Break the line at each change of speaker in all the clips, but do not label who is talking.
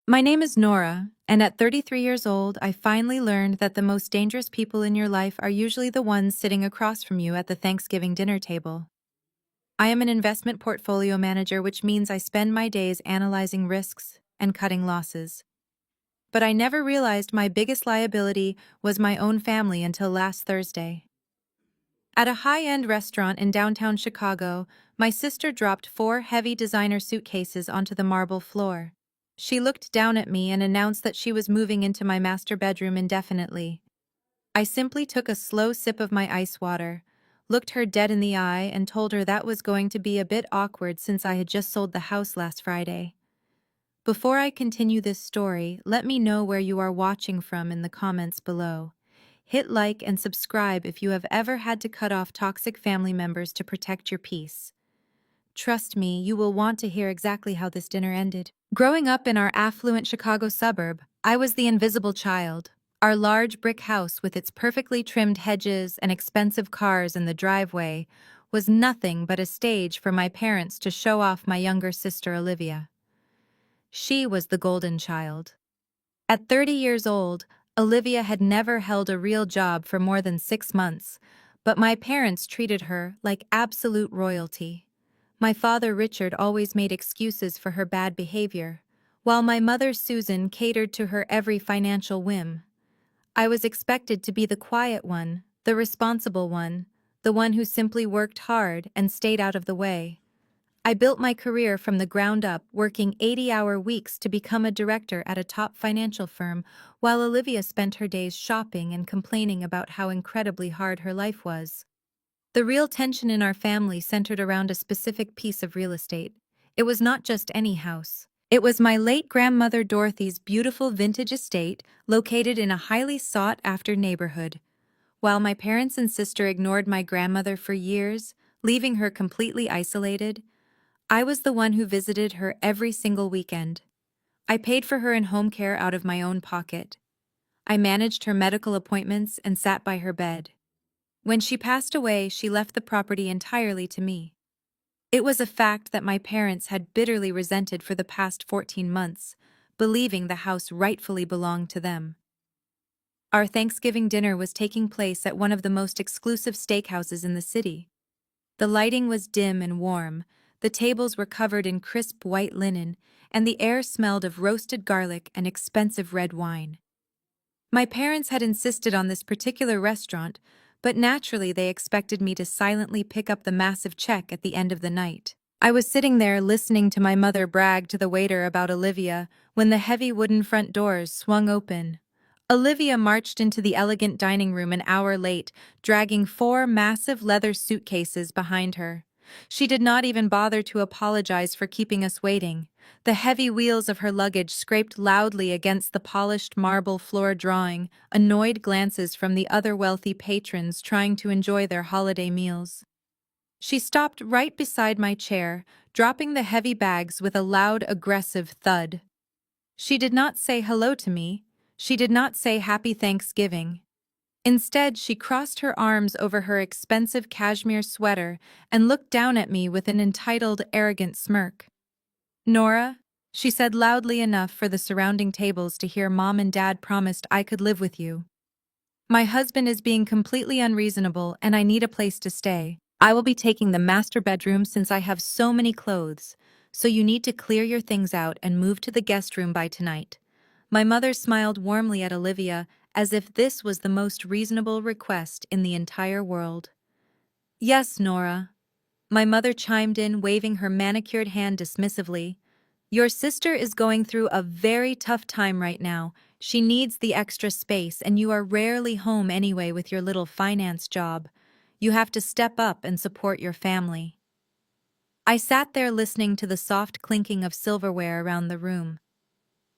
My name is Nora, and at 33 years old, I finally learned that the most dangerous people in your life are usually the ones sitting across from you at the Thanksgiving dinner table. I am an investment portfolio manager, which means I spend my days analyzing risks and cutting losses. But I never realized my biggest liability was my own family until last Thursday. At a high-end restaurant in downtown Chicago, my sister dropped 4 heavy designer suitcases onto the marble floor. She looked down at me and announced that she was moving into my master bedroom indefinitely. I simply took a slow sip of my ice water, looked her dead in the eye, and told her that was going to be a bit awkward since I had just sold the house last Friday. Before I continue this story, let me know where you are watching from in the comments below. Hit like and subscribe if you have ever had to cut off toxic family members to protect your peace. Trust me, you will want to hear exactly how this dinner ended. Growing up in our affluent Chicago suburb, I was the invisible child. Our large brick house with its perfectly trimmed hedges and expensive cars in the driveway was nothing but a stage for my parents to show off my younger sister Olivia. She was the golden child. At 30 years old, Olivia had never held a real job for more than 6 months, but my parents treated her like absolute royalty. My father Richard always made excuses for her bad behavior, while my mother Susan catered to her every financial whim. I was expected to be the quiet one, the responsible one, the one who simply worked hard and stayed out of the way. I built my career from the ground up, working 80-hour weeks to become a director at a top financial firm, while Olivia spent her days shopping and complaining about how incredibly hard her life was. The real tension in our family centered around a specific piece of real estate. It was not just any house. It was my late grandmother Dorothy's beautiful vintage estate located in a highly sought-after neighborhood. While my parents and sister ignored my grandmother for years, leaving her completely isolated, I was the one who visited her every single weekend. I paid for her in home care out of my own pocket. I managed her medical appointments and sat by her bed. When she passed away, she left the property entirely to me. It was a fact that my parents had bitterly resented for the past 14 months, believing the house rightfully belonged to them. Our Thanksgiving dinner was taking place at one of the most exclusive steakhouses in the city. The lighting was dim and warm, the tables were covered in crisp white linen, and the air smelled of roasted garlic and expensive red wine. My parents had insisted on this particular restaurant, but naturally they expected me to silently pick up the massive check at the end of the night. I was sitting there listening to my mother brag to the waiter about Olivia when the heavy wooden front doors swung open. Olivia marched into the elegant dining room an hour late, dragging 4 massive leather suitcases behind her. She did not even bother to apologize for keeping us waiting. The heavy wheels of her luggage scraped loudly against the polished marble floor, drawing annoyed glances from the other wealthy patrons trying to enjoy their holiday meals. She stopped right beside my chair, dropping the heavy bags with a loud, aggressive thud. She did not say hello to me. She did not say Happy Thanksgiving. Instead, she crossed her arms over her expensive cashmere sweater and looked down at me with an entitled, arrogant smirk. "Nora," she said loudly enough for the surrounding tables to hear. Mom and Dad promised I could live with you. My husband is being completely unreasonable and I need a place to stay. I will be taking the master bedroom since I have so many clothes, so you need to clear your things out and move to the guest room by tonight. My mother smiled warmly at Olivia as if this was the most reasonable request in the entire world. "Yes, Nora," my mother chimed in, waving her manicured hand dismissively. "Your sister is going through a very tough time right now. She needs the extra space, and you are rarely home anyway with your little finance job. You have to step up and support your family." I sat there listening to the soft clinking of silverware around the room.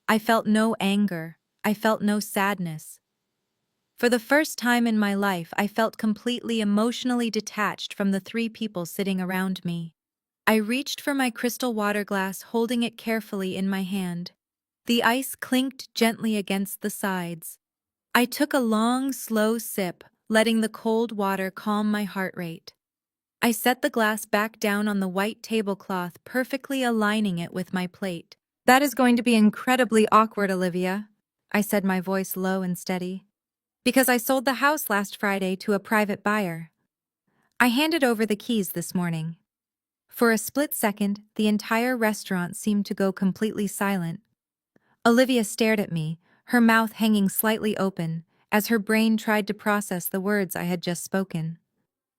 I felt no anger. I felt no sadness. For the first time in my life, I felt completely emotionally detached from the 3 people sitting around me. I reached for my crystal water glass, holding it carefully in my hand. The ice clinked gently against the sides. I took a long, slow sip, letting the cold water calm my heart rate. I set the glass back down on the white tablecloth, perfectly aligning it with my plate. That is going to be incredibly awkward, Olivia, I said, my voice low and steady. Because I sold the house last Friday to a private buyer. I handed over the keys this morning. For a split second, the entire restaurant seemed to go completely silent. Olivia stared at me, her mouth hanging slightly open, as her brain tried to process the words I had just spoken.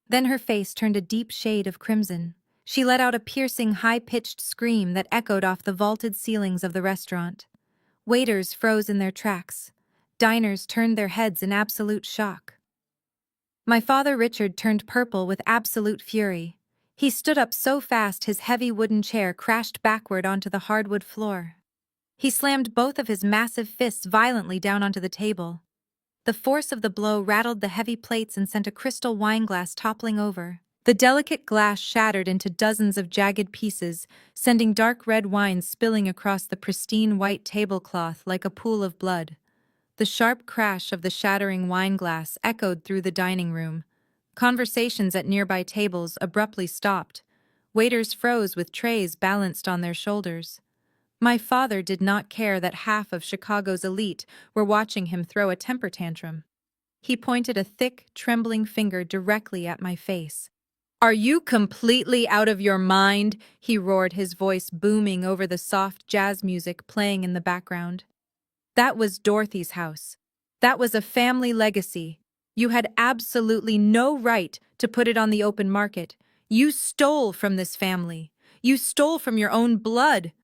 Then her face turned a deep shade of crimson. She let out a piercing, high-pitched scream that echoed off the vaulted ceilings of the restaurant. Waiters froze in their tracks. Diners turned their heads in absolute shock. My father Richard turned purple with absolute fury. He stood up so fast his heavy wooden chair crashed backward onto the hardwood floor. He slammed both of his massive fists violently down onto the table. The force of the blow rattled the heavy plates and sent a crystal wine glass toppling over. The delicate glass shattered into dozens of jagged pieces, sending dark red wine spilling across the pristine white tablecloth like a pool of blood. The sharp crash of the shattering wine glass echoed through the dining room. Conversations at nearby tables abruptly stopped. Waiters froze with trays balanced on their shoulders. My father did not care that half of Chicago's elite were watching him throw a temper tantrum. He pointed a thick, trembling finger directly at my face. "Are you completely out of your mind?" he roared, his voice booming over the soft jazz music playing in the background. That was Dorothy's house. That was a family legacy. You had absolutely no right to put it on the open market. You stole from this family. You stole from your own blood.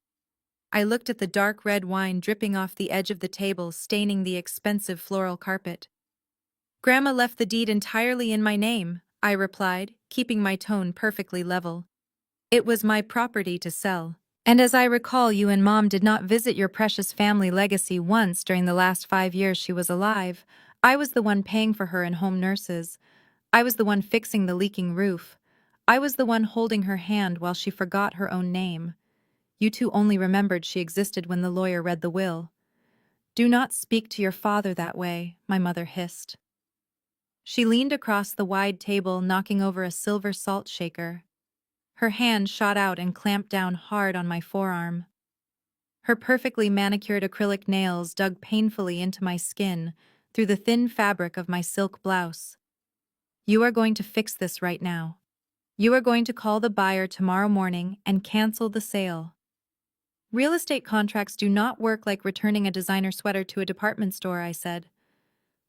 I looked at the dark red wine dripping off the edge of the table, staining the expensive floral carpet. "Grandma left the deed entirely in my name," I replied, keeping my tone perfectly level. "It was my property to sell. And as I recall, you and Mom did not visit your precious family legacy once during the last 5 years she was alive. I was the one paying for her and home nurses. I was the one fixing the leaking roof. I was the one holding her hand while she forgot her own name. You two only remembered she existed when the lawyer read the will." "Do not speak to your father that way," my mother hissed. She leaned across the wide table, knocking over a silver salt shaker. Her hand shot out and clamped down hard on my forearm. Her perfectly manicured acrylic nails dug painfully into my skin through the thin fabric of my silk blouse. "You are going to fix this right now. You are going to call the buyer tomorrow morning and cancel the sale." "Real estate contracts do not work like returning a designer sweater to a department store," I said.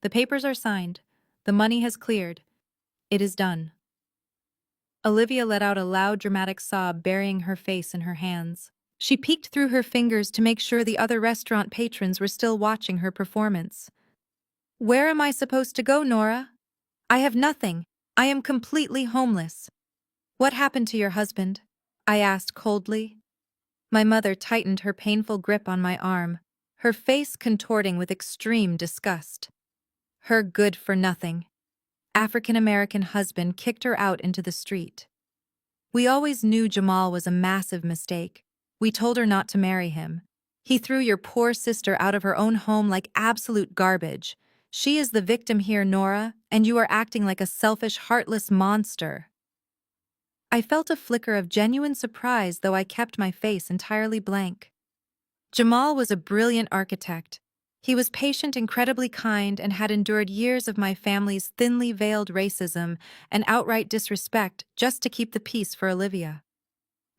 "The papers are signed. The money has cleared. It is done." Olivia let out a loud, dramatic sob, burying her face in her hands. She peeked through her fingers to make sure the other restaurant patrons were still watching her performance. "Where am I supposed to go, Nora? I have nothing. I am completely homeless." "What happened to your husband?" I asked coldly. My mother tightened her painful grip on my arm, her face contorting with extreme disgust. "Her good-for-nothing African-American husband kicked her out into the street. We always knew Jamal was a massive mistake. We told her not to marry him. He threw your poor sister out of her own home like absolute garbage. She is the victim here, Nora, and you are acting like a selfish, heartless monster." I felt a flicker of genuine surprise, though I kept my face entirely blank. Jamal was a brilliant architect. He was patient, incredibly kind, and had endured years of my family's thinly veiled racism and outright disrespect just to keep the peace for Olivia.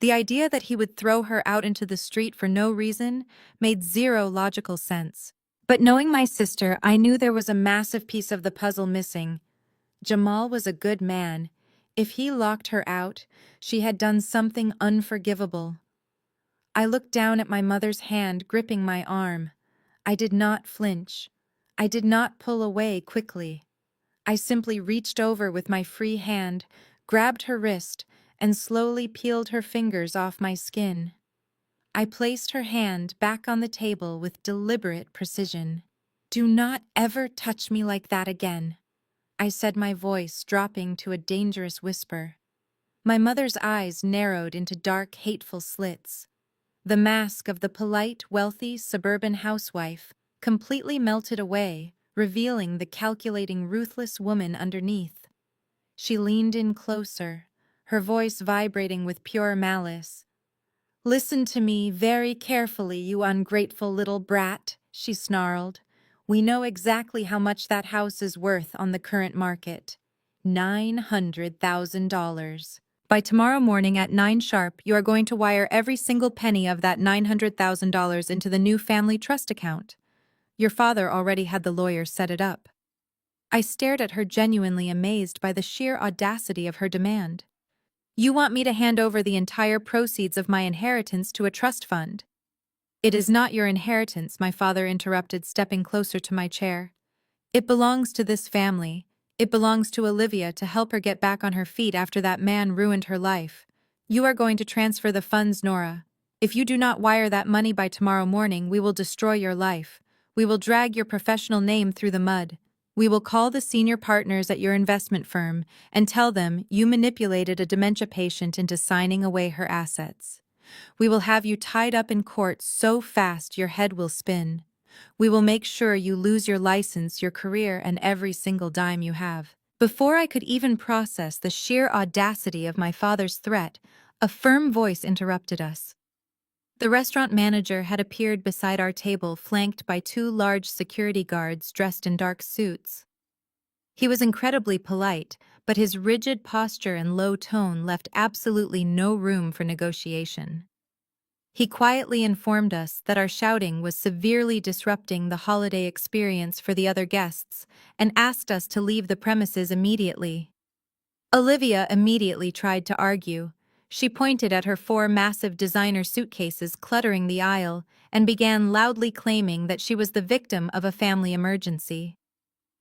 The idea that he would throw her out into the street for no reason made zero logical sense. But knowing my sister, I knew there was a massive piece of the puzzle missing. Jamal was a good man. If he locked her out, she had done something unforgivable. I looked down at my mother's hand gripping my arm. I did not flinch. I did not pull away quickly. I simply reached over with my free hand, grabbed her wrist, and slowly peeled her fingers off my skin. I placed her hand back on the table with deliberate precision. "Do not ever touch me like that again," I said, my voice dropping to a dangerous whisper. My mother's eyes narrowed into dark, hateful slits. The mask of the polite, wealthy, suburban housewife completely melted away, revealing the calculating, ruthless woman underneath. She leaned in closer, her voice vibrating with pure malice. Listen to me very carefully, you ungrateful little brat, she snarled. We know exactly how much that house is worth on the current market. $900,000. By tomorrow morning at 9 sharp, you are going to wire every single penny of that $900,000 into the new family trust account. Your father already had the lawyer set it up. I stared at her, genuinely amazed by the sheer audacity of her demand. You want me to hand over the entire proceeds of my inheritance to a trust fund? It is not your inheritance, my father interrupted, stepping closer to my chair. It belongs to this family. It belongs to Olivia to help her get back on her feet after that man ruined her life. You are going to transfer the funds, Nora. If you do not wire that money by tomorrow morning, we will destroy your life. We will drag your professional name through the mud. We will call the senior partners at your investment firm and tell them you manipulated a dementia patient into signing away her assets. We will have you tied up in court so fast your head will spin. We will make sure you lose your license, your career, and every single dime you have. Before I could even process the sheer audacity of my father's threat, a firm voice interrupted us. The restaurant manager had appeared beside our table, flanked by two large security guards dressed in dark suits. He was incredibly polite, but his rigid posture and low tone left absolutely no room for negotiation. He quietly informed us that our shouting was severely disrupting the holiday experience for the other guests and asked us to leave the premises immediately. Olivia immediately tried to argue. She pointed at her 4 massive designer suitcases cluttering the aisle and began loudly claiming that she was the victim of a family emergency.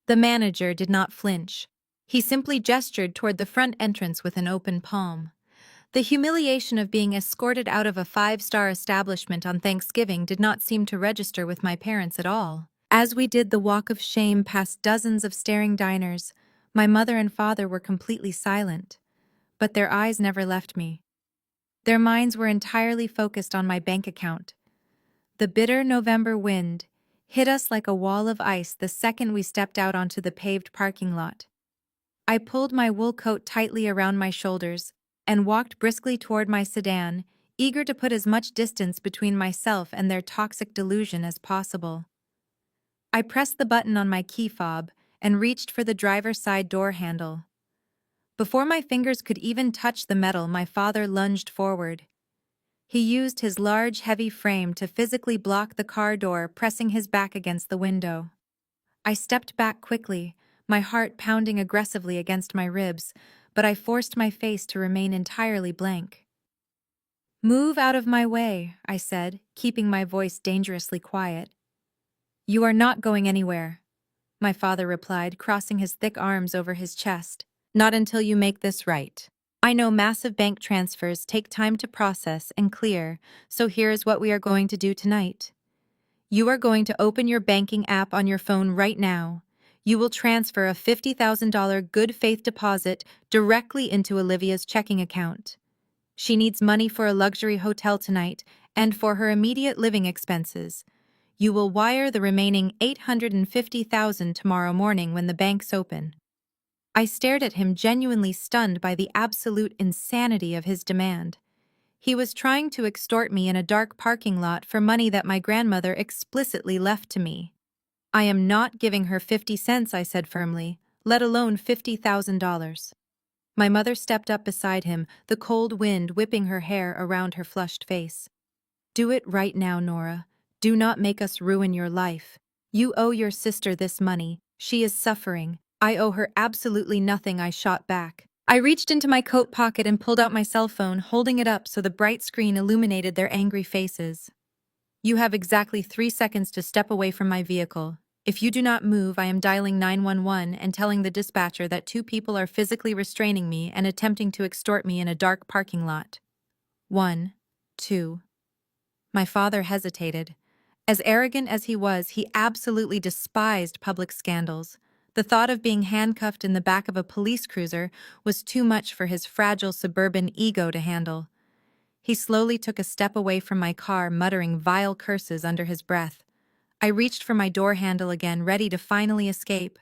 The manager did not flinch. He simply gestured toward the front entrance with an open palm. The humiliation of being escorted out of a 5-star establishment on Thanksgiving did not seem to register with my parents at all. As we did the walk of shame past dozens of staring diners, my mother and father were completely silent, but their eyes never left me. Their minds were entirely focused on my bank account. The bitter November wind hit us like a wall of ice the second we stepped out onto the paved parking lot. I pulled my wool coat tightly around my shoulders and walked briskly toward my sedan, eager to put as much distance between myself and their toxic delusion as possible. I pressed the button on my key fob and reached for the driver's side door handle. Before my fingers could even touch the metal, my father lunged forward. He used his large, heavy frame to physically block the car door, pressing his back against the window. I stepped back quickly, my heart pounding aggressively against my ribs, but I forced my face to remain entirely blank. "Move out of my way," I said, keeping my voice dangerously quiet. "You are not going anywhere," my father replied, crossing his thick arms over his chest. "Not until you make this right. I know massive bank transfers take time to process and clear, so here is what we are going to do tonight. You are going to open your banking app on your phone right now. You will transfer a $50,000 good faith deposit directly into Olivia's checking account. She needs money for a luxury hotel tonight and for her immediate living expenses. You will wire the remaining $850,000 tomorrow morning when the banks open." I stared at him, genuinely stunned by the absolute insanity of his demand. He was trying to extort me in a dark parking lot for money that my grandmother explicitly left to me. "I am not giving her 50 cents, I said firmly, let alone $50,000. My mother stepped up beside him, the cold wind whipping her hair around her flushed face. "Do it right now, Nora. Do not make us ruin your life. You owe your sister this money. She is suffering. I owe her absolutely nothing," I shot back. I reached into my coat pocket and pulled out my cell phone, holding it up so the bright screen illuminated their angry faces. "You have exactly 3 seconds to step away from my vehicle. If you do not move, I am dialing 911 and telling the dispatcher that 2 people are physically restraining me and attempting to extort me in a dark parking lot." 1, 2. My father hesitated. As arrogant as he was, he absolutely despised public scandals. The thought of being handcuffed in the back of a police cruiser was too much for his fragile suburban ego to handle. He slowly took a step away from my car, muttering vile curses under his breath. I reached for my door handle again, ready to finally escape.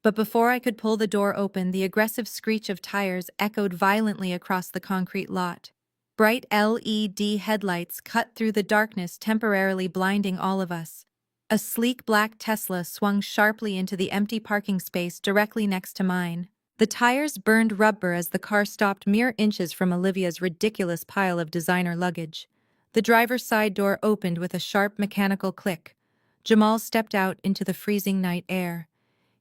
But before I could pull the door open, the aggressive screech of tires echoed violently across the concrete lot. Bright LED headlights cut through the darkness, temporarily blinding all of us. A sleek black Tesla swung sharply into the empty parking space directly next to mine. The tires burned rubber as the car stopped mere inches from Olivia's ridiculous pile of designer luggage. The driver's side door opened with a sharp mechanical click. Jamal stepped out into the freezing night air.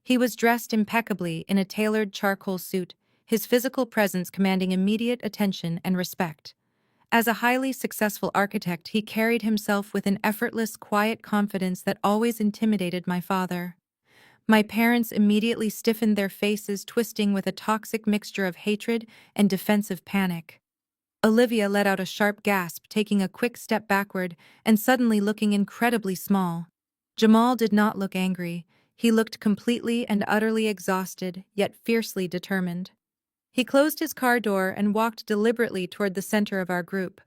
He was dressed impeccably in a tailored charcoal suit, his physical presence commanding immediate attention and respect. As a highly successful architect, he carried himself with an effortless, quiet confidence that always intimidated my father. My parents immediately stiffened their faces, twisting with a toxic mixture of hatred and defensive panic. Olivia let out a sharp gasp, taking a quick step backward and suddenly looking incredibly small. Jamal did not look angry. He looked completely and utterly exhausted, yet fiercely determined. He closed his car door and walked deliberately toward the center of our group.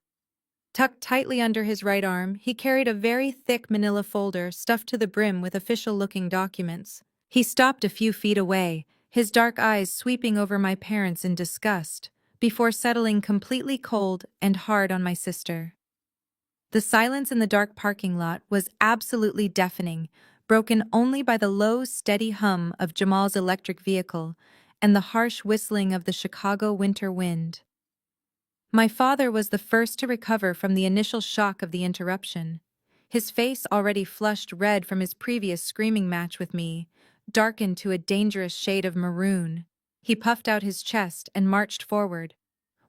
Tucked tightly under his right arm, he carried a very thick manila folder stuffed to the brim with official-looking documents. He stopped a few feet away, his dark eyes sweeping over my parents in disgust, before settling completely cold and hard on my sister. The silence in the dark parking lot was absolutely deafening, broken only by the low, steady hum of Jamal's electric vehicle and the harsh whistling of the Chicago winter wind. My father was the first to recover from the initial shock of the interruption. His face, already flushed red from his previous screaming match with me, darkened to a dangerous shade of maroon. He puffed out his chest and marched forward.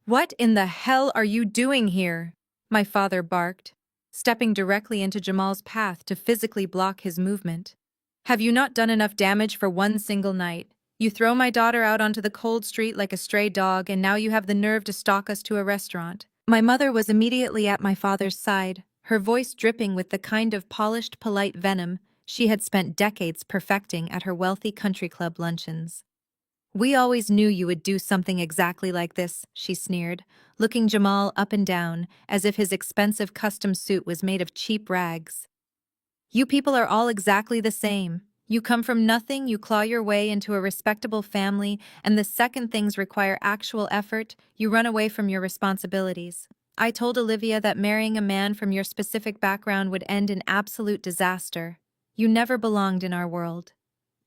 "What in the hell are you doing here?" my father barked, stepping directly into Jamal's path to physically block his movement. "Have you not done enough damage for one single night? You throw my daughter out onto the cold street like a stray dog, and now you have the nerve to stalk us to a restaurant." My mother was immediately at my father's side, her voice dripping with the kind of polished, polite venom she had spent decades perfecting at her wealthy country club luncheons. "We always knew you would do something exactly like this," she sneered, looking Jamal up and down as if his expensive custom suit was made of cheap rags. "You people are all exactly the same. You come from nothing, you claw your way into a respectable family, and the second things require actual effort, you run away from your responsibilities. I told Olivia that marrying a man from your specific background would end in absolute disaster. You never belonged in our world."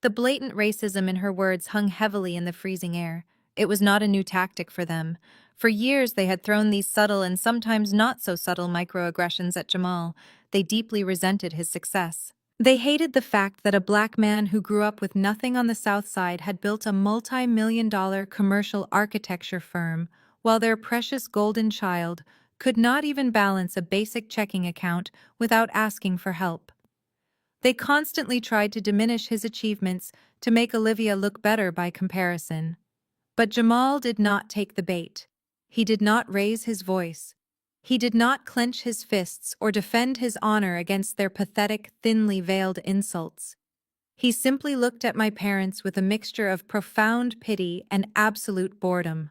The blatant racism in her words hung heavily in the freezing air. It was not a new tactic for them. For years they had thrown these subtle and sometimes not so subtle microaggressions at Jamal. They deeply resented his success. They hated the fact that a black man who grew up with nothing on the South Side had built a multi-million-dollar commercial architecture firm, while their precious golden child could not even balance a basic checking account without asking for help. They constantly tried to diminish his achievements to make Olivia look better by comparison. But Jamal did not take the bait. He did not raise his voice. He did not clench his fists or defend his honor against their pathetic, thinly veiled insults. He simply looked at my parents with a mixture of profound pity and absolute boredom.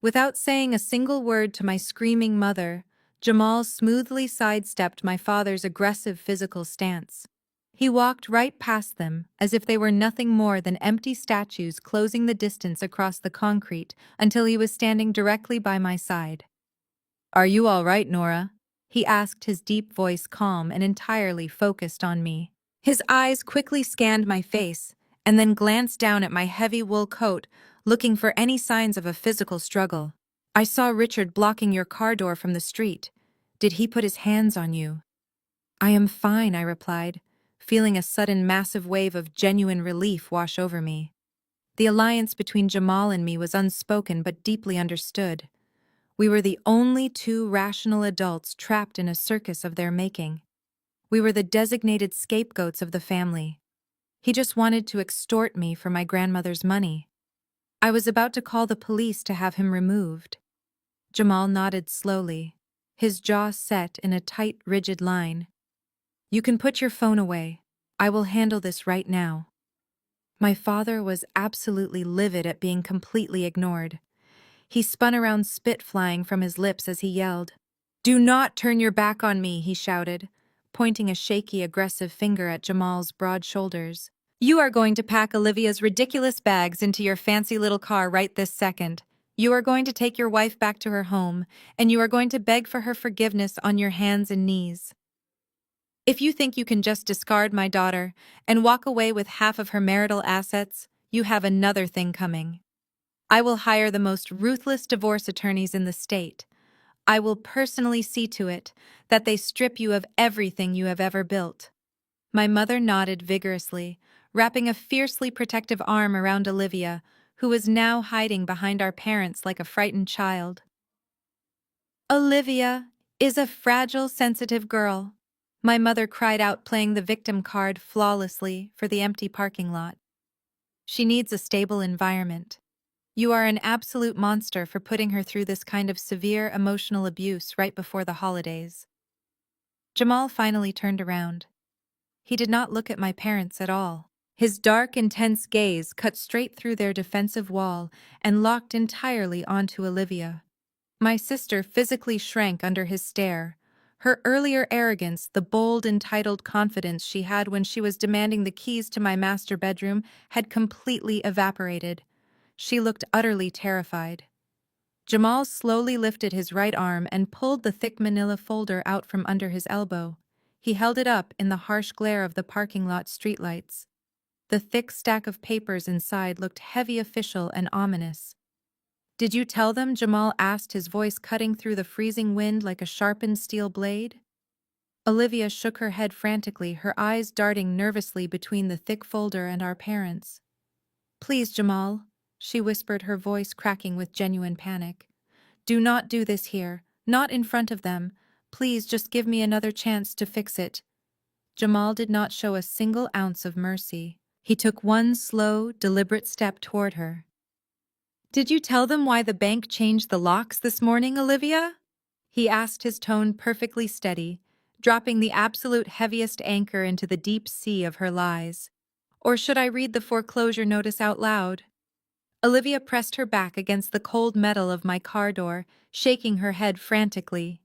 Without saying a single word to my screaming mother, Jamal smoothly sidestepped my father's aggressive physical stance. He walked right past them, as if they were nothing more than empty statues closing the distance across the concrete until he was standing directly by my side. "Are you all right, Nora?" he asked, his deep voice calm and entirely focused on me. His eyes quickly scanned my face, and then glanced down at my heavy wool coat, looking for any signs of a physical struggle. "I saw Richard blocking your car door from the street. Did he put his hands on you?" "I am fine," I replied, feeling a sudden massive wave of genuine relief wash over me. The alliance between Jamal and me was unspoken but deeply understood. We were the only two rational adults trapped in a circus of their making. We were the designated scapegoats of the family. He just wanted to extort me for my grandmother's money. I was about to call the police to have him removed. Jamal nodded slowly, his jaw set in a tight, rigid line. "You can put your phone away. I will handle this right now." My father was absolutely livid at being completely ignored. He spun around, spit flying from his lips as he yelled. "Do not turn your back on me," he shouted, pointing a shaky, aggressive finger at Jamal's broad shoulders. "You are going to pack Olivia's ridiculous bags into your fancy little car right this second. You are going to take your wife back to her home, and you are going to beg for her forgiveness on your hands and knees. If you think you can just discard my daughter and walk away with half of her marital assets, you have another thing coming. I will hire the most ruthless divorce attorneys in the state. I will personally see to it that they strip you of everything you have ever built. My mother nodded vigorously, wrapping a fiercely protective arm around Olivia, who was now hiding behind our parents like a frightened child. Olivia is a fragile, sensitive girl. My mother cried out, playing the victim card flawlessly for the empty parking lot. She needs a stable environment. You are an absolute monster for putting her through this kind of severe emotional abuse right before the holidays. Jamal finally turned around. He did not look at my parents at all. His dark, intense gaze cut straight through their defensive wall and locked entirely onto Olivia. My sister physically shrank under his stare. Her earlier arrogance, the bold, entitled confidence she had when she was demanding the keys to my master bedroom, had completely evaporated. She looked utterly terrified. Jamal slowly lifted his right arm and pulled the thick manila folder out from under his elbow. He held it up in the harsh glare of the parking lot streetlights. The thick stack of papers inside looked heavy, official, and ominous. "Did you tell them?" Jamal asked, his voice cutting through the freezing wind like a sharpened steel blade. Olivia shook her head frantically, her eyes darting nervously between the thick folder and our parents. "Please, Jamal," she whispered, her voice cracking with genuine panic. "Do not do this here, not in front of them. Please just give me another chance to fix it." Jamal did not show a single ounce of mercy. He took one slow, deliberate step toward her. "Did you tell them why the bank changed the locks this morning, Olivia?" he asked, his tone perfectly steady, dropping the absolute heaviest anchor into the deep sea of her lies. "Or should I read the foreclosure notice out loud?" Olivia pressed her back against the cold metal of my car door, shaking her head frantically.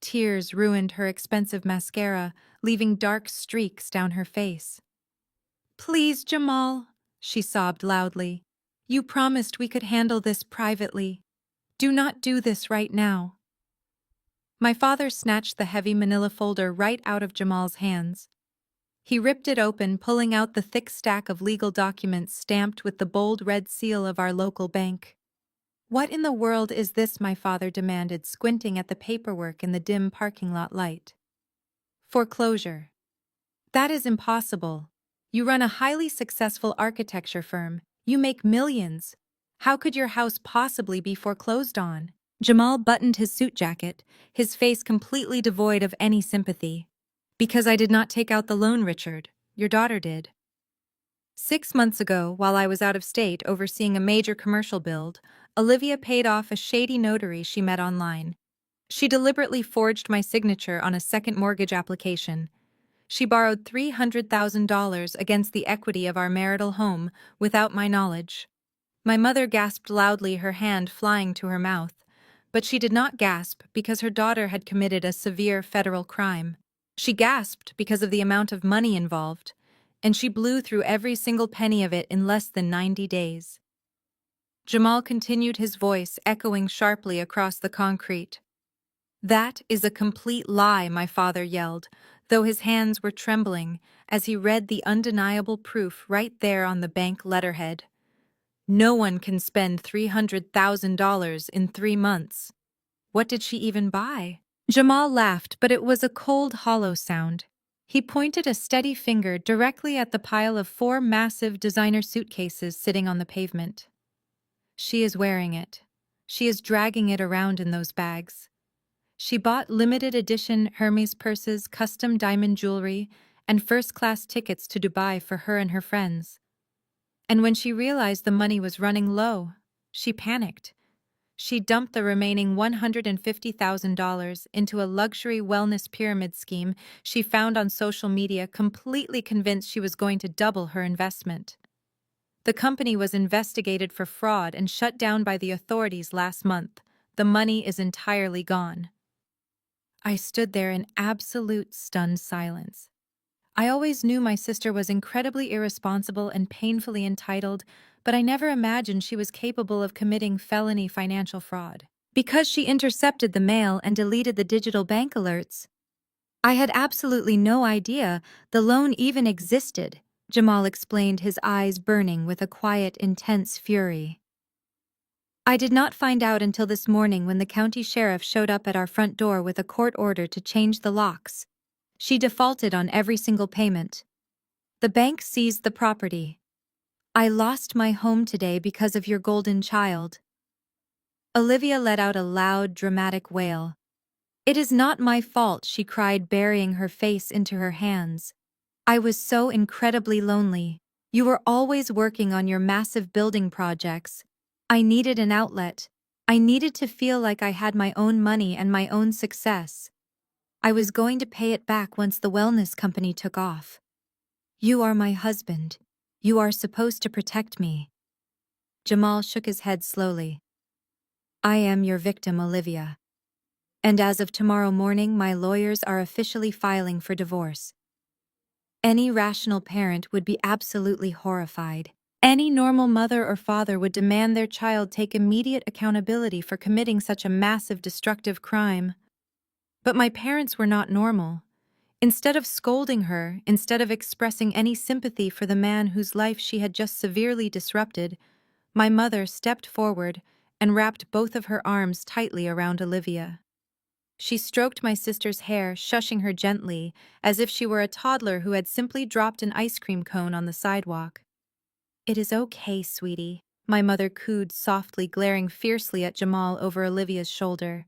Tears ruined her expensive mascara, leaving dark streaks down her face. "Please, Jamal," she sobbed loudly. "You promised we could handle this privately. Do not do this right now." My father snatched the heavy manila folder right out of Jamal's hands. He ripped it open, pulling out the thick stack of legal documents stamped with the bold red seal of our local bank. "What in the world is this?" my father demanded, squinting at the paperwork in the dim parking lot light. "Foreclosure. That is impossible. You run a highly successful architecture firm. You make millions. How could your house possibly be foreclosed on?" Jamal buttoned his suit jacket, his face completely devoid of any sympathy. "Because I did not take out the loan, Richard. Your daughter did. 6 months ago, while I was out of state overseeing a major commercial build, Olivia paid off a shady notary she met online. She deliberately forged my signature on a second mortgage application. She borrowed $300,000 against the equity of our marital home without my knowledge." My mother gasped loudly, her hand flying to her mouth. But she did not gasp because her daughter had committed a severe federal crime. She gasped because of the amount of money involved, and she blew through every single penny of it in less than 90 days. Jamal continued, his voice echoing sharply across the concrete. "That is a complete lie," my father yelled, though his hands were trembling as he read the undeniable proof right there on the bank letterhead. "No one can spend $300,000 in 3 months. What did she even buy?" Jamal laughed, but it was a cold, hollow sound. He pointed a steady finger directly at the pile of 4 massive designer suitcases sitting on the pavement. "She is wearing it. She is dragging it around in those bags. She bought limited edition Hermes purses, custom diamond jewelry, and first-class tickets to Dubai for her and her friends. And when she realized the money was running low, she panicked. She dumped the remaining $150,000 into a luxury wellness pyramid scheme she found on social media, completely convinced she was going to double her investment. The company was investigated for fraud and shut down by the authorities last month. The money is entirely gone." I stood there in absolute stunned silence. I always knew my sister was incredibly irresponsible and painfully entitled, but I never imagined she was capable of committing felony financial fraud. Because she intercepted the mail and deleted the digital bank alerts, I had absolutely no idea the loan even existed, Jamal explained, his eyes burning with a quiet, intense fury. I did not find out until this morning when the county sheriff showed up at our front door with a court order to change the locks. She defaulted on every single payment. The bank seized the property. I lost my home today because of your golden child. Olivia let out a loud, dramatic wail. It is not my fault, she cried, burying her face into her hands. I was so incredibly lonely. You were always working on your massive building projects. I needed an outlet. I needed to feel like I had my own money and my own success. I was going to pay it back once the wellness company took off. You are my husband. You are supposed to protect me. Jamal shook his head slowly. I am your victim, Olivia. And as of tomorrow morning, my lawyers are officially filing for divorce. Any rational parent would be absolutely horrified. Any normal mother or father would demand their child take immediate accountability for committing such a massive, destructive crime. But my parents were not normal. Instead of scolding her, instead of expressing any sympathy for the man whose life she had just severely disrupted, my mother stepped forward and wrapped both of her arms tightly around Olivia. She stroked my sister's hair, shushing her gently, as if she were a toddler who had simply dropped an ice cream cone on the sidewalk. It is okay, sweetie, my mother cooed softly, glaring fiercely at Jamal over Olivia's shoulder.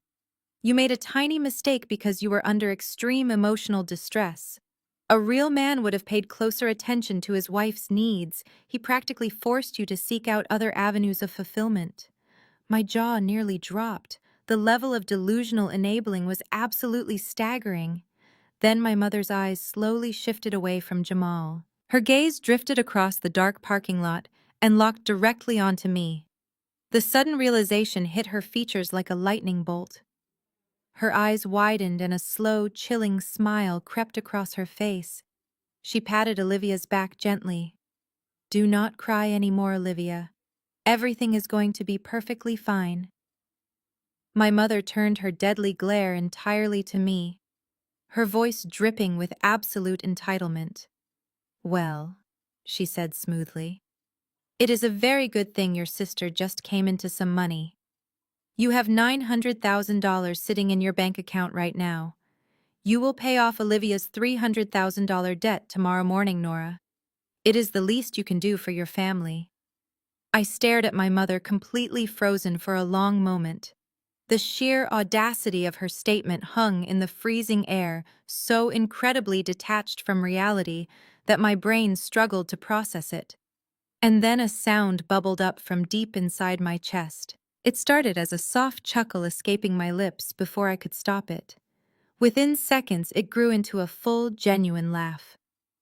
You made a tiny mistake because you were under extreme emotional distress. A real man would have paid closer attention to his wife's needs. He practically forced you to seek out other avenues of fulfillment. My jaw nearly dropped. The level of delusional enabling was absolutely staggering. Then my mother's eyes slowly shifted away from Jamal. Her gaze drifted across the dark parking lot and locked directly onto me. The sudden realization hit her features like a lightning bolt. Her eyes widened and a slow, chilling smile crept across her face. She patted Olivia's back gently. Do not cry anymore, Olivia. Everything is going to be perfectly fine. My mother turned her deadly glare entirely to me, her voice dripping with absolute entitlement. Well, she said smoothly, it is a very good thing your sister just came into some money. You have $900,000 sitting in your bank account right now. You will pay off Olivia's $300,000 debt tomorrow morning, Nora. It is the least you can do for your family. I stared at my mother, completely frozen for a long moment. The sheer audacity of her statement hung in the freezing air, so incredibly detached from reality that my brain struggled to process it. And then a sound bubbled up from deep inside my chest. It started as a soft chuckle escaping my lips before I could stop it. Within seconds, it grew into a full, genuine laugh.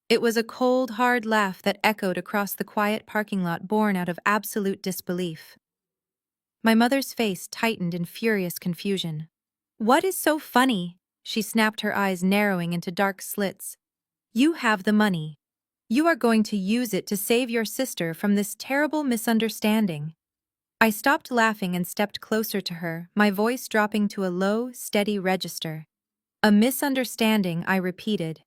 It was a cold, hard laugh that echoed across the quiet parking lot, born out of absolute disbelief. My mother's face tightened in furious confusion. What is so funny? She snapped, her eyes narrowing into dark slits. You have the money. You are going to use it to save your sister from this terrible misunderstanding. I stopped laughing and stepped closer to her, my voice dropping to a low, steady register. A misunderstanding, I repeated.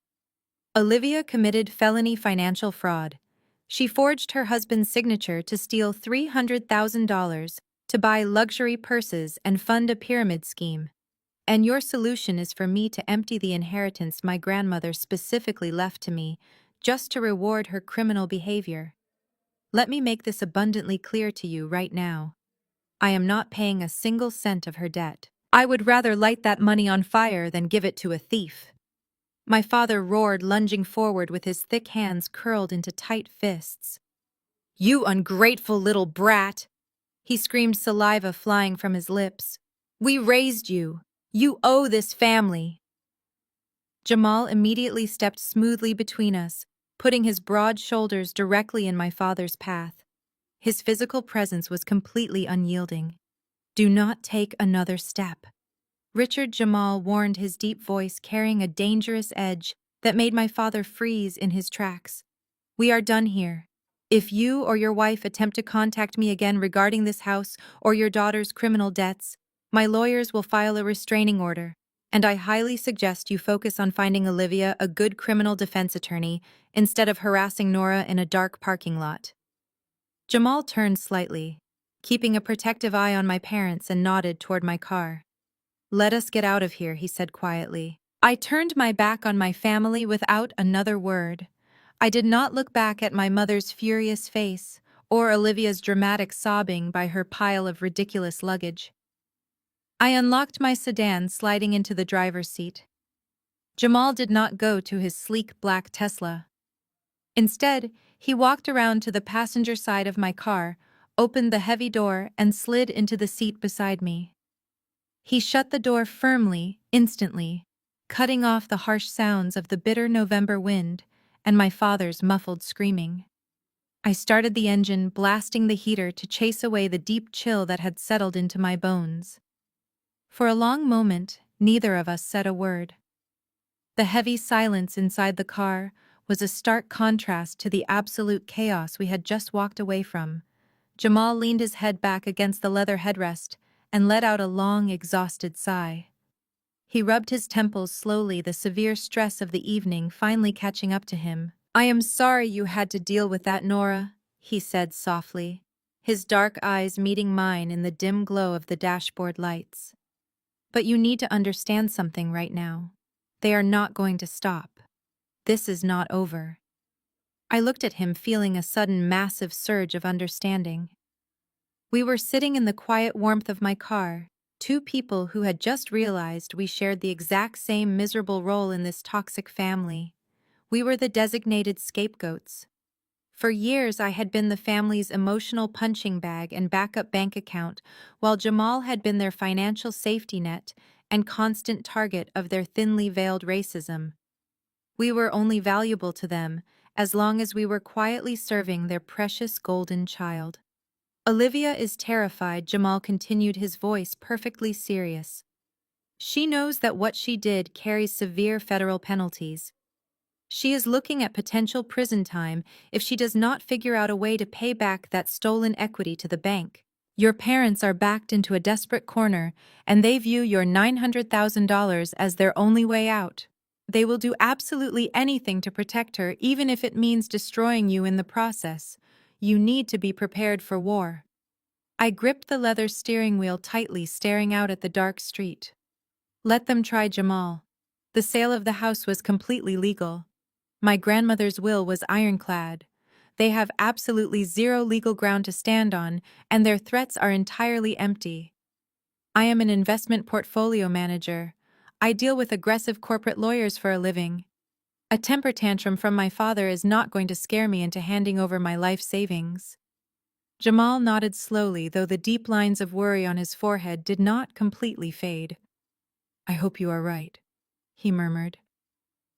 Olivia committed felony financial fraud. She forged her husband's signature to steal $300,000 to buy luxury purses and fund a pyramid scheme. And your solution is for me to empty the inheritance my grandmother specifically left to me, just to reward her criminal behavior. Let me make this abundantly clear to you right now. I am not paying a single cent of her debt. I would rather light that money on fire than give it to a thief. My father roared, lunging forward with his thick hands curled into tight fists. You ungrateful little brat! He screamed, saliva flying from his lips. We raised you. You owe this family. Jamal immediately stepped smoothly between us, putting his broad shoulders directly in my father's path. His physical presence was completely unyielding. Do not take another step. Richard Jamal warned, his deep voice carrying a dangerous edge that made my father freeze in his tracks. We are done here. If you or your wife attempt to contact me again regarding this house or your daughter's criminal debts, my lawyers will file a restraining order, and I highly suggest you focus on finding Olivia a good criminal defense attorney instead of harassing Nora in a dark parking lot. Jamal turned slightly, keeping a protective eye on my parents, and nodded toward my car. "Let us get out of here," he said quietly. I turned my back on my family without another word. I did not look back at my mother's furious face or Olivia's dramatic sobbing by her pile of ridiculous luggage. I unlocked my sedan, sliding into the driver's seat. Jamal did not go to his sleek black Tesla. Instead, he walked around to the passenger side of my car, opened the heavy door, and slid into the seat beside me. He shut the door firmly, instantly, cutting off the harsh sounds of the bitter November wind and my father's muffled screaming. I started the engine, blasting the heater to chase away the deep chill that had settled into my bones. For a long moment, neither of us said a word. The heavy silence inside the car was a stark contrast to the absolute chaos we had just walked away from. Jamal leaned his head back against the leather headrest and let out a long, exhausted sigh. He rubbed his temples slowly, the severe stress of the evening finally catching up to him. "I am sorry you had to deal with that, Nora," he said softly, his dark eyes meeting mine in the dim glow of the dashboard lights. "But you need to understand something right now. They are not going to stop. This is not over." I looked at him, feeling a sudden massive surge of understanding. We were sitting in the quiet warmth of my car, two people who had just realized we shared the exact same miserable role in this toxic family. We were the designated scapegoats. For years, I had been the family's emotional punching bag and backup bank account, while Jamal had been their financial safety net and constant target of their thinly veiled racism. We were only valuable to them as long as we were quietly serving their precious golden child. "Olivia is terrified," Jamal continued, his voice perfectly serious. "She knows that what she did carries severe federal penalties. She is looking at potential prison time if she does not figure out a way to pay back that stolen equity to the bank. Your parents are backed into a desperate corner, and they view your $900,000 as their only way out. They will do absolutely anything to protect her, even if it means destroying you in the process. You need to be prepared for war." I gripped the leather steering wheel tightly, staring out at the dark street. Let them try, Jamal. The sale of the house was completely legal. My grandmother's will was ironclad. They have absolutely zero legal ground to stand on, and their threats are entirely empty. I am an investment portfolio manager. I deal with aggressive corporate lawyers for a living. A temper tantrum from my father is not going to scare me into handing over my life savings. Jamal nodded slowly, though the deep lines of worry on his forehead did not completely fade. "I hope you are right," he murmured.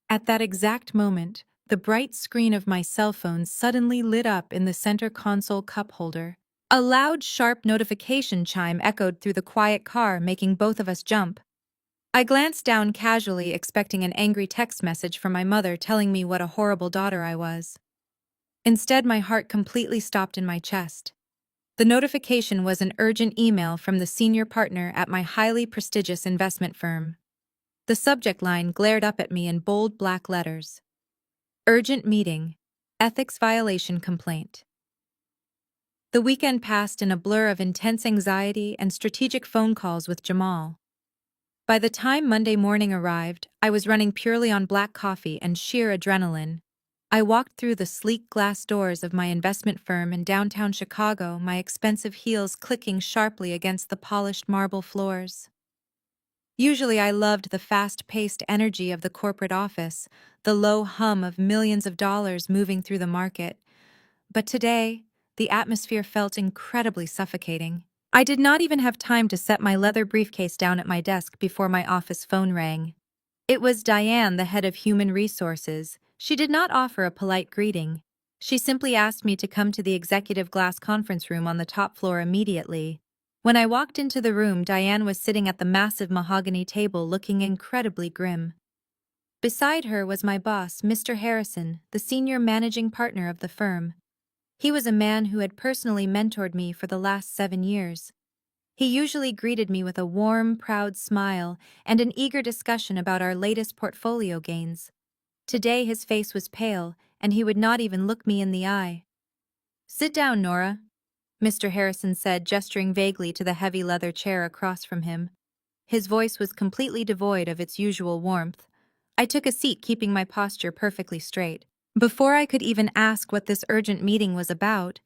At that exact moment, the bright screen of my cell phone suddenly lit up in the center console cup holder. A loud, sharp notification chime echoed through the quiet car, making both of us jump. I glanced down casually, expecting an angry text message from my mother telling me what a horrible daughter I was. Instead, my heart completely stopped in my chest. The notification was an urgent email from the senior partner at my highly prestigious investment firm. The subject line glared up at me in bold black letters. "Urgent meeting. Ethics violation complaint." The weekend passed in a blur of intense anxiety and strategic phone calls with Jamal. By the time Monday morning arrived, I was running purely on black coffee and sheer adrenaline. I walked through the sleek glass doors of my investment firm in downtown Chicago, my expensive heels clicking sharply against the polished marble floors. Usually I loved the fast-paced energy of the corporate office, the low hum of millions of dollars moving through the market. But today, the atmosphere felt incredibly suffocating. I did not even have time to set my leather briefcase down at my desk before my office phone rang. It was Diane, the head of human resources. She did not offer a polite greeting. She simply asked me to come to the executive glass conference room on the top floor immediately. When I walked into the room, Diane was sitting at the massive mahogany table, looking incredibly grim. Beside her was my boss, Mr. Harrison, the senior managing partner of the firm. He was a man who had personally mentored me for the last 7 years. He usually greeted me with a warm, proud smile and an eager discussion about our latest portfolio gains. Today his face was pale, and he would not even look me in the eye. "Sit down, Nora," Mr. Harrison said, gesturing vaguely to the heavy leather chair across from him. His voice was completely devoid of its usual warmth. I took a seat, keeping my posture perfectly straight. Before I could even ask what this urgent meeting was about,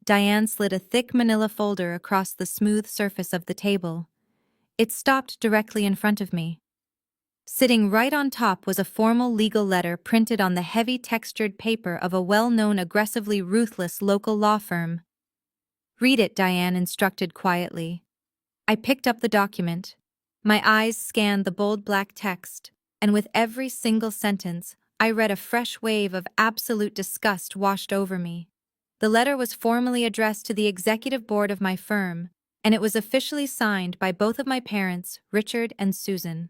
Diane slid a thick manila folder across the smooth surface of the table. It stopped directly in front of me. Sitting right on top was a formal legal letter printed on the heavy textured paper of a well-known aggressively ruthless local law firm. "Read it," Diane instructed quietly. I picked up the document. My eyes scanned the bold black text, and with every single sentence, I read a fresh wave of absolute disgust washed over me. The letter was formally addressed to the executive board of my firm, and it was officially signed by both of my parents, Richard and Susan.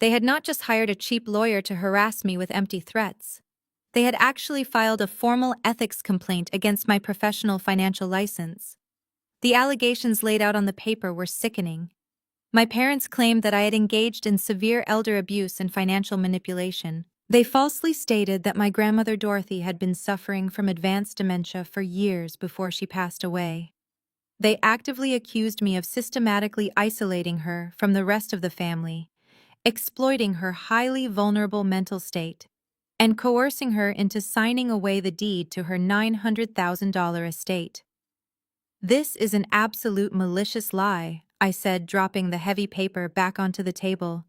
They had not just hired a cheap lawyer to harass me with empty threats. They had actually filed a formal ethics complaint against my professional financial license. The allegations laid out on the paper were sickening. My parents claimed that I had engaged in severe elder abuse and financial manipulation. They falsely stated that my grandmother Dorothy had been suffering from advanced dementia for years before she passed away. They actively accused me of systematically isolating her from the rest of the family, exploiting her highly vulnerable mental state, and coercing her into signing away the deed to her $900,000 estate. "This is an absolute malicious lie," I said, dropping the heavy paper back onto the table.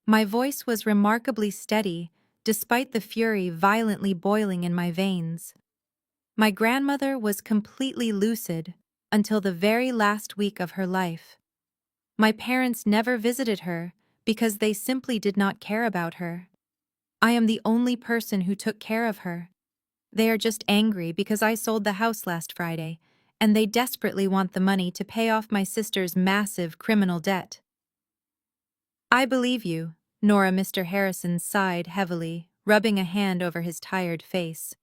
My voice was remarkably steady, despite the fury violently boiling in my veins. My grandmother was completely lucid until the very last week of her life. My parents never visited her because they simply did not care about her. I am the only person who took care of her. They are just angry because I sold the house last Friday, and they desperately want the money to pay off my sister's massive criminal debt. "I believe you," Nora. Mr. Harrison sighed heavily, rubbing a hand over his tired face.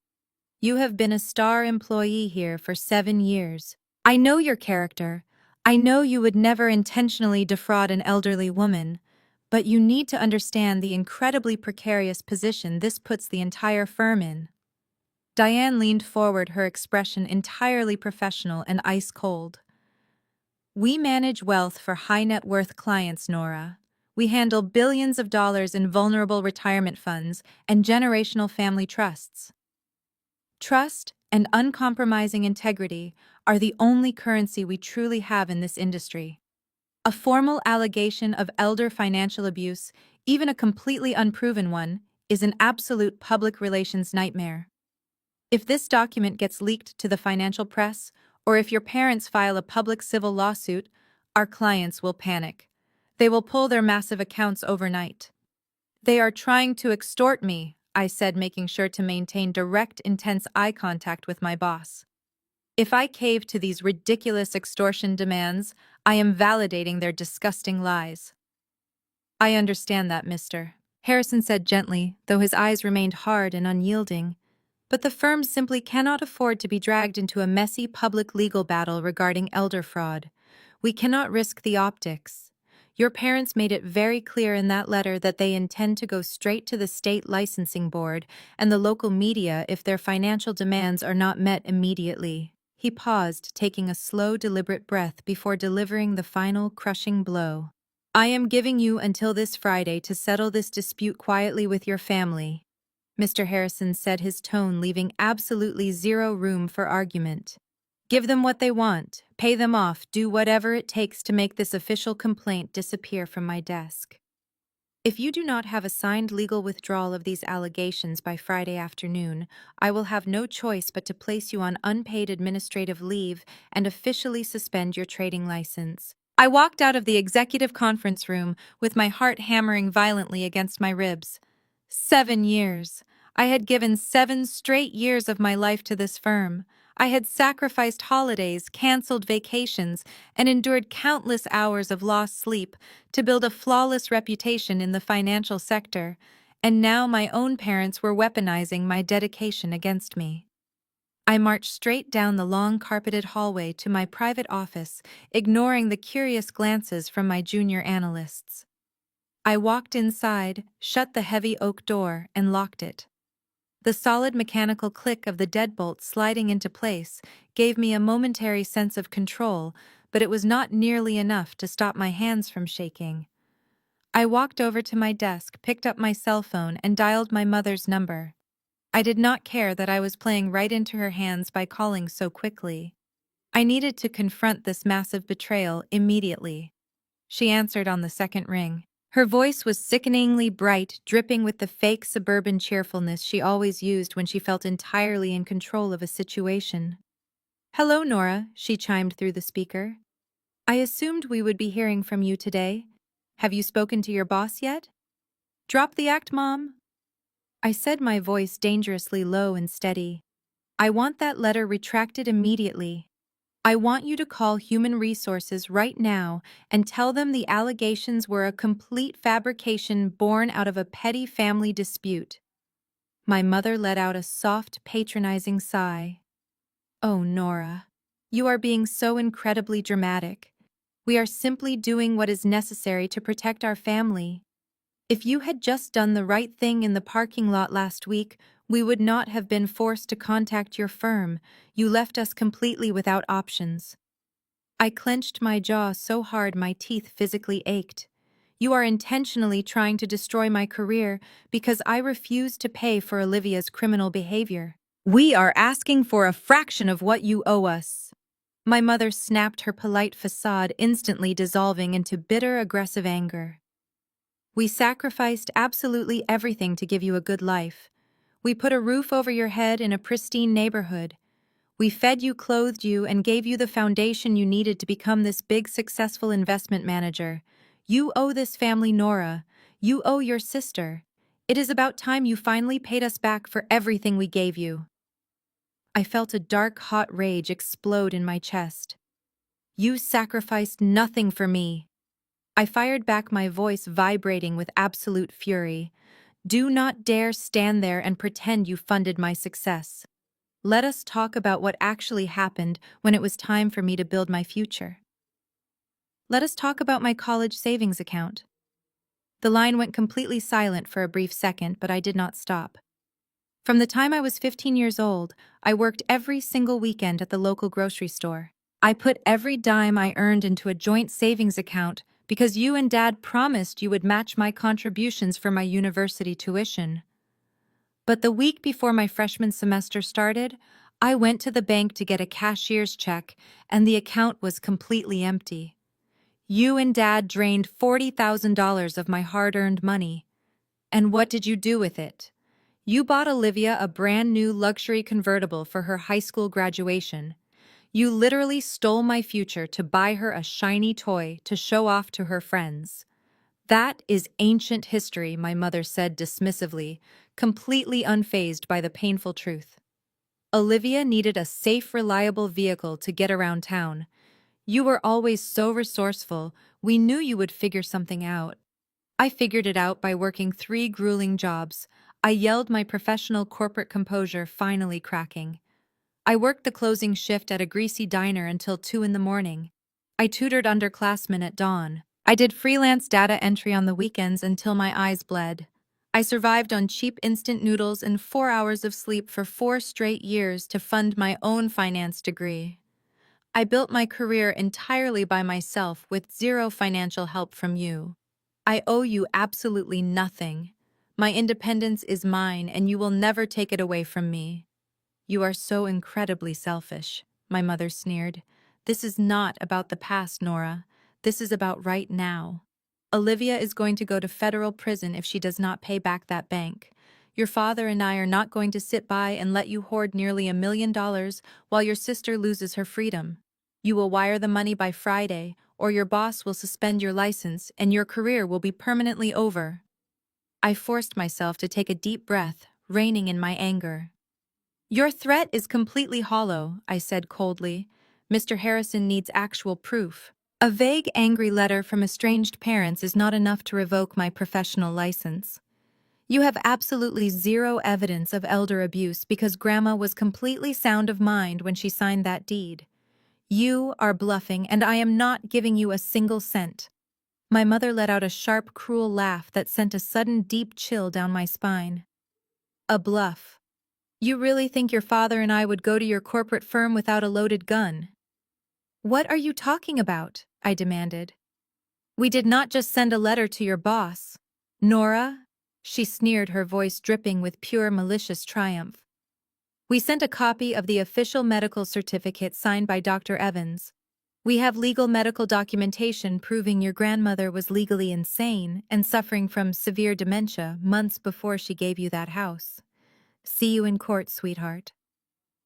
"You have been a star employee here for 7 years. I know your character. I know you would never intentionally defraud an elderly woman, but you need to understand the incredibly precarious position this puts the entire firm in." Diane leaned forward, her expression entirely professional and ice-cold. "We manage wealth for high-net-worth clients, Nora. We handle billions of dollars in vulnerable retirement funds and generational family trusts. Trust and uncompromising integrity are the only currency we truly have in this industry. A formal allegation of elder financial abuse, even a completely unproven one, is an absolute public relations nightmare. If this document gets leaked to the financial press, or if your parents file a public civil lawsuit, our clients will panic. They will pull their massive accounts overnight." "They are trying to extort me," I said, making sure to maintain direct, intense eye contact with my boss. "If I cave to these ridiculous extortion demands, I am validating their disgusting lies." "I understand that, Mr. Harrison said gently, though his eyes remained hard and unyielding. "But the firm simply cannot afford to be dragged into a messy public legal battle regarding elder fraud. We cannot risk the optics. Your parents made it very clear in that letter that they intend to go straight to the state licensing board and the local media if their financial demands are not met immediately." He paused, taking a slow, deliberate breath before delivering the final, crushing blow. "I am giving you until this Friday to settle this dispute quietly with your family," Mr. Harrison said, his tone leaving absolutely zero room for argument. "Give them what they want, pay them off, do whatever it takes to make this official complaint disappear from my desk. If you do not have a signed legal withdrawal of these allegations by Friday afternoon, I will have no choice but to place you on unpaid administrative leave and officially suspend your trading license." I walked out of the executive conference room with my heart hammering violently against my ribs. 7 years. I had given 7 straight years of my life to this firm. I had sacrificed holidays, canceled vacations, and endured countless hours of lost sleep to build a flawless reputation in the financial sector, and now my own parents were weaponizing my dedication against me. I marched straight down the long carpeted hallway to my private office, ignoring the curious glances from my junior analysts. I walked inside, shut the heavy oak door, and locked it. The solid mechanical click of the deadbolt sliding into place gave me a momentary sense of control, but it was not nearly enough to stop my hands from shaking. I walked over to my desk, picked up my cell phone, and dialed my mother's number. I did not care that I was playing right into her hands by calling so quickly. I needed to confront this massive betrayal immediately. She answered on the second ring. Her voice was sickeningly bright, dripping with the fake suburban cheerfulness she always used when she felt entirely in control of a situation. "Hello, Nora," she chimed through the speaker. "I assumed we would be hearing from you today. Have you spoken to your boss yet?" "Drop the act, Mom," I said, my voice dangerously low and steady. "I want that letter retracted immediately. I want you to call Human Resources right now and tell them the allegations were a complete fabrication born out of a petty family dispute." My mother let out a soft, patronizing sigh. "Oh, Nora, you are being so incredibly dramatic. We are simply doing what is necessary to protect our family. If you had just done the right thing in the parking lot last week, we would not have been forced to contact your firm. You left us completely without options." I clenched my jaw so hard my teeth physically ached. "You are intentionally trying to destroy my career because I refuse to pay for Olivia's criminal behavior. We are asking for a fraction of what you owe us." My mother snapped, her polite facade instantly dissolving into bitter, aggressive anger. "We sacrificed absolutely everything to give you a good life. We put a roof over your head in a pristine neighborhood. We fed you, clothed you, and gave you the foundation you needed to become this big, successful investment manager. You owe this family, Nora. You owe your sister. It is about time you finally paid us back for everything we gave you." I felt a dark, hot rage explode in my chest. "You sacrificed nothing for me." I fired back, my voice vibrating with absolute fury. "Do not dare stand there and pretend you funded my success. Let us talk about what actually happened when it was time for me to build my future. Let us talk about my college savings account." The line went completely silent for a brief second, but I did not stop. From the time I was 15 years old, I worked every single weekend at the local grocery store. I put every dime I earned into a joint savings account because you and Dad promised you would match my contributions for my university tuition. But the week before my freshman semester started, I went to the bank to get a cashier's check, and the account was completely empty. You and Dad drained $40,000 of my hard-earned money. And what did you do with it? You bought Olivia a brand new luxury convertible for her high school graduation. You literally stole my future to buy her a shiny toy to show off to her friends. "That is ancient history," my mother said dismissively, completely unfazed by the painful truth. "Olivia needed a safe, reliable vehicle to get around town. You were always so resourceful, we knew you would figure something out." I figured it out by working 3 grueling jobs. I yelled, my professional corporate composure finally cracking. I worked the closing shift at a greasy diner until 2 in the morning. I tutored underclassmen at dawn. I did freelance data entry on the weekends until my eyes bled. I survived on cheap instant noodles and 4 hours of sleep for 4 straight years to fund my own finance degree. I built my career entirely by myself with zero financial help from you. I owe you absolutely nothing. My independence is mine, and you will never take it away from me. "You are so incredibly selfish," my mother sneered. "This is not about the past, Nora. This is about right now. Olivia is going to go to federal prison if she does not pay back that bank. Your father and I are not going to sit by and let you hoard nearly $1 million while your sister loses her freedom. You will wire the money by Friday, or your boss will suspend your license and your career will be permanently over." I forced myself to take a deep breath, reining in my anger. "Your threat is completely hollow," I said coldly. "Mr. Harrison needs actual proof. A vague, angry letter from estranged parents is not enough to revoke my professional license. You have absolutely zero evidence of elder abuse because Grandma was completely sound of mind when she signed that deed. You are bluffing, and I am not giving you a single cent. My mother let out a sharp, cruel laugh that sent a sudden deep chill down my spine. A bluff. You really think your father and I would go to your corporate firm without a loaded gun? What are you talking about? I demanded. We did not just send a letter to your boss. Nora? She sneered, her voice dripping with pure malicious triumph. We sent a copy of the official medical certificate signed by Dr. Evans. We have legal medical documentation proving your grandmother was legally insane and suffering from severe dementia months before she gave you that house. See you in court, sweetheart.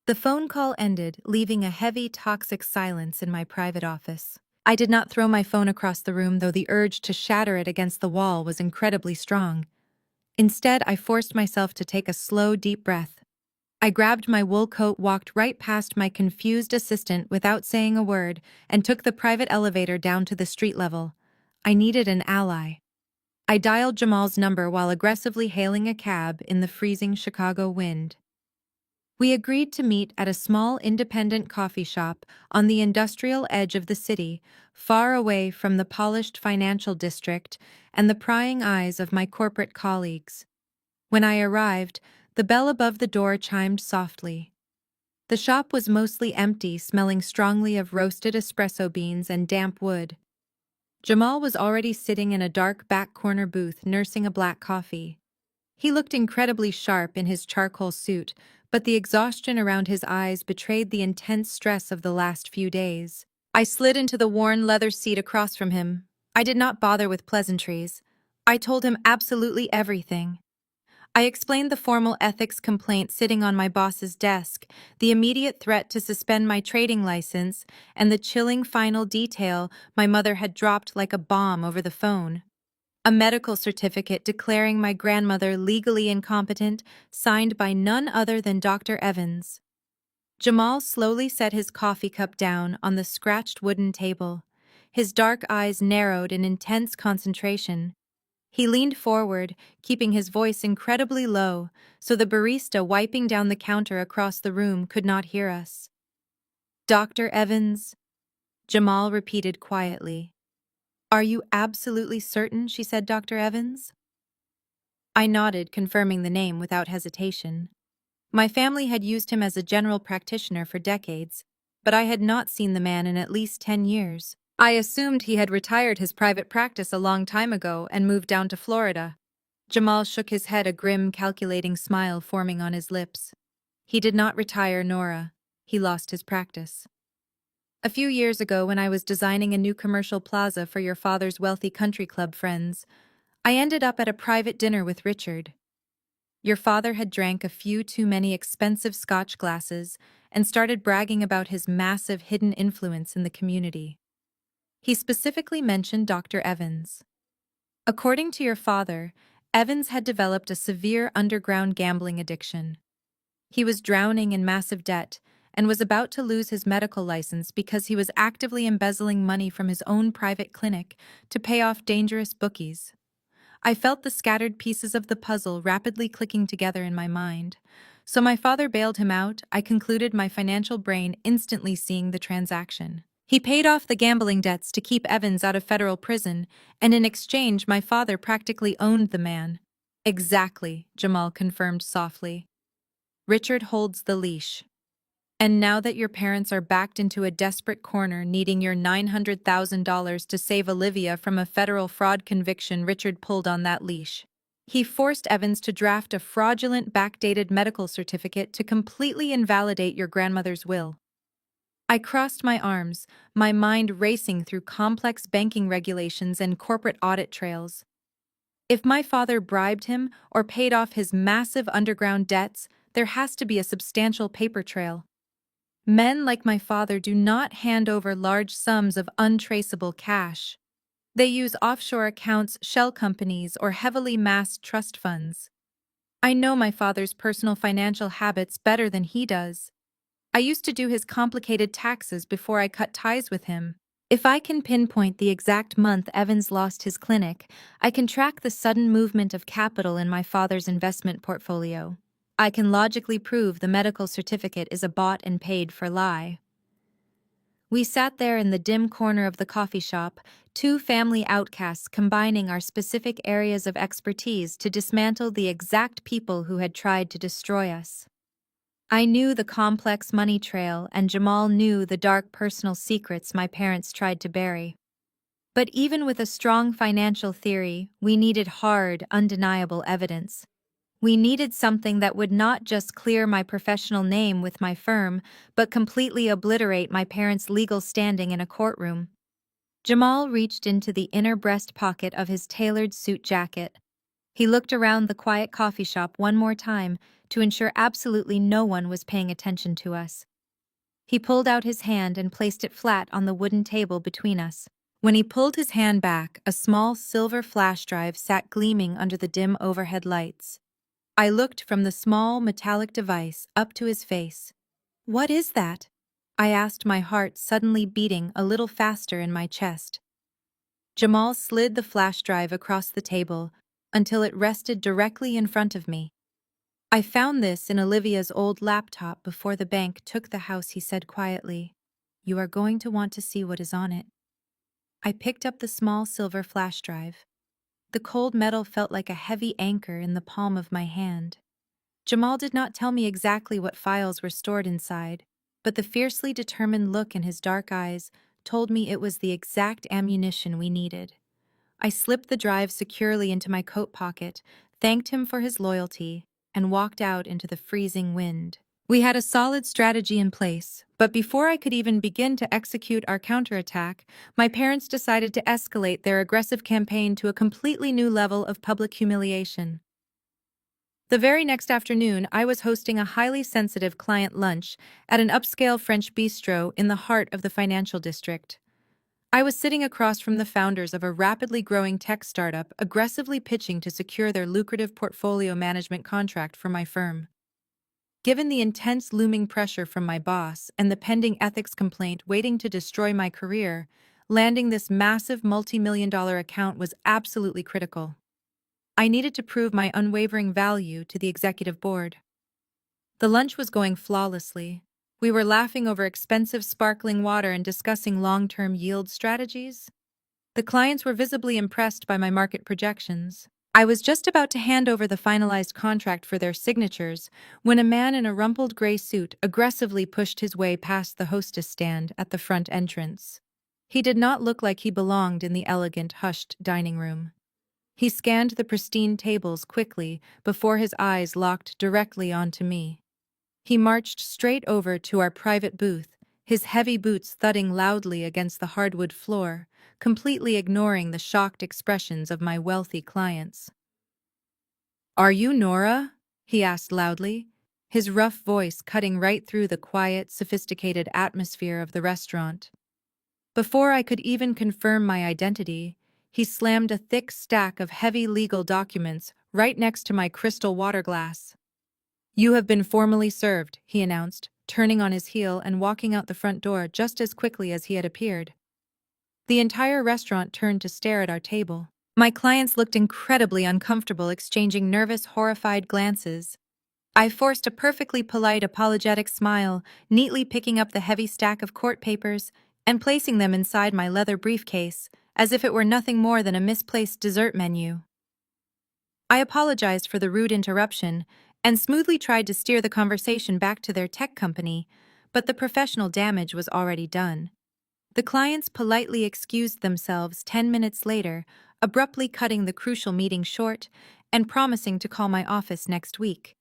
The phone call ended, leaving a heavy, toxic silence in my private office. I did not throw my phone across the room, though the urge to shatter it against the wall was incredibly strong. Instead, I forced myself to take a slow, deep breath. I grabbed my wool coat, walked right past my confused assistant without saying a word, and took the private elevator down to the street level. I needed an ally. I dialed Jamal's number while aggressively hailing a cab in the freezing Chicago wind. We agreed to meet at a small independent coffee shop on the industrial edge of the city, far away from the polished financial district and the prying eyes of my corporate colleagues. When I arrived, the bell above the door chimed softly. The shop was mostly empty, smelling strongly of roasted espresso beans and damp wood. Jamal was already sitting in a dark back corner booth nursing a black coffee. He looked incredibly sharp in his charcoal suit, but the exhaustion around his eyes betrayed the intense stress of the last few days. I slid into the worn leather seat across from him. I did not bother with pleasantries. I told him absolutely everything. I explained the formal ethics complaint sitting on my boss's desk, the immediate threat to suspend my trading license, and the chilling final detail my mother had dropped like a bomb over the phone. A medical certificate declaring my grandmother legally incompetent, signed by none other than Dr. Evans. Jamal slowly set his coffee cup down on the scratched wooden table. His dark eyes narrowed in intense concentration. He leaned forward, keeping his voice incredibly low, so the barista wiping down the counter across the room could not hear us. Dr. Evans? Jamal repeated quietly. Are you absolutely certain she said Dr. Evans? I nodded, confirming the name without hesitation. My family had used him as a general practitioner for decades, but I had not seen the man in at least 10 years. I assumed he had retired his private practice a long time ago and moved down to Florida. Jamal shook his head, a grim, calculating smile forming on his lips. He did not retire, Nora. He lost his practice. A few years ago, when I was designing a new commercial plaza for your father's wealthy country club friends, I ended up at a private dinner with Richard. Your father had drank a few too many expensive Scotch glasses and started bragging about his massive hidden influence in the community. He specifically mentioned Dr. Evans. According to your father, Evans had developed a severe underground gambling addiction. He was drowning in massive debt and was about to lose his medical license because he was actively embezzling money from his own private clinic to pay off dangerous bookies. I felt the scattered pieces of the puzzle rapidly clicking together in my mind. So my father bailed him out. I concluded, my financial brain instantly seeing the transaction. He paid off the gambling debts to keep Evans out of federal prison, and in exchange my father practically owned the man. Exactly, Jamal confirmed softly. Richard holds the leash. And now that your parents are backed into a desperate corner, needing your $900,000 to save Olivia from a federal fraud conviction, Richard pulled on that leash. He forced Evans to draft a fraudulent, backdated medical certificate to completely invalidate your grandmother's will. I crossed my arms, my mind racing through complex banking regulations and corporate audit trails. If my father bribed him or paid off his massive underground debts, there has to be a substantial paper trail. Men like my father do not hand over large sums of untraceable cash. They use offshore accounts, shell companies, or heavily masked trust funds. I know my father's personal financial habits better than he does. I used to do his complicated taxes before I cut ties with him. If I can pinpoint the exact month Evans lost his clinic, I can track the sudden movement of capital in my father's investment portfolio. I can logically prove the medical certificate is a bought and paid for lie. We sat there in the dim corner of the coffee shop, two family outcasts combining our specific areas of expertise to dismantle the exact people who had tried to destroy us. I knew the complex money trail, and Jamal knew the dark personal secrets my parents tried to bury. But even with a strong financial theory, we needed hard, undeniable evidence. We needed something that would not just clear my professional name with my firm, but completely obliterate my parents' legal standing in a courtroom. Jamal reached into the inner breast pocket of his tailored suit jacket. He looked around the quiet coffee shop one more time to ensure absolutely no one was paying attention to us. He pulled out his hand and placed it flat on the wooden table between us. When he pulled his hand back, a small silver flash drive sat gleaming under the dim overhead lights. I looked from the small metallic device up to his face. "What is that?" I asked, my heart suddenly beating a little faster in my chest. Jamal slid the flash drive across the table until it rested directly in front of me. "I found this in Olivia's old laptop before the bank took the house," he said quietly. "You are going to want to see what is on it." I picked up the small silver flash drive. The cold metal felt like a heavy anchor in the palm of my hand. Jamal did not tell me exactly what files were stored inside, but the fiercely determined look in his dark eyes told me it was the exact ammunition we needed. I slipped the drive securely into my coat pocket, thanked him for his loyalty, and walked out into the freezing wind. We had a solid strategy in place, but before I could even begin to execute our counterattack, my parents decided to escalate their aggressive campaign to a completely new level of public humiliation. The very next afternoon, I was hosting a highly sensitive client lunch at an upscale French bistro in the heart of the financial district. I was sitting across from the founders of a rapidly growing tech startup aggressively pitching to secure their lucrative portfolio management contract for my firm. Given the intense looming pressure from my boss and the pending ethics complaint waiting to destroy my career, landing this massive multi-million-dollar account was absolutely critical. I needed to prove my unwavering value to the executive board. The lunch was going flawlessly. We were laughing over expensive sparkling water and discussing long-term yield strategies. The clients were visibly impressed by my market projections. I was just about to hand over the finalized contract for their signatures when a man in a rumpled gray suit aggressively pushed his way past the hostess stand at the front entrance. He did not look like he belonged in the elegant, hushed dining room. He scanned the pristine tables quickly before his eyes locked directly onto me. He marched straight over to our private booth, his heavy boots thudding loudly against the hardwood floor, completely ignoring the shocked expressions of my wealthy clients. "Are you Nora?" he asked loudly, his rough voice cutting right through the quiet, sophisticated atmosphere of the restaurant. Before I could even confirm my identity, he slammed a thick stack of heavy legal documents right next to my crystal water glass. "You have been formally served," he announced, turning on his heel and walking out the front door just as quickly as he had appeared. The entire restaurant turned to stare at our table. My clients looked incredibly uncomfortable, exchanging nervous, horrified glances. I forced a perfectly polite, apologetic smile, neatly picking up the heavy stack of court papers and placing them inside my leather briefcase, as if it were nothing more than a misplaced dessert menu. I apologized for the rude interruption and smoothly tried to steer the conversation back to their tech company, but the professional damage was already done. The clients politely excused themselves 10 minutes later, abruptly cutting the crucial meeting short and promising to call my office next week.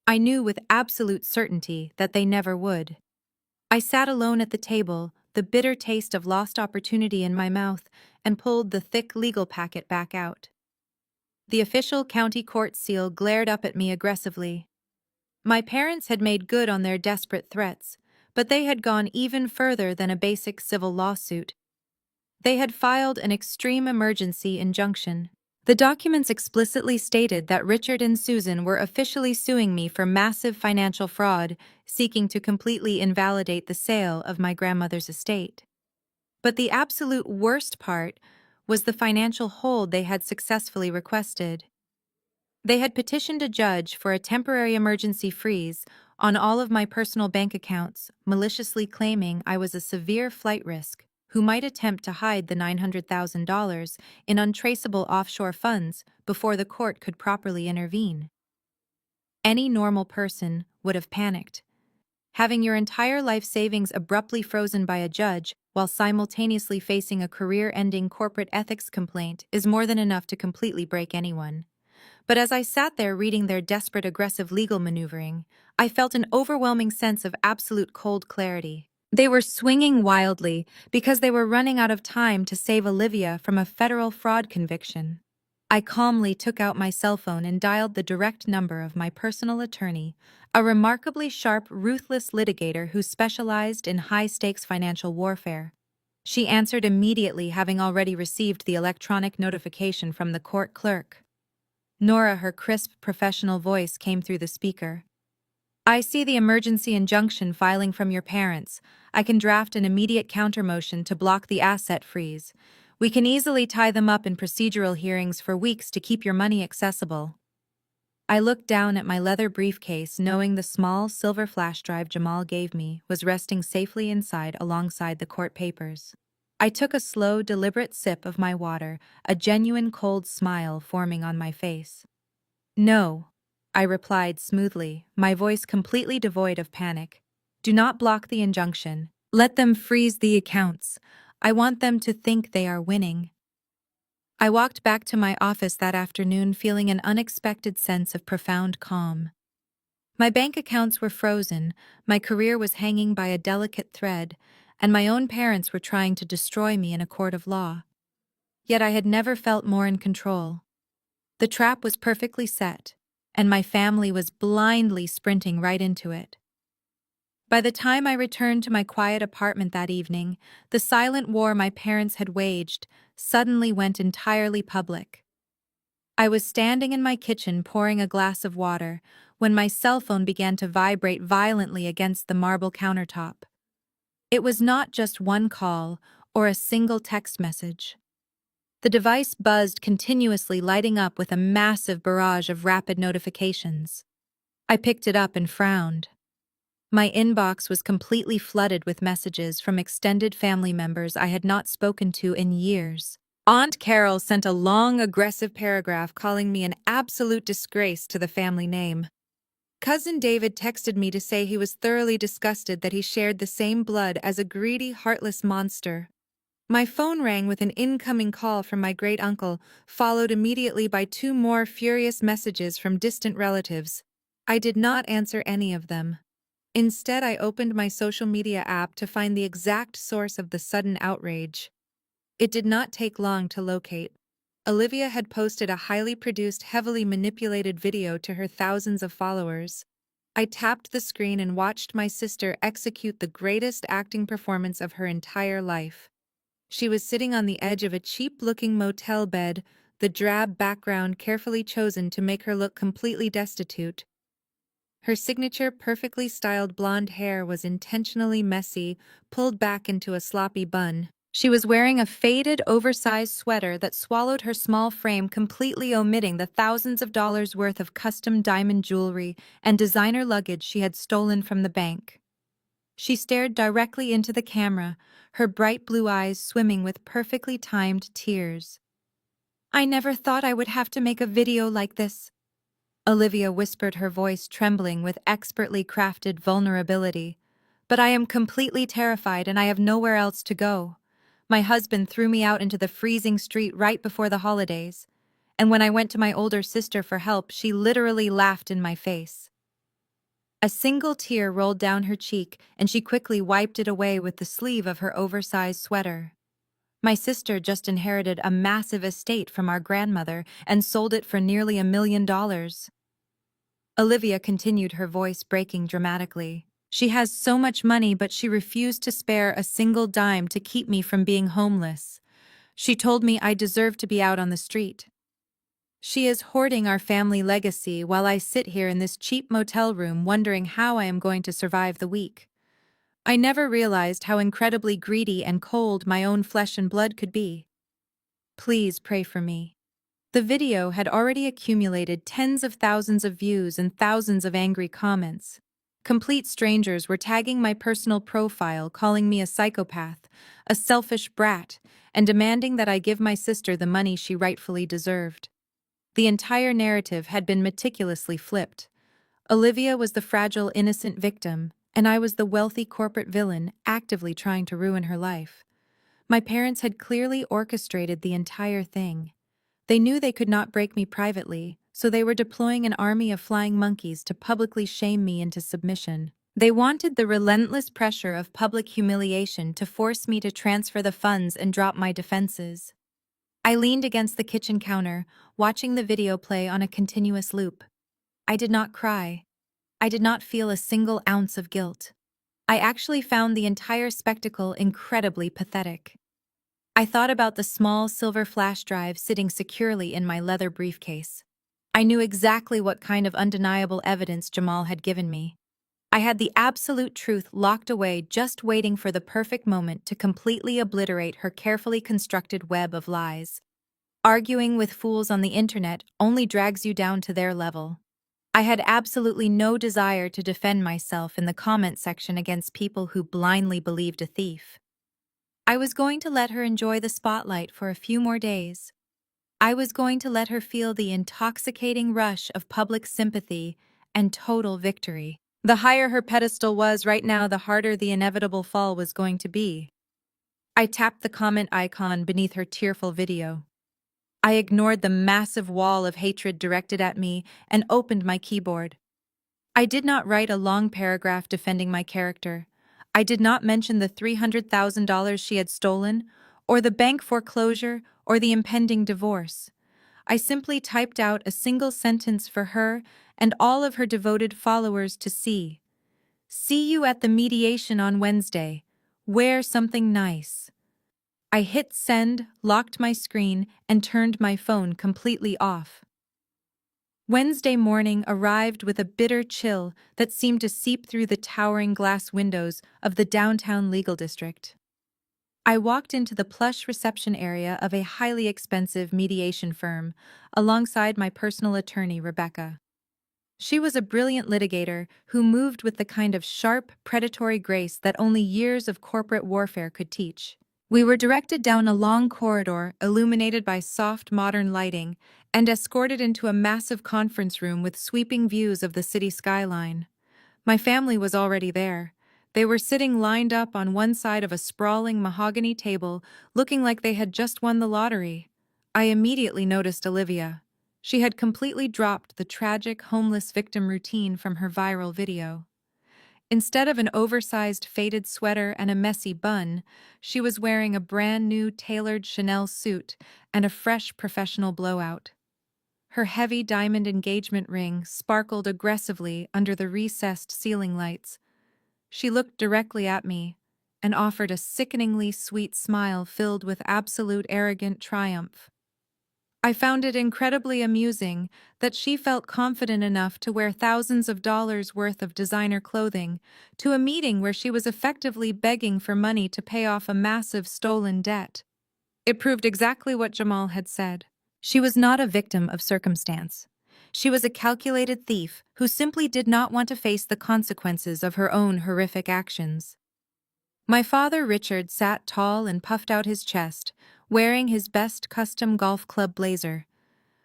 I knew with absolute certainty that they never would. I sat alone at the table, the bitter taste of lost opportunity in my mouth, and pulled the thick legal packet back out. The official county court seal glared up at me aggressively. My parents had made good on their desperate threats, but they had gone even further than a basic civil lawsuit. They had filed an extreme emergency injunction. The documents explicitly stated that Richard and Susan were officially suing me for massive financial fraud, seeking to completely invalidate the sale of my grandmother's estate. But the absolute worst part was the financial hold they had successfully requested. They had petitioned a judge for a temporary emergency freeze on all of my personal bank accounts, maliciously claiming I was a severe flight risk who might attempt to hide the $900,000 in untraceable offshore funds before the court could properly intervene. Any normal person would have panicked. Having your entire life savings abruptly frozen by a judge while simultaneously facing a career-ending corporate ethics complaint is more than enough to completely break anyone. But as I sat there reading their desperate aggressive legal maneuvering, I felt an overwhelming sense of absolute cold clarity. They were swinging wildly because they were running out of time to save Olivia from a federal fraud conviction. I calmly took out my cell phone and dialed the direct number of my personal attorney, a remarkably sharp, ruthless litigator who specialized in high-stakes financial warfare. She answered immediately, having already received the electronic notification from the court clerk. Nora, her crisp, professional voice came through the speaker. I see the emergency injunction filing from your parents. I can draft an immediate countermotion to block the asset freeze. We can easily tie them up in procedural hearings for weeks to keep your money accessible. I looked down at my leather briefcase, knowing the small silver flash drive Jamal gave me was resting safely inside alongside the court papers. I took a slow, deliberate sip of my water, a genuine cold smile forming on my face. No, I replied smoothly, my voice completely devoid of panic. Do not block the injunction. Let them freeze the accounts. I want them to think they are winning. I walked back to my office that afternoon feeling an unexpected sense of profound calm. My bank accounts were frozen, my career was hanging by a delicate thread, and my own parents were trying to destroy me in a court of law. Yet I had never felt more in control. The trap was perfectly set, and my family was blindly sprinting right into it. By the time I returned to my quiet apartment that evening, the silent war my parents had waged suddenly went entirely public. I was standing in my kitchen pouring a glass of water when my cell phone began to vibrate violently against the marble countertop. It was not just one call or a single text message. The device buzzed continuously, lighting up with a massive barrage of rapid notifications. I picked it up and frowned. My inbox was completely flooded with messages from extended family members I had not spoken to in years. Aunt Carol sent a long, aggressive paragraph calling me an absolute disgrace to the family name. Cousin David texted me to say he was thoroughly disgusted that he shared the same blood as a greedy, heartless monster. My phone rang with an incoming call from my great-uncle, followed immediately by 2 more furious messages from distant relatives. I did not answer any of them. Instead, I opened my social media app to find the exact source of the sudden outrage. It did not take long to locate. Olivia had posted a highly produced, heavily manipulated video to her thousands of followers. I tapped the screen and watched my sister execute the greatest acting performance of her entire life. She was sitting on the edge of a cheap-looking motel bed, the drab background carefully chosen to make her look completely destitute. Her signature perfectly styled blonde hair was intentionally messy, pulled back into a sloppy bun. She was wearing a faded, oversized sweater that swallowed her small frame, completely omitting the thousands of dollars worth of custom diamond jewelry and designer luggage she had stolen from the bank. She stared directly into the camera, her bright blue eyes swimming with perfectly timed tears. I never thought I would have to make a video like this, Olivia whispered, her voice trembling with expertly crafted vulnerability. But I am completely terrified and I have nowhere else to go. My husband threw me out into the freezing street right before the holidays, and when I went to my older sister for help, she literally laughed in my face. A single tear rolled down her cheek, and she quickly wiped it away with the sleeve of her oversized sweater. My sister just inherited a massive estate from our grandmother and sold it for nearly $1 million. Olivia continued, her voice breaking dramatically. She has so much money, but she refused to spare a single dime to keep me from being homeless. She told me I deserve to be out on the street. She is hoarding our family legacy while I sit here in this cheap motel room wondering how I am going to survive the week. I never realized how incredibly greedy and cold my own flesh and blood could be. Please pray for me. The video had already accumulated tens of thousands of views and thousands of angry comments. Complete strangers were tagging my personal profile, calling me a psychopath, a selfish brat, and demanding that I give my sister the money she rightfully deserved. The entire narrative had been meticulously flipped. Olivia was the fragile, innocent victim, and I was the wealthy corporate villain actively trying to ruin her life. My parents had clearly orchestrated the entire thing. They knew they could not break me privately, so they were deploying an army of flying monkeys to publicly shame me into submission. They wanted the relentless pressure of public humiliation to force me to transfer the funds and drop my defenses. I leaned against the kitchen counter, watching the video play on a continuous loop. I did not cry. I did not feel a single ounce of guilt. I actually found the entire spectacle incredibly pathetic. I thought about the small silver flash drive sitting securely in my leather briefcase. I knew exactly what kind of undeniable evidence Jamal had given me. I had the absolute truth locked away, just waiting for the perfect moment to completely obliterate her carefully constructed web of lies. Arguing with fools on the internet only drags you down to their level. I had absolutely no desire to defend myself in the comment section against people who blindly believed a thief. I was going to let her enjoy the spotlight for a few more days. I was going to let her feel the intoxicating rush of public sympathy and total victory. The higher her pedestal was right now, the harder the inevitable fall was going to be. I tapped the comment icon beneath her tearful video. I ignored the massive wall of hatred directed at me and opened my keyboard. I did not write a long paragraph defending my character. I did not mention the $300,000 she had stolen, or the bank foreclosure, or the impending divorce. I simply typed out a single sentence for her and all of her devoted followers to see. See you at the mediation on Wednesday. Wear something nice. I hit send, locked my screen, and turned my phone completely off. Wednesday morning arrived with a bitter chill that seemed to seep through the towering glass windows of the downtown legal district. I walked into the plush reception area of a highly expensive mediation firm, alongside my personal attorney, Rebecca. She was a brilliant litigator who moved with the kind of sharp, predatory grace that only years of corporate warfare could teach. We were directed down a long corridor illuminated by soft, modern lighting and escorted into a massive conference room with sweeping views of the city skyline. My family was already there. They were sitting lined up on one side of a sprawling mahogany table, looking like they had just won the lottery. I immediately noticed Olivia. She had completely dropped the tragic homeless victim routine from her viral video. Instead of an oversized faded sweater and a messy bun, she was wearing a brand new tailored Chanel suit and a fresh professional blowout. Her heavy diamond engagement ring sparkled aggressively under the recessed ceiling lights. She looked directly at me and offered a sickeningly sweet smile filled with absolute arrogant triumph. I found it incredibly amusing that she felt confident enough to wear thousands of dollars worth of designer clothing to a meeting where she was effectively begging for money to pay off a massive stolen debt. It proved exactly what Jamal had said. She was not a victim of circumstance. She was a calculated thief who simply did not want to face the consequences of her own horrific actions. My father, Richard, sat tall and puffed out his chest, wearing his best custom golf club blazer.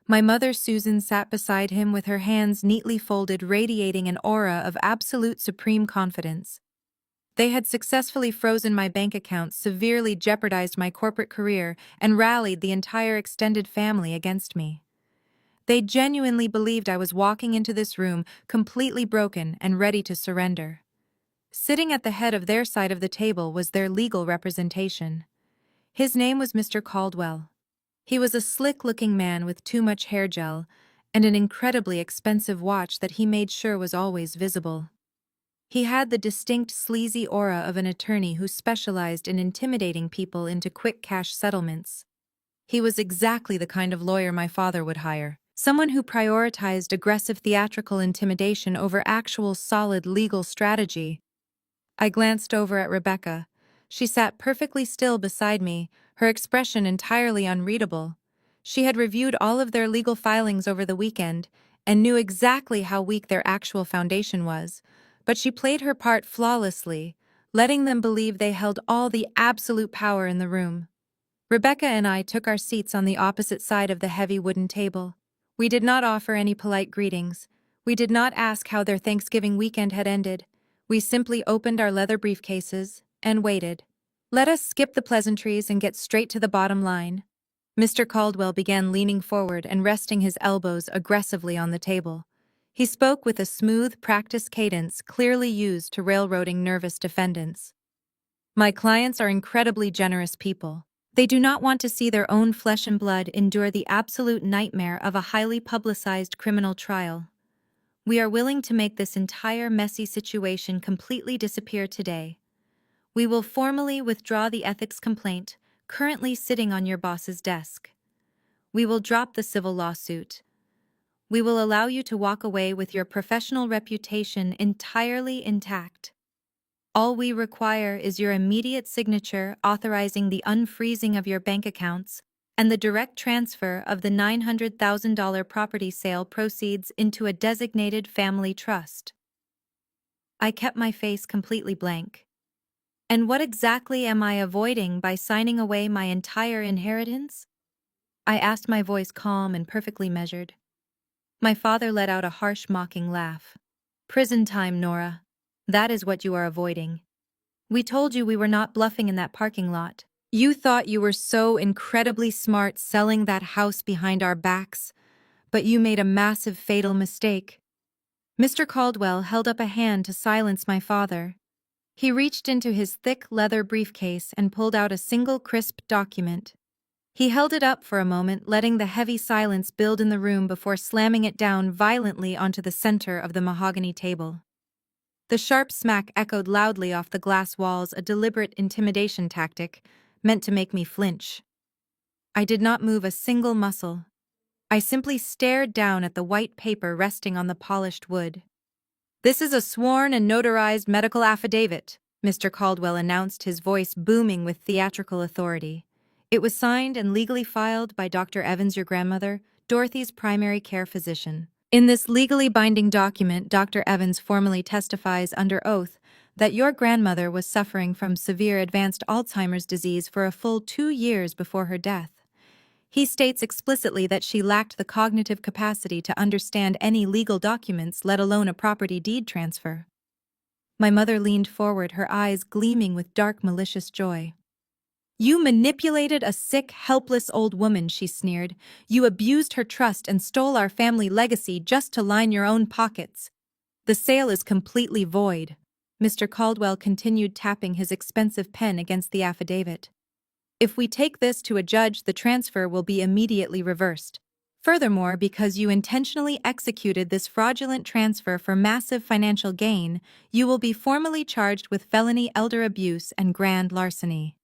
My mother, Susan, sat beside him with her hands neatly folded, radiating an aura of absolute supreme confidence. They had successfully frozen my bank accounts, severely jeopardized my corporate career, and rallied the entire extended family against me. They genuinely believed I was walking into this room completely broken and ready to surrender. Sitting at the head of their side of the table was their legal representation. His name was Mr. Caldwell. He was a slick-looking man with too much hair gel and an incredibly expensive watch that he made sure was always visible. He had the distinct sleazy aura of an attorney who specialized in intimidating people into quick cash settlements. He was exactly the kind of lawyer my father would hire, someone who prioritized aggressive theatrical intimidation over actual solid legal strategy. I glanced over at Rebecca. She sat perfectly still beside me, her expression entirely unreadable. She had reviewed all of their legal filings over the weekend and knew exactly how weak their actual foundation was, but she played her part flawlessly, letting them believe they held all the absolute power in the room. Rebecca and I took our seats on the opposite side of the heavy wooden table. We did not offer any polite greetings. We did not ask how their Thanksgiving weekend had ended. We simply opened our leather briefcases and waited. Let us skip the pleasantries and get straight to the bottom line. Mr. Caldwell began leaning forward and resting his elbows aggressively on the table. He spoke with a smooth, practiced cadence clearly used to railroading nervous defendants. My clients are incredibly generous people. They do not want to see their own flesh and blood endure the absolute nightmare of a highly publicized criminal trial. We are willing to make this entire messy situation completely disappear today. We will formally withdraw the ethics complaint currently sitting on your boss's desk. We will drop the civil lawsuit. We will allow you to walk away with your professional reputation entirely intact. All we require is your immediate signature authorizing the unfreezing of your bank accounts and the direct transfer of the $900,000 property sale proceeds into a designated family trust. I kept my face completely blank. And what exactly am I avoiding by signing away my entire inheritance? I asked, my voice calm and perfectly measured. My father let out a harsh, mocking laugh. Prison time, Nora. That is what you are avoiding. We told you we were not bluffing in that parking lot. You thought you were so incredibly smart selling that house behind our backs, but you made a massive fatal mistake. Mr. Caldwell held up a hand to silence my father. He reached into his thick leather briefcase and pulled out a single crisp document. He held it up for a moment, letting the heavy silence build in the room before slamming it down violently onto the center of the mahogany table. The sharp smack echoed loudly off the glass walls, a deliberate intimidation tactic meant to make me flinch. I did not move a single muscle. I simply stared down at the white paper resting on the polished wood. "This is a sworn and notarized medical affidavit," Mr. Caldwell announced, his voice booming with theatrical authority. It was signed and legally filed by Dr. Evans, your grandmother, Dorothy's primary care physician. In this legally binding document, Dr. Evans formally testifies under oath that your grandmother was suffering from severe advanced Alzheimer's disease for a full 2 years before her death. He states explicitly that she lacked the cognitive capacity to understand any legal documents, let alone a property deed transfer. My mother leaned forward, her eyes gleaming with dark, malicious joy. "You manipulated a sick, helpless old woman," she sneered. "You abused her trust and stole our family legacy just to line your own pockets. The sale is completely void." Mr. Caldwell continued, tapping his expensive pen against the affidavit. "If we take this to a judge, the transfer will be immediately reversed. Furthermore, because you intentionally executed this fraudulent transfer for massive financial gain, you will be formally charged with felony elder abuse and grand larceny.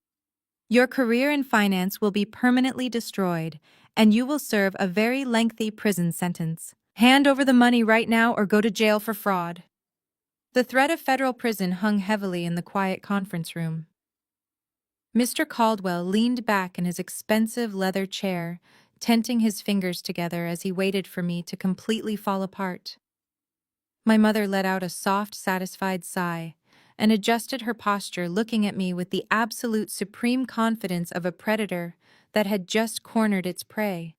Your career in finance will be permanently destroyed, and you will serve a very lengthy prison sentence. Hand over the money right now or go to jail for fraud." The threat of federal prison hung heavily in the quiet conference room. Mr. Caldwell leaned back in his expensive leather chair, tenting his fingers together as he waited for me to completely fall apart. My mother let out a soft, satisfied sigh and adjusted her posture, looking at me with the absolute supreme confidence of a predator that had just cornered its prey.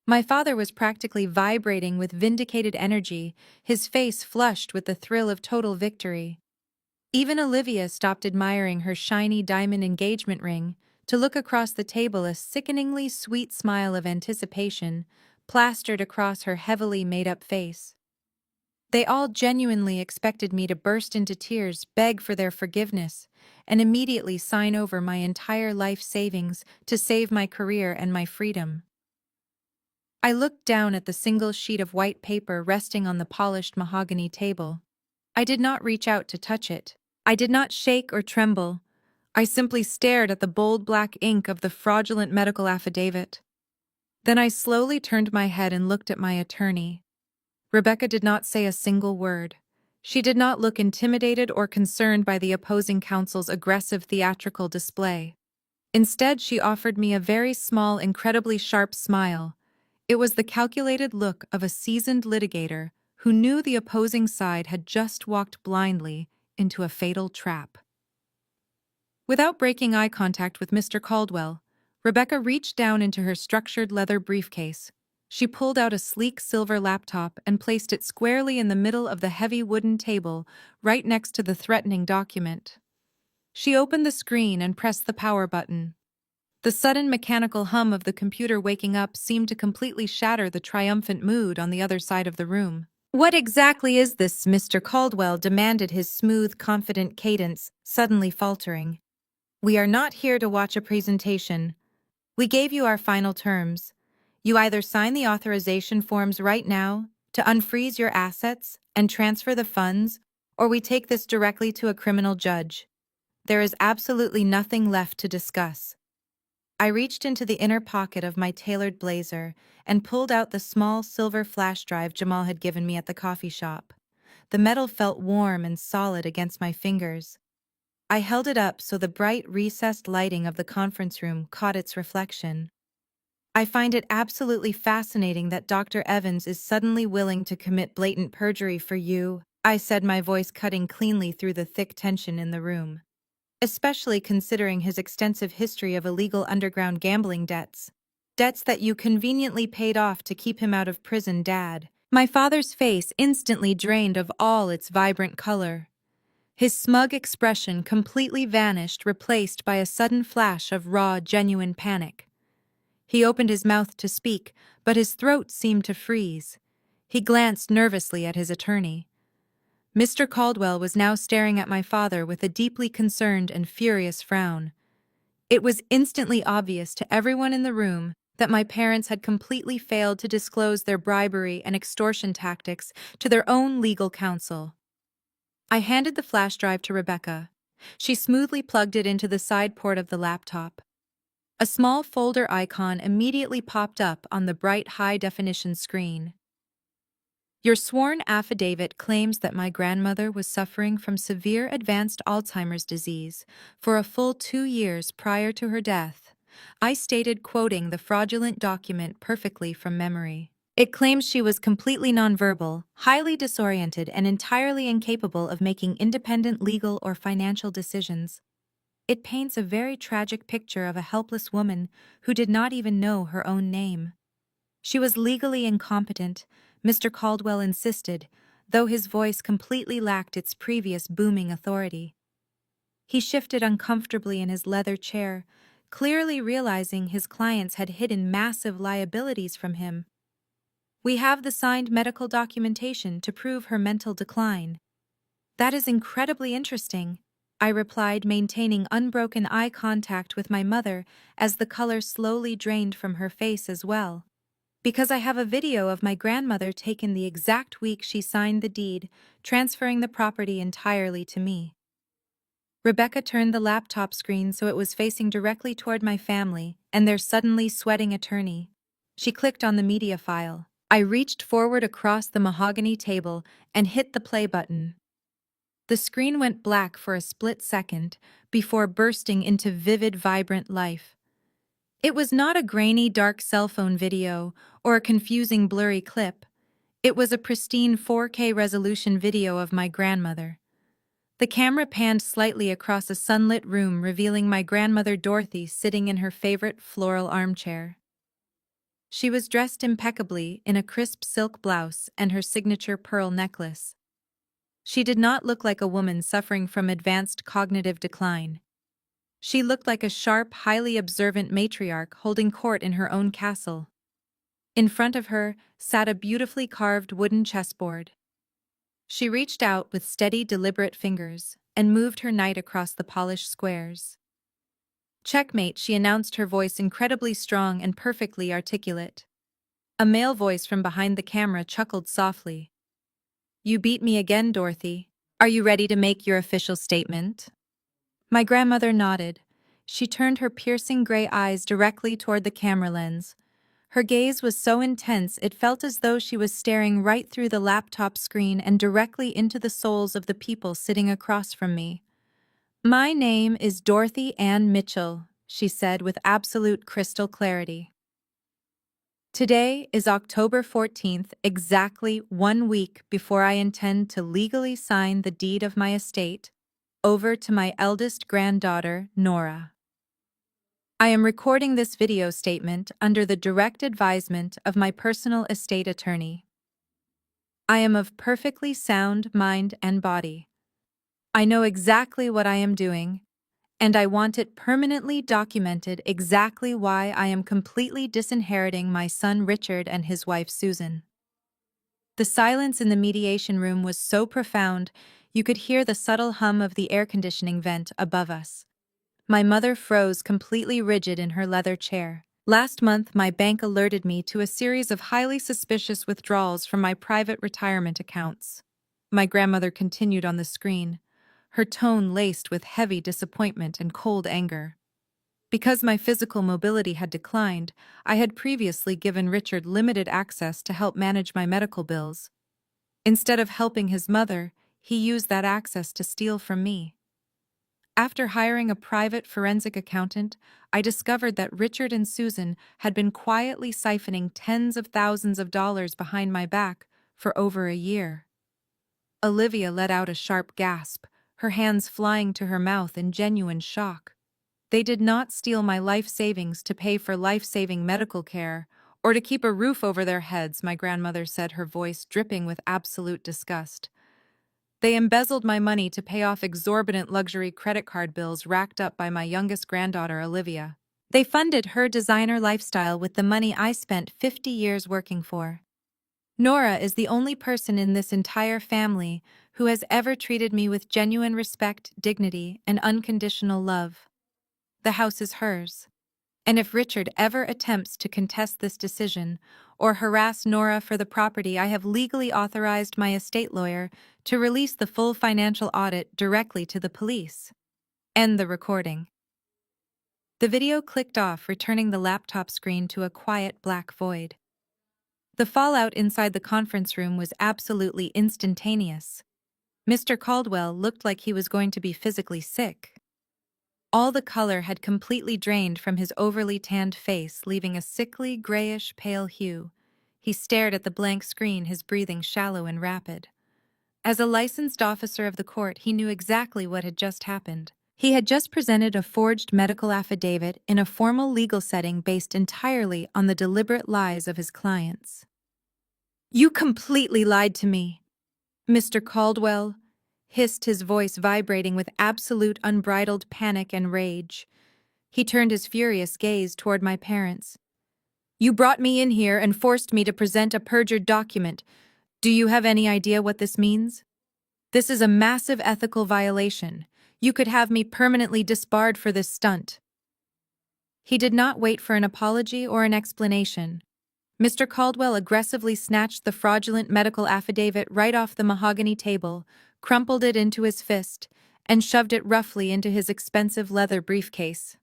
My father was practically vibrating with vindicated energy, his face flushed with the thrill of total victory. Even Olivia stopped admiring her shiny diamond engagement ring to look across the table, a sickeningly sweet smile of anticipation plastered across her heavily made-up face. They all genuinely expected me to burst into tears, beg for their forgiveness, and immediately sign over my entire life savings to save my career and my freedom. I looked down at the single sheet of white paper resting on the polished mahogany table. I did not reach out to touch it. I did not shake or tremble. I simply stared at the bold black ink of the fraudulent medical affidavit. Then I slowly turned my head and looked at my attorney. Rebecca did not say a single word. She did not look intimidated or concerned by the opposing counsel's aggressive theatrical display. Instead, she offered me a very small, incredibly sharp smile. It was the calculated look of a seasoned litigator who knew the opposing side had just walked blindly into a fatal trap. Without breaking eye contact with Mr. Caldwell, Rebecca reached down into her structured leather briefcase. She pulled out a sleek silver laptop and placed it squarely in the middle of the heavy wooden table, right next to the threatening document. She opened the screen and pressed the power button. The sudden mechanical hum of the computer waking up seemed to completely shatter the triumphant mood on the other side of the room. "What exactly is this?" Mr. Caldwell demanded, his smooth, confident cadence suddenly faltering. "We are not here to watch a presentation. We gave you our final terms. You either sign the authorization forms right now to unfreeze your assets and transfer the funds, or we take this directly to a criminal judge. There is absolutely nothing left to discuss." I reached into the inner pocket of my tailored blazer and pulled out the small silver flash drive Jamal had given me at the coffee shop. The metal felt warm and solid against my fingers. I held it up so the bright, recessed lighting of the conference room caught its reflection. "I find it absolutely fascinating that Dr. Evans is suddenly willing to commit blatant perjury for you," I said, my voice cutting cleanly through the thick tension in the room. "Especially considering his extensive history of illegal underground gambling debts. Debts that you conveniently paid off to keep him out of prison, Dad." My father's face instantly drained of all its vibrant color. His smug expression completely vanished, replaced by a sudden flash of raw, genuine panic. He opened his mouth to speak, but his throat seemed to freeze. He glanced nervously at his attorney. Mr. Caldwell was now staring at my father with a deeply concerned and furious frown. It was instantly obvious to everyone in the room that my parents had completely failed to disclose their bribery and extortion tactics to their own legal counsel. I handed the flash drive to Rebecca. She smoothly plugged it into the side port of the laptop. A small folder icon immediately popped up on the bright high-definition screen. "Your sworn affidavit claims that my grandmother was suffering from severe advanced Alzheimer's disease for a full 2 years prior to her death," I stated, quoting the fraudulent document perfectly from memory. "It claims she was completely nonverbal, highly disoriented, and entirely incapable of making independent legal or financial decisions. It paints a very tragic picture of a helpless woman who did not even know her own name. She was legally incompetent," Mr. Caldwell insisted, though his voice completely lacked its previous booming authority. He shifted uncomfortably in his leather chair, clearly realizing his clients had hidden massive liabilities from him. "We have the signed medical documentation to prove her mental decline." "That is incredibly interesting," I replied, maintaining unbroken eye contact with my mother as the color slowly drained from her face as well. "Because I have a video of my grandmother taken the exact week she signed the deed, transferring the property entirely to me." Rebecca turned the laptop screen so it was facing directly toward my family and their suddenly sweating attorney. She clicked on the media file. I reached forward across the mahogany table and hit the play button. The screen went black for a split second before bursting into vivid, vibrant life. It was not a grainy, dark cell phone video or a confusing, blurry clip. It was a pristine 4K resolution video of my grandmother. The camera panned slightly across a sunlit room, revealing my grandmother Dorothy sitting in her favorite floral armchair. She was dressed impeccably in a crisp silk blouse and her signature pearl necklace. She did not look like a woman suffering from advanced cognitive decline. She looked like a sharp, highly observant matriarch holding court in her own castle. In front of her sat a beautifully carved wooden chessboard. She reached out with steady, deliberate fingers and moved her knight across the polished squares. "Checkmate," she announced, her voice incredibly strong and perfectly articulate. A male voice from behind the camera chuckled softly. "You beat me again, Dorothy. Are you ready to make your official statement?" My grandmother nodded. She turned her piercing gray eyes directly toward the camera lens. Her gaze was so intense it felt as though she was staring right through the laptop screen and directly into the souls of the people sitting across from me. "My name is Dorothy Ann Mitchell," she said with absolute crystal clarity. "Today is October 14th, exactly 1 week before I intend to legally sign the deed of my estate over to my eldest granddaughter, Nora. I am recording this video statement under the direct advisement of my personal estate attorney. I am of perfectly sound mind and body. I know exactly what I am doing, and I want it permanently documented exactly why I am completely disinheriting my son Richard and his wife Susan." The silence in the mediation room was so profound, you could hear the subtle hum of the air conditioning vent above us. My mother froze completely rigid in her leather chair. "Last month, my bank alerted me to a series of highly suspicious withdrawals from my private retirement accounts," my grandmother continued on the screen, her tone laced with heavy disappointment and cold anger. "Because my physical mobility had declined, I had previously given Richard limited access to help manage my medical bills. Instead of helping his mother, he used that access to steal from me. After hiring a private forensic accountant, I discovered that Richard and Susan had been quietly siphoning tens of thousands of dollars behind my back for over a year." Olivia let out a sharp gasp, her hands flying to her mouth in genuine shock. "They did not steal my life savings to pay for life-saving medical care or to keep a roof over their heads," my grandmother said, her voice dripping with absolute disgust. "They embezzled my money to pay off exorbitant luxury credit card bills racked up by my youngest granddaughter, Olivia. They funded her designer lifestyle with the money I spent 50 years working for. Nora is the only person in this entire family who has ever treated me with genuine respect, dignity, and unconditional love. The house is hers. And if Richard ever attempts to contest this decision or harass Nora for the property, I have legally authorized my estate lawyer to release the full financial audit directly to the police." End the recording. The video clicked off, returning the laptop screen to a quiet black void. The fallout inside the conference room was absolutely instantaneous. Mr. Caldwell looked like he was going to be physically sick. All the color had completely drained from his overly tanned face, leaving a sickly, grayish, pale hue. He stared at the blank screen, his breathing shallow and rapid. As a licensed officer of the court, he knew exactly what had just happened. He had just presented a forged medical affidavit in a formal legal setting based entirely on the deliberate lies of his clients. "You completely lied to me, Mr. Caldwell," hissed, his voice vibrating with absolute unbridled panic and rage. He turned his furious gaze toward my parents. "You brought me in here and forced me to present a perjured document. Do you have any idea what this means? This is a massive ethical violation. You could have me permanently disbarred for this stunt." He did not wait for an apology or an explanation. Mr. Caldwell aggressively snatched the fraudulent medical affidavit right off the mahogany table, crumpled it into his fist, and shoved it roughly into his expensive leather briefcase.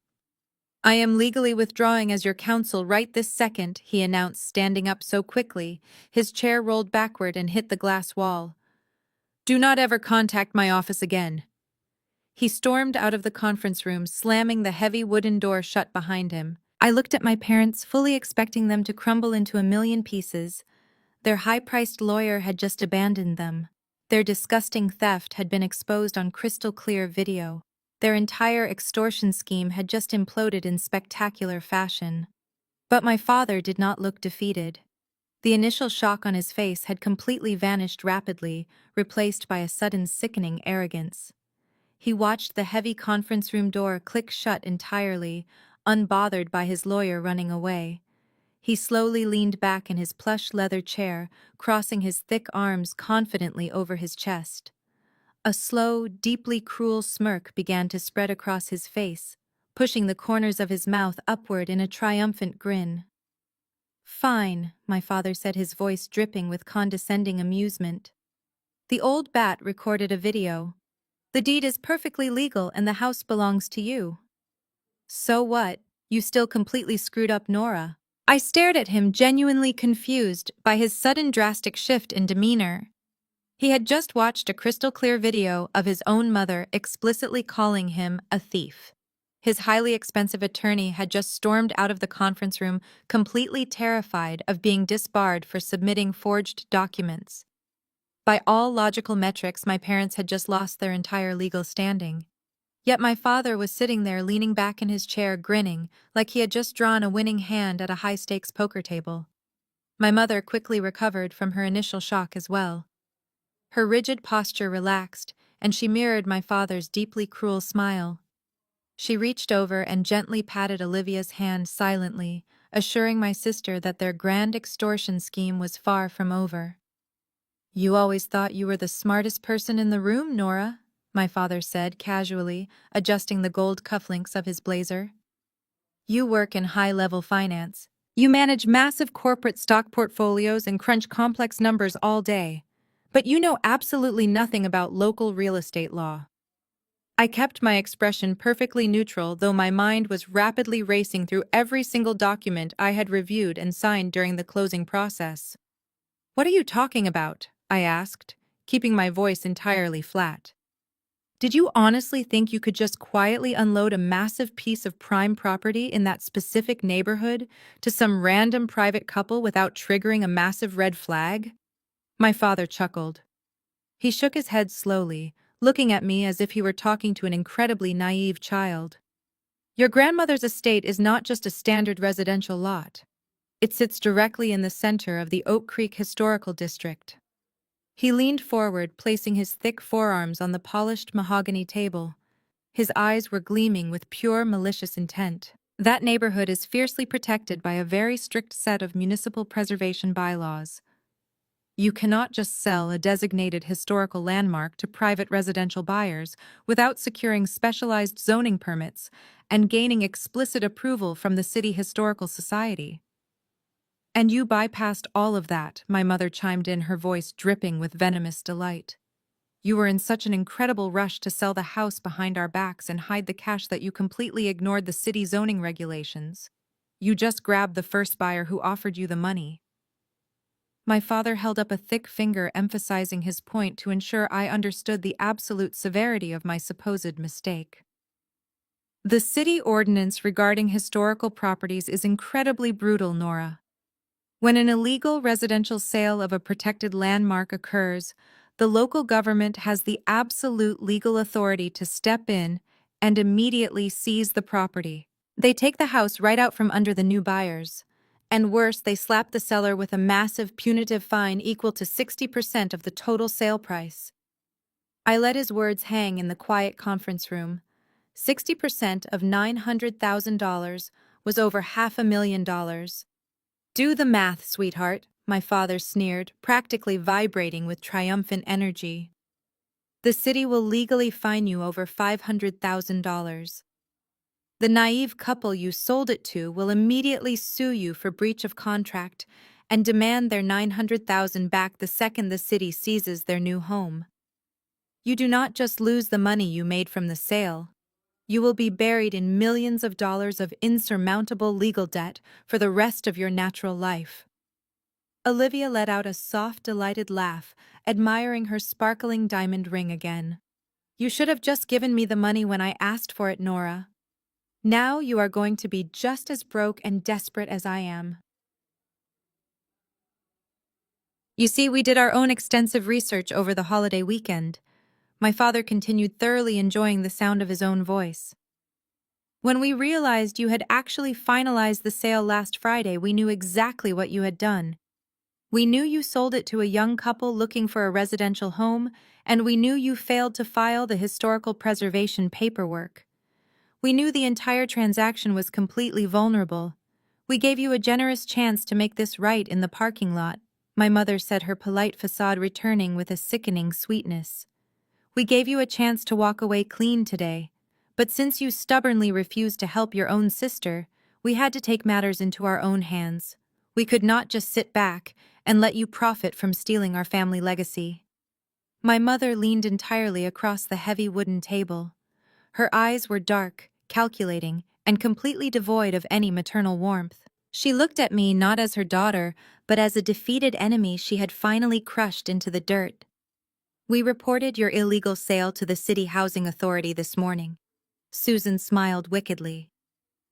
"I am legally withdrawing as your counsel right this second," he announced, standing up so quickly, his chair rolled backward and hit the glass wall. "Do not ever contact my office again." He stormed out of the conference room, slamming the heavy wooden door shut behind him. I looked at my parents, fully expecting them to crumble into a million pieces. Their high-priced lawyer had just abandoned them. Their disgusting theft had been exposed on crystal-clear video. Their entire extortion scheme had just imploded in spectacular fashion. But my father did not look defeated. The initial shock on his face had completely vanished rapidly, replaced by a sudden sickening arrogance. He watched the heavy conference room door click shut entirely, unbothered by his lawyer running away. He slowly leaned back in his plush leather chair, crossing his thick arms confidently over his chest. A slow, deeply cruel smirk began to spread across his face, pushing the corners of his mouth upward in a triumphant grin. "Fine," my father said, his voice dripping with condescending amusement. "The old bat recorded a video. The deed is perfectly legal and the house belongs to you. So what? You still completely screwed up Nora." I stared at him, genuinely confused by his sudden drastic shift in demeanor. He had just watched a crystal-clear video of his own mother explicitly calling him a thief. His highly expensive attorney had just stormed out of the conference room, completely terrified of being disbarred for submitting forged documents. By all logical metrics, my parents had just lost their entire legal standing. Yet my father was sitting there leaning back in his chair, grinning, like he had just drawn a winning hand at a high-stakes poker table. My mother quickly recovered from her initial shock as well. Her rigid posture relaxed, and she mirrored my father's deeply cruel smile. She reached over and gently patted Olivia's hand silently, assuring my sister that their grand extortion scheme was far from over. "You always thought you were the smartest person in the room, Nora," my father said casually, adjusting the gold cufflinks of his blazer. "You work in high-level finance. You manage massive corporate stock portfolios and crunch complex numbers all day. But you know absolutely nothing about local real estate law." I kept my expression perfectly neutral, though my mind was rapidly racing through every single document I had reviewed and signed during the closing process. "What are you talking about?" I asked, keeping my voice entirely flat. "Did you honestly think you could just quietly unload a massive piece of prime property in that specific neighborhood to some random private couple without triggering a massive red flag?" My father chuckled. He shook his head slowly, looking at me as if he were talking to an incredibly naive child. "Your grandmother's estate is not just a standard residential lot. It sits directly in the center of the Oak Creek Historical District." He leaned forward, placing his thick forearms on the polished mahogany table. His eyes were gleaming with pure malicious intent. "That neighborhood is fiercely protected by a very strict set of municipal preservation bylaws. You cannot just sell a designated historical landmark to private residential buyers without securing specialized zoning permits and gaining explicit approval from the City Historical Society." "And you bypassed all of that," my mother chimed in, her voice dripping with venomous delight. "You were in such an incredible rush to sell the house behind our backs and hide the cash that you completely ignored the city zoning regulations. You just grabbed the first buyer who offered you the money." My father held up a thick finger, emphasizing his point to ensure I understood the absolute severity of my supposed mistake. "The city ordinance regarding historical properties is incredibly brutal, Nora. When an illegal residential sale of a protected landmark occurs, the local government has the absolute legal authority to step in and immediately seize the property. They take the house right out from under the new buyers. And worse, they slap the seller with a massive punitive fine equal to 60% of the total sale price." I let his words hang in the quiet conference room. 60% of $900,000 was over $500,000. "Do the math, sweetheart," my father sneered, practically vibrating with triumphant energy. "The city will legally fine you over $500,000. The naive couple you sold it to will immediately sue you for breach of contract and demand their $900,000 back the second the city seizes their new home. You do not just lose the money you made from the sale. You will be buried in millions of dollars of insurmountable legal debt for the rest of your natural life." Olivia let out a soft, delighted laugh, admiring her sparkling diamond ring again. "You should have just given me the money when I asked for it, Nora. Now you are going to be just as broke and desperate as I am." "You see, we did our own extensive research over the holiday weekend." My father continued, thoroughly enjoying the sound of his own voice. "When we realized you had actually finalized the sale last Friday, we knew exactly what you had done. We knew you sold it to a young couple looking for a residential home, and we knew you failed to file the historical preservation paperwork. We knew the entire transaction was completely vulnerable. We gave you a generous chance to make this right in the parking lot," my mother said, her polite facade returning with a sickening sweetness. "We gave you a chance to walk away clean today. But since you stubbornly refused to help your own sister, we had to take matters into our own hands. We could not just sit back and let you profit from stealing our family legacy." My mother leaned entirely across the heavy wooden table. Her eyes were dark, calculating, and completely devoid of any maternal warmth. She looked at me not as her daughter, but as a defeated enemy she had finally crushed into the dirt. "We reported your illegal sale to the City Housing Authority this morning." Susan smiled wickedly.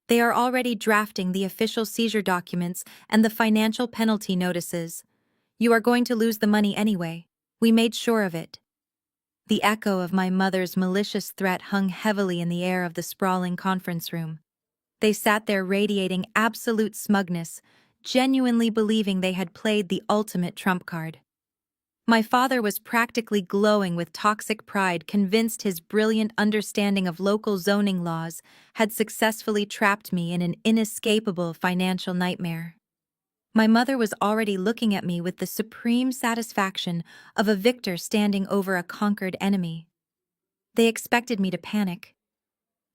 "They are already drafting the official seizure documents and the financial penalty notices. You are going to lose the money anyway. We made sure of it." The echo of my mother's malicious threat hung heavily in the air of the sprawling conference room. They sat there radiating absolute smugness, genuinely believing they had played the ultimate trump card. My father was practically glowing with toxic pride, convinced his brilliant understanding of local zoning laws had successfully trapped me in an inescapable financial nightmare. My mother was already looking at me with the supreme satisfaction of a victor standing over a conquered enemy. They expected me to panic.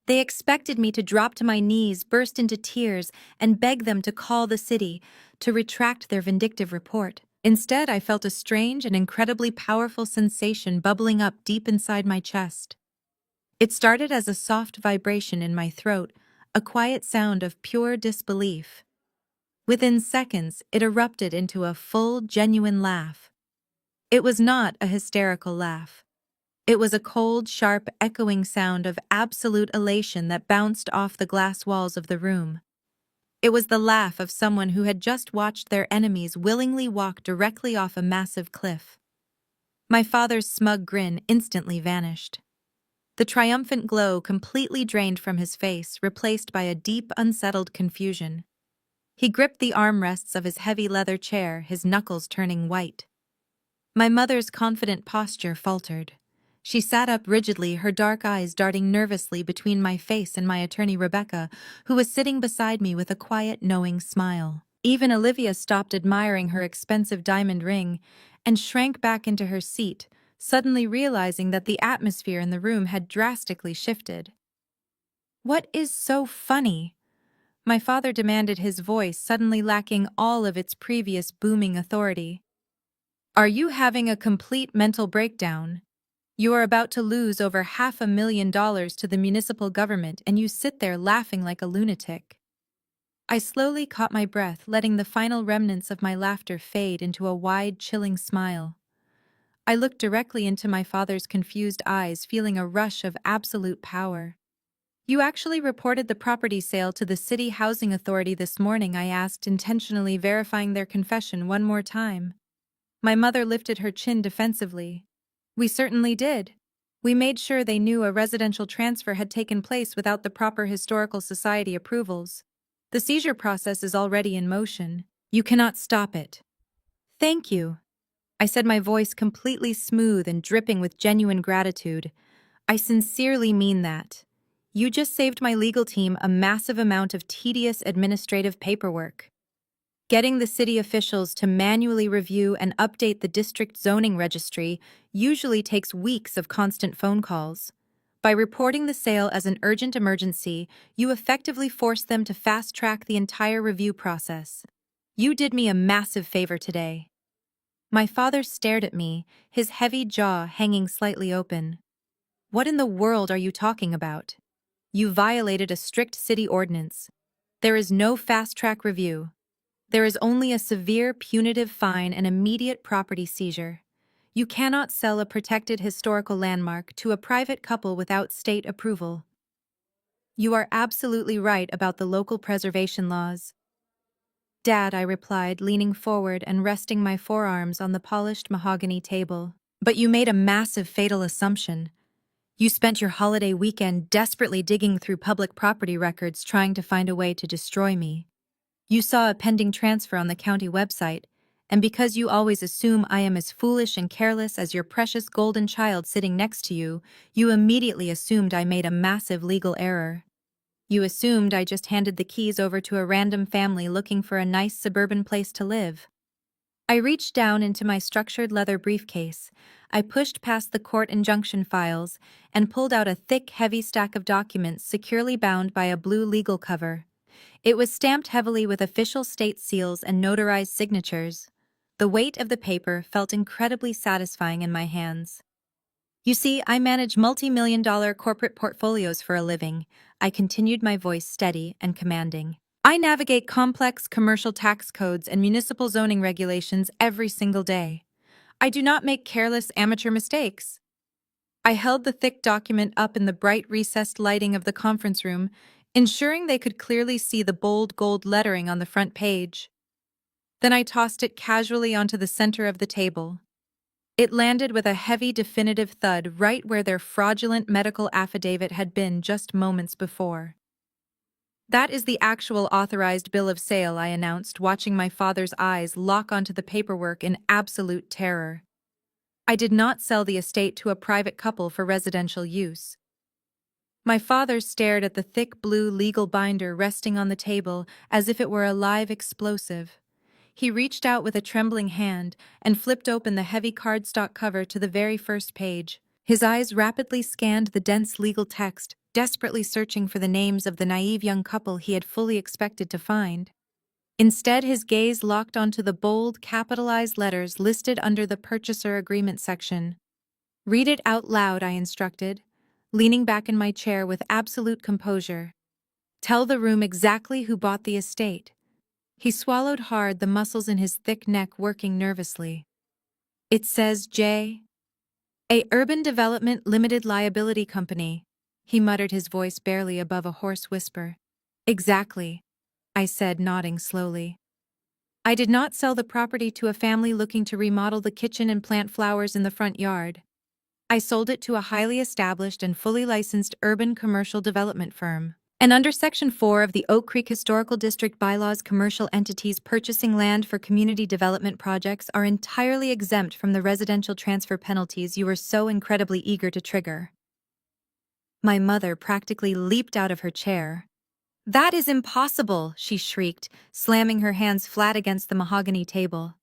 They expected me to drop to my knees, burst into tears, and beg them to call the city to retract their vindictive report. Instead, I felt a strange and incredibly powerful sensation bubbling up deep inside my chest. It started as a soft vibration in my throat, a quiet sound of pure disbelief. Within seconds, it erupted into a full, genuine laugh. It was not a hysterical laugh. It was a cold, sharp, echoing sound of absolute elation that bounced off the glass walls of the room. It was the laugh of someone who had just watched their enemies willingly walk directly off a massive cliff. My father's smug grin instantly vanished. The triumphant glow completely drained from his face, replaced by a deep, unsettled confusion. He gripped the armrests of his heavy leather chair, his knuckles turning white. My mother's confident posture faltered. She sat up rigidly, her dark eyes darting nervously between my face and my attorney Rebecca, who was sitting beside me with a quiet, knowing smile. Even Olivia stopped admiring her expensive diamond ring and shrank back into her seat, suddenly realizing that the atmosphere in the room had drastically shifted. "What is so funny?" my father demanded, his voice suddenly lacking all of its previous booming authority. "Are you having a complete mental breakdown? You are about to lose over $500,000 to the municipal government, and you sit there laughing like a lunatic." I slowly caught my breath, letting the final remnants of my laughter fade into a wide, chilling smile. I looked directly into my father's confused eyes, feeling a rush of absolute power. "You actually reported the property sale to the City Housing Authority this morning?" I asked, intentionally verifying their confession one more time. My mother lifted her chin defensively. "We certainly did. We made sure they knew a residential transfer had taken place without the proper historical society approvals. The seizure process is already in motion. You cannot stop it." "Thank you," I said, my voice completely smooth and dripping with genuine gratitude. "I sincerely mean that. You just saved my legal team a massive amount of tedious administrative paperwork. Getting the city officials to manually review and update the district zoning registry usually takes weeks of constant phone calls. By reporting the sale as an urgent emergency, you effectively force them to fast-track the entire review process. You did me a massive favor today." My father stared at me, his heavy jaw hanging slightly open. "What in the world are you talking about? You violated a strict city ordinance. There is no fast-track review. There is only a severe punitive fine and immediate property seizure. You cannot sell a protected historical landmark to a private couple without state approval." "You are absolutely right about the local preservation laws, Dad," I replied, leaning forward and resting my forearms on the polished mahogany table. "But you made a massive fatal assumption. You spent your holiday weekend desperately digging through public property records trying to find a way to destroy me. You saw a pending transfer on the county website, and because you always assume I am as foolish and careless as your precious golden child sitting next to you, you immediately assumed I made a massive legal error. You assumed I just handed the keys over to a random family looking for a nice suburban place to live." I reached down into my structured leather briefcase. I pushed past the court injunction files and pulled out a thick, heavy stack of documents securely bound by a blue legal cover. It was stamped heavily with official state seals and notarized signatures. The weight of the paper felt incredibly satisfying in my hands. "You see, I manage multi-million-dollar corporate portfolios for a living." I continued, my voice steady and commanding. I navigate complex commercial tax codes and municipal zoning regulations every single day. I do not make careless amateur mistakes. I held the thick document up in the bright recessed lighting of the conference room, ensuring they could clearly see the bold gold lettering on the front page. Then I tossed it casually onto the center of the table. It landed with a heavy, definitive thud right where their fraudulent medical affidavit had been just moments before. That is the actual authorized bill of sale, I announced, watching my father's eyes lock onto the paperwork in absolute terror. I did not sell the estate to a private couple for residential use. My father stared at the thick blue legal binder resting on the table as if it were a live explosive. He reached out with a trembling hand and flipped open the heavy cardstock cover to the very first page. His eyes rapidly scanned the dense legal text, desperately searching for the names of the naive young couple he had fully expected to find. Instead, his gaze locked onto the bold, capitalized letters listed under the purchaser agreement section. "Read it out loud," I instructed, leaning back in my chair with absolute composure. "Tell the room exactly who bought the estate." He swallowed hard, the muscles in his thick neck working nervously. "It says J. A Urban Development Limited Liability Company," he muttered, his voice barely above a hoarse whisper. "Exactly," I said, nodding slowly. "I did not sell the property to a family looking to remodel the kitchen and plant flowers in the front yard. I sold it to a highly established and fully licensed urban commercial development firm. And under Section 4 of the Oak Creek Historical District bylaws, commercial entities purchasing land for community development projects are entirely exempt from the residential transfer penalties you were so incredibly eager to trigger." My mother practically leaped out of her chair. "That is impossible," she shrieked, slamming her hands flat against the mahogany table.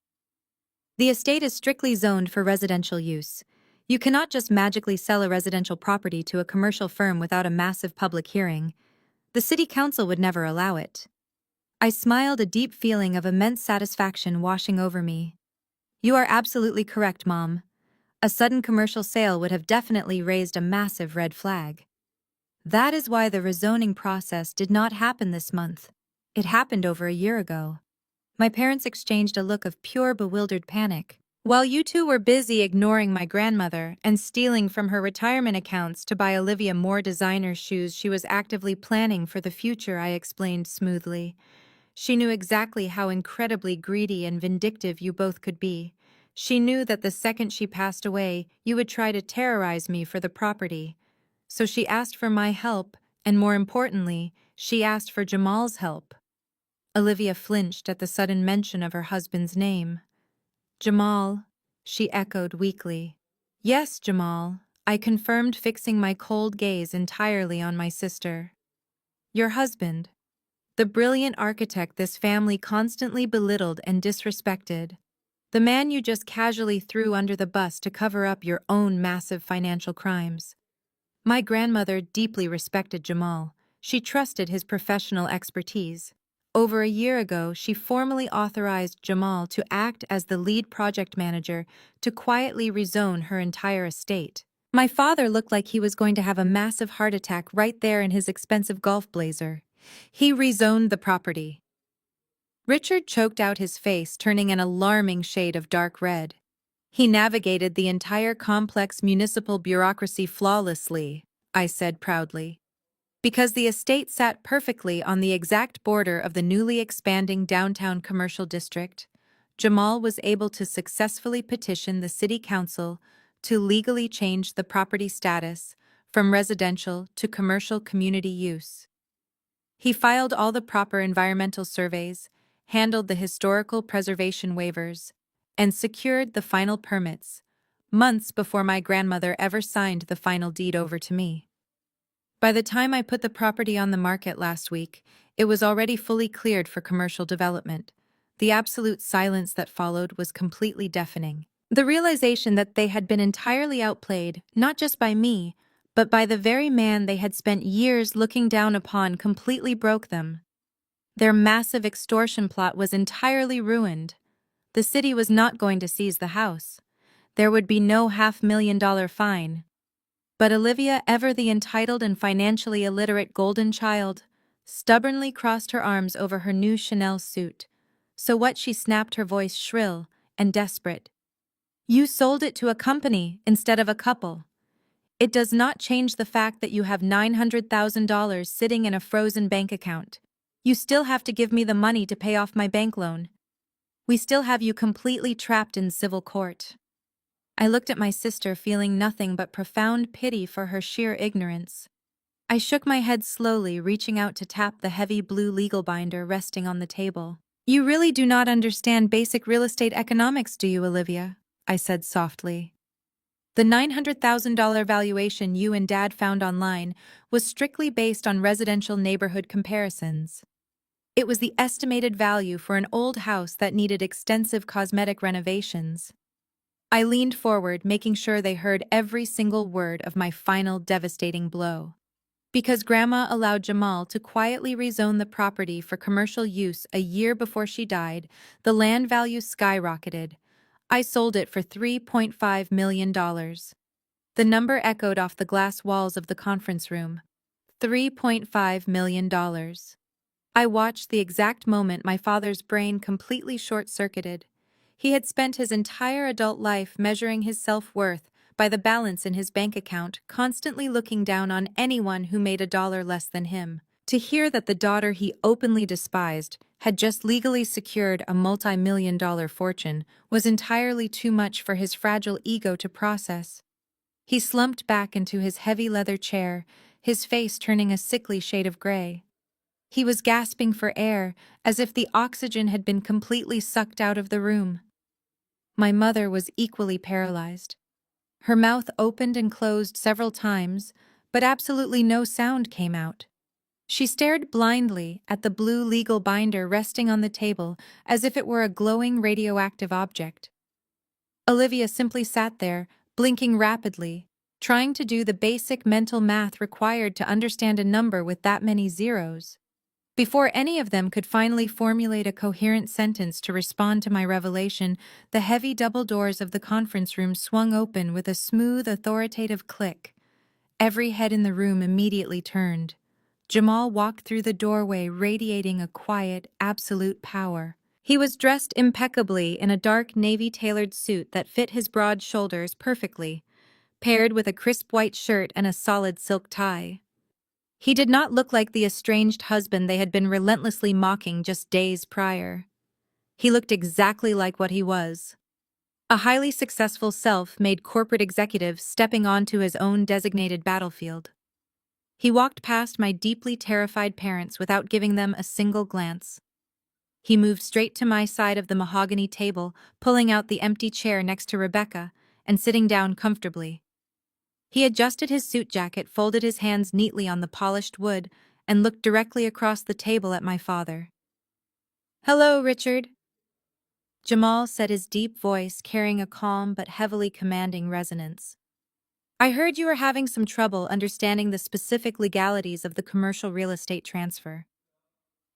"The estate is strictly zoned for residential use. You cannot just magically sell a residential property to a commercial firm without a massive public hearing. The city council would never allow it." I smiled, a deep feeling of immense satisfaction washing over me. "You are absolutely correct, Mom. A sudden commercial sale would have definitely raised a massive red flag. That is why the rezoning process did not happen this month. It happened over a year ago." My parents exchanged a look of pure bewildered panic. "While you two were busy ignoring my grandmother and stealing from her retirement accounts to buy Olivia more designer shoes she was actively planning for the future," I explained smoothly. "She knew exactly how incredibly greedy and vindictive you both could be. She knew that the second she passed away, you would try to terrorize me for the property. So she asked for my help, and more importantly, she asked for Jamal's help." Olivia flinched at the sudden mention of her husband's name. "Jamal," she echoed weakly. "Yes, Jamal," I confirmed, fixing my cold gaze entirely on my sister. "Your husband. The brilliant architect this family constantly belittled and disrespected. The man you just casually threw under the bus to cover up your own massive financial crimes." My grandmother deeply respected Jamal. She trusted his professional expertise. Over a year ago, she formally authorized Jamal to act as the lead project manager to quietly rezone her entire estate. My father looked like he was going to have a massive heart attack right there in his expensive golf blazer. He rezoned the property. Richard choked out his face, turning an alarming shade of dark red. "He navigated the entire complex municipal bureaucracy flawlessly," I said proudly. "Because the estate sat perfectly on the exact border of the newly expanding downtown commercial district, Jamal was able to successfully petition the city council to legally change the property status from residential to commercial community use. He filed all the proper environmental surveys, handled the historical preservation waivers, and secured the final permits, months before my grandmother ever signed the final deed over to me. By the time I put the property on the market last week, it was already fully cleared for commercial development. The absolute silence that followed was completely deafening. The realization that they had been entirely outplayed, not just by me, but by the very man they had spent years looking down upon, completely broke them. Their massive extortion plot was entirely ruined. The city was not going to seize the house. There would be no $500,000 fine. But Olivia, ever the entitled and financially illiterate golden child, stubbornly crossed her arms over her new Chanel suit. So what? She snapped, her voice shrill and desperate. You sold it to a company instead of a couple. It does not change the fact that you have $900,000 sitting in a frozen bank account. You still have to give me the money to pay off my bank loan. We still have you completely trapped in civil court. I looked at my sister, feeling nothing but profound pity for her sheer ignorance. I shook my head slowly, reaching out to tap the heavy blue legal binder resting on the table. You really do not understand basic real estate economics, do you, Olivia? I said softly. The $900,000 valuation you and Dad found online was strictly based on residential neighborhood comparisons. It was the estimated value for an old house that needed extensive cosmetic renovations. I leaned forward, making sure they heard every single word of my final devastating blow. Because Grandma allowed Jamal to quietly rezone the property for commercial use a year before she died, the land value skyrocketed. I sold it for $3.5 million. The number echoed off the glass walls of the conference room. $3.5 million. I watched the exact moment my father's brain completely short-circuited. He had spent his entire adult life measuring his self-worth by the balance in his bank account, constantly looking down on anyone who made a dollar less than him. To hear that the daughter he openly despised had just legally secured a multi-million-dollar fortune was entirely too much for his fragile ego to process. He slumped back into his heavy leather chair, his face turning a sickly shade of gray. He was gasping for air, as if the oxygen had been completely sucked out of the room. My mother was equally paralyzed. Her mouth opened and closed several times, but absolutely no sound came out. She stared blindly at the blue legal binder resting on the table as if it were a glowing radioactive object. Olivia simply sat there, blinking rapidly, trying to do the basic mental math required to understand a number with that many zeros. Before any of them could finally formulate a coherent sentence to respond to my revelation, the heavy double doors of the conference room swung open with a smooth, authoritative click. Every head in the room immediately turned. Jamal walked through the doorway, radiating a quiet, absolute power. He was dressed impeccably in a dark navy-tailored suit that fit his broad shoulders perfectly, paired with a crisp white shirt and a solid silk tie. He did not look like the estranged husband they had been relentlessly mocking just days prior. He looked exactly like what he was. A highly successful self-made corporate executive stepping onto his own designated battlefield. He walked past my deeply terrified parents without giving them a single glance. He moved straight to my side of the mahogany table, pulling out the empty chair next to Rebecca and sitting down comfortably. He adjusted his suit jacket, folded his hands neatly on the polished wood, and looked directly across the table at my father. "Hello, Richard," Jamal said, his deep voice carrying a calm but heavily commanding resonance. "I heard you were having some trouble understanding the specific legalities of the commercial real estate transfer.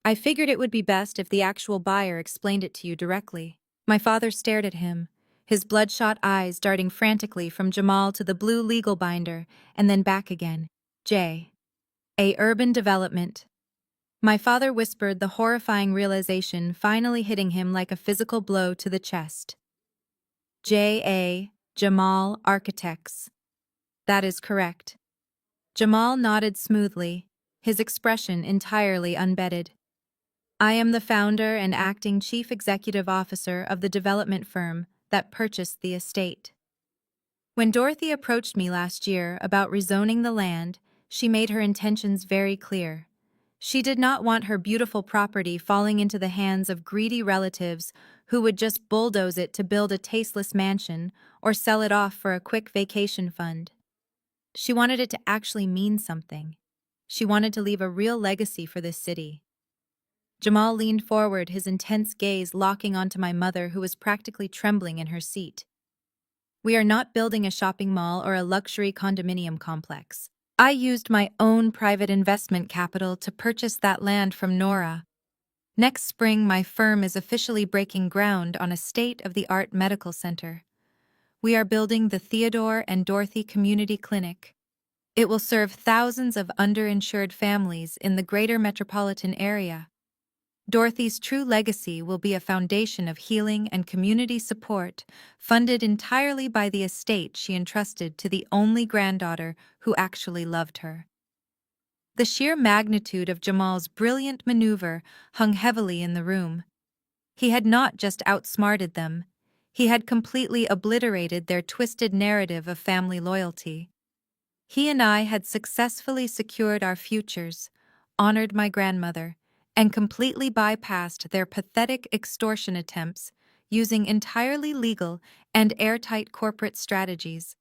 I figured it would be best if the actual buyer explained it to you directly." My father stared at him, his bloodshot eyes darting frantically from Jamal to the blue legal binder and then back again. J. A. Urban Development. My father whispered, the horrifying realization finally hitting him like a physical blow to the chest. J.A. Jamal Architects. That is correct. Jamal nodded smoothly, his expression entirely unbedded. I am the founder and acting chief executive officer of the development firm that purchased the estate. When Dorothy approached me last year about rezoning the land, she made her intentions very clear. She did not want her beautiful property falling into the hands of greedy relatives who would just bulldoze it to build a tasteless mansion or sell it off for a quick vacation fund. She wanted it to actually mean something. She wanted to leave a real legacy for this city. Jamal leaned forward, his intense gaze locking onto my mother, who was practically trembling in her seat. We are not building a shopping mall or a luxury condominium complex. I used my own private investment capital to purchase that land from Nora. Next spring, my firm is officially breaking ground on a state-of-the-art medical center. We are building the Theodore and Dorothy Community Clinic. It will serve thousands of underinsured families in the greater metropolitan area. Dorothy's true legacy will be a foundation of healing and community support, funded entirely by the estate she entrusted to the only granddaughter who actually loved her. The sheer magnitude of Jamal's brilliant maneuver hung heavily in the room. He had not just outsmarted them, he had completely obliterated their twisted narrative of family loyalty. He and I had successfully secured our futures, honored my grandmother, and completely bypassed their pathetic extortion attempts using entirely legal and airtight corporate strategies.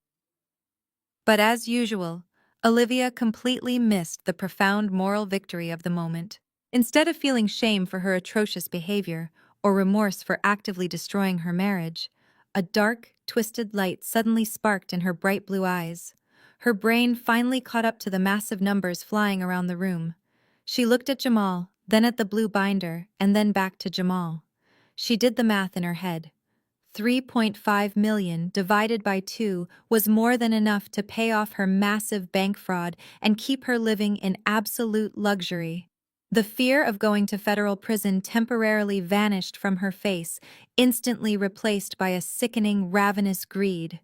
But as usual, Olivia completely missed the profound moral victory of the moment. Instead of feeling shame for her atrocious behavior or remorse for actively destroying her marriage, a dark, twisted light suddenly sparked in her bright blue eyes. Her brain finally caught up to the massive numbers flying around the room. She looked at Jamal, then at the blue binder, and then back to Jamal. She did the math in her head. 3.5 million divided by 2 was more than enough to pay off her massive bank fraud and keep her living in absolute luxury. The fear of going to federal prison temporarily vanished from her face, instantly replaced by a sickening, ravenous greed.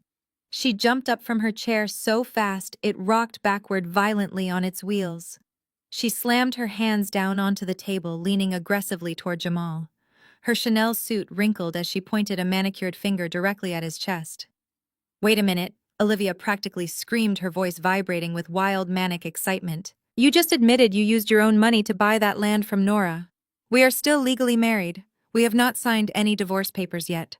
She jumped up from her chair so fast it rocked backward violently on its wheels. She slammed her hands down onto the table, leaning aggressively toward Jamal. Her Chanel suit wrinkled as she pointed a manicured finger directly at his chest. "Wait a minute," Olivia practically screamed, her voice vibrating with wild, manic excitement. "You just admitted you used your own money to buy that land from Nora. We are still legally married. We have not signed any divorce papers yet.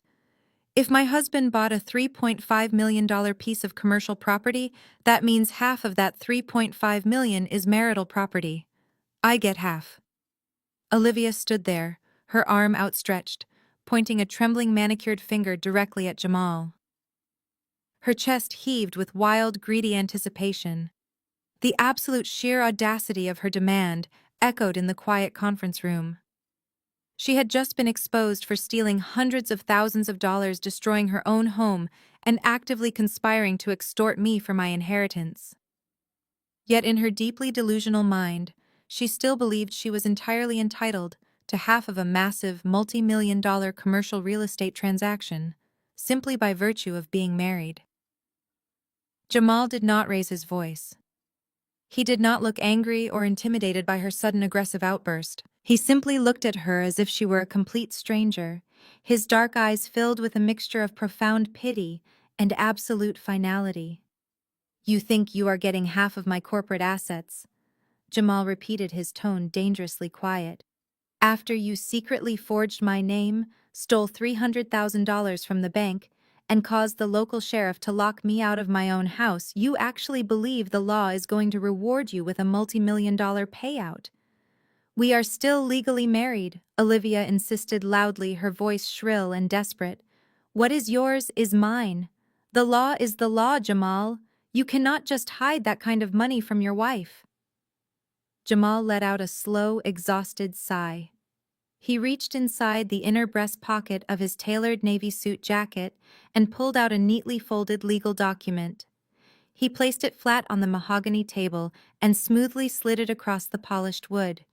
If my husband bought a $3.5 million piece of commercial property, that means half of that $3.5 million is marital property. I get half." Olivia stood there, her arm outstretched, pointing a trembling manicured finger directly at Jamal. Her chest heaved with wild, greedy anticipation. The absolute sheer audacity of her demand echoed in the quiet conference room. She had just been exposed for stealing hundreds of thousands of dollars, destroying her own home, and actively conspiring to extort me for my inheritance. Yet in her deeply delusional mind, she still believed she was entirely entitled to half of a massive, multi-million-dollar commercial real estate transaction, simply by virtue of being married. Jamal did not raise his voice. He did not look angry or intimidated by her sudden aggressive outburst. He simply looked at her as if she were a complete stranger, his dark eyes filled with a mixture of profound pity and absolute finality. "You think you are getting half of my corporate assets," Jamal repeated, his tone dangerously quiet. "After you secretly forged my name, stole $300,000 from the bank, and caused the local sheriff to lock me out of my own house, you actually believe the law is going to reward you with a multi-million-dollar payout." "We are still legally married," Olivia insisted loudly, her voice shrill and desperate. "What is yours is mine. The law is the law, Jamal. You cannot just hide that kind of money from your wife." Jamal let out a slow, exhausted sigh. He reached inside the inner breast pocket of his tailored navy suit jacket and pulled out a neatly folded legal document. He placed it flat on the mahogany table and smoothly slid it across the polished wood.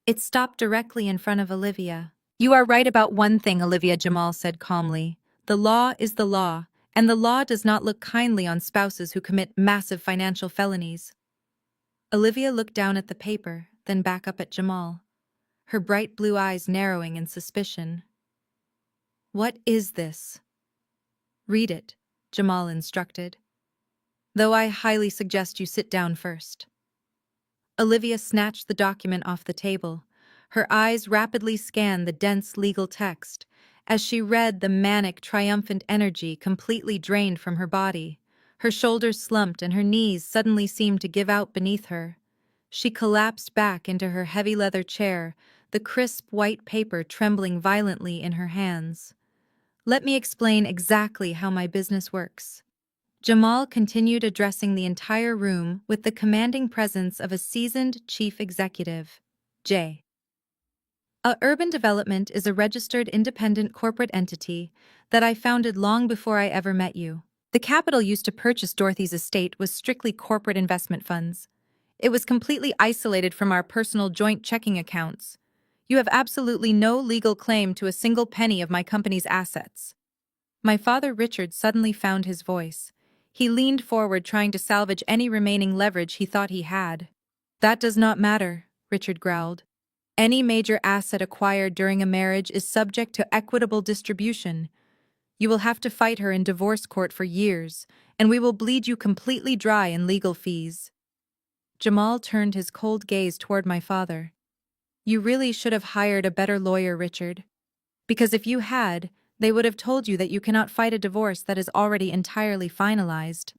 It stopped directly in front of Olivia. "You are right about one thing," Olivia, Jamal said calmly. "The law is the law, and the law does not look kindly on spouses who commit massive financial felonies." Olivia looked down at the paper, then back up at Jamal, her bright blue eyes narrowing in suspicion. "What is this?" "Read it," Jamal instructed. "Though I highly suggest you sit down first." Olivia snatched the document off the table. Her eyes rapidly scanned the dense legal text. As she read, the manic, triumphant energy completely drained from her body. Her shoulders slumped and her knees suddenly seemed to give out beneath her. She collapsed back into her heavy leather chair, the crisp white paper trembling violently in her hands. "Let me explain exactly how my business works." Jamal continued, addressing the entire room with the commanding presence of a seasoned chief executive. J. Urban Development is a registered independent corporate entity that I founded long before I ever met you. The capital used to purchase Dorothy's estate was strictly corporate investment funds. It was completely isolated from our personal joint checking accounts. You have absolutely no legal claim to a single penny of my company's assets. My father Richard suddenly found his voice. He leaned forward, trying to salvage any remaining leverage he thought he had. That does not matter, Richard growled. Any major asset acquired during a marriage is subject to equitable distribution. You will have to fight her in divorce court for years, and we will bleed you completely dry in legal fees. Jamal turned his cold gaze toward my father. You really should have hired a better lawyer, Richard. Because if you had, they would have told you that you cannot fight a divorce that is already entirely finalized.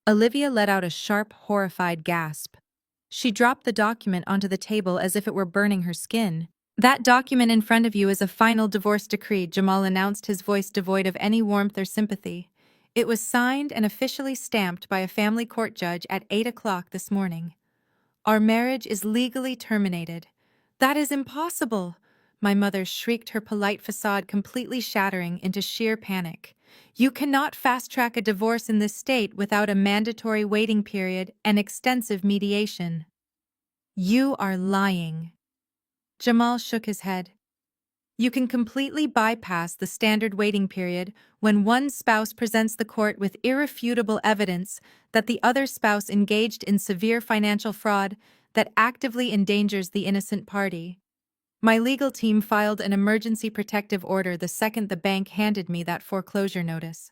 Olivia let out a sharp, horrified gasp. She dropped the document onto the table as if it were burning her skin. That document in front of you is a final divorce decree, Jamal announced, his voice devoid of any warmth or sympathy. It was signed and officially stamped by a family court judge at 8 o'clock this morning. Our marriage is legally terminated. That is impossible, my mother shrieked, her polite facade completely shattering into sheer panic. You cannot fast-track a divorce in this state without a mandatory waiting period and extensive mediation. You are lying. Jamal shook his head. You can completely bypass the standard waiting period when one spouse presents the court with irrefutable evidence that the other spouse engaged in severe financial fraud that actively endangers the innocent party. My legal team filed an emergency protective order the second the bank handed me that foreclosure notice.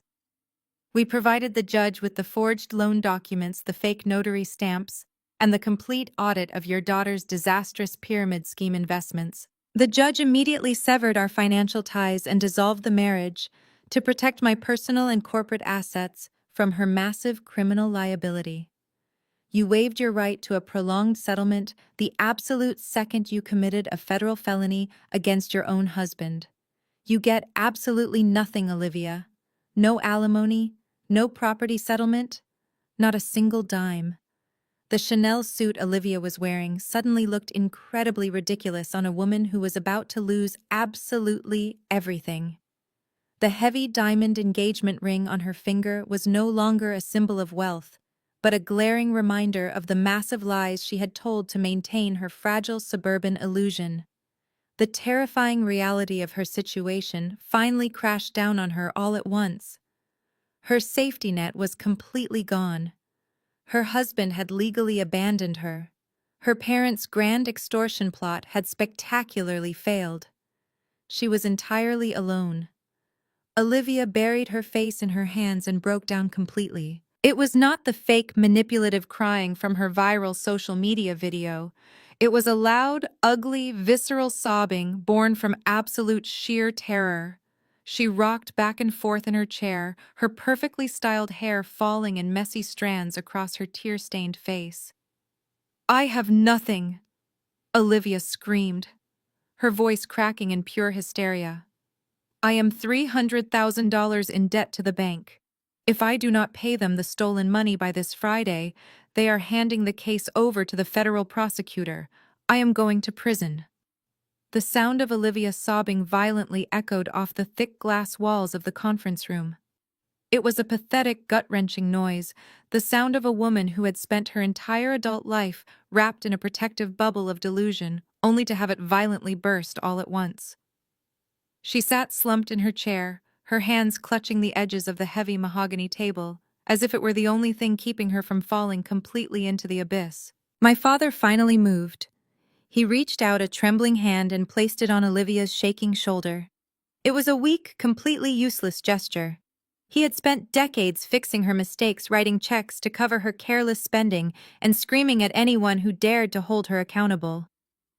We provided the judge with the forged loan documents, the fake notary stamps, and the complete audit of your daughter's disastrous pyramid scheme investments. The judge immediately severed our financial ties and dissolved the marriage to protect my personal and corporate assets from her massive criminal liability. You waived your right to a prolonged settlement the absolute second you committed a federal felony against your own husband. You get absolutely nothing, Olivia. No alimony, no property settlement, not a single dime. The Chanel suit Olivia was wearing suddenly looked incredibly ridiculous on a woman who was about to lose absolutely everything. The heavy diamond engagement ring on her finger was no longer a symbol of wealth, but a glaring reminder of the massive lies she had told to maintain her fragile suburban illusion. The terrifying reality of her situation finally crashed down on her all at once. Her safety net was completely gone. Her husband had legally abandoned her. Her parents' grand extortion plot had spectacularly failed. She was entirely alone. Olivia buried her face in her hands and broke down completely. It was not the fake, manipulative crying from her viral social media video. It was a loud, ugly, visceral sobbing born from absolute sheer terror. She rocked back and forth in her chair, her perfectly styled hair falling in messy strands across her tear-stained face. I have nothing, Olivia screamed, her voice cracking in pure hysteria. I am $300,000 in debt to the bank. If I do not pay them the stolen money by this Friday, they are handing the case over to the federal prosecutor. I am going to prison. The sound of Olivia sobbing violently echoed off the thick glass walls of the conference room. It was a pathetic, gut-wrenching noise, the sound of a woman who had spent her entire adult life wrapped in a protective bubble of delusion, only to have it violently burst all at once. She sat slumped in her chair, her hands clutching the edges of the heavy mahogany table, as if it were the only thing keeping her from falling completely into the abyss. My father finally moved. He reached out a trembling hand and placed it on Olivia's shaking shoulder. It was a weak, completely useless gesture. He had spent decades fixing her mistakes, writing checks to cover her careless spending, and screaming at anyone who dared to hold her accountable.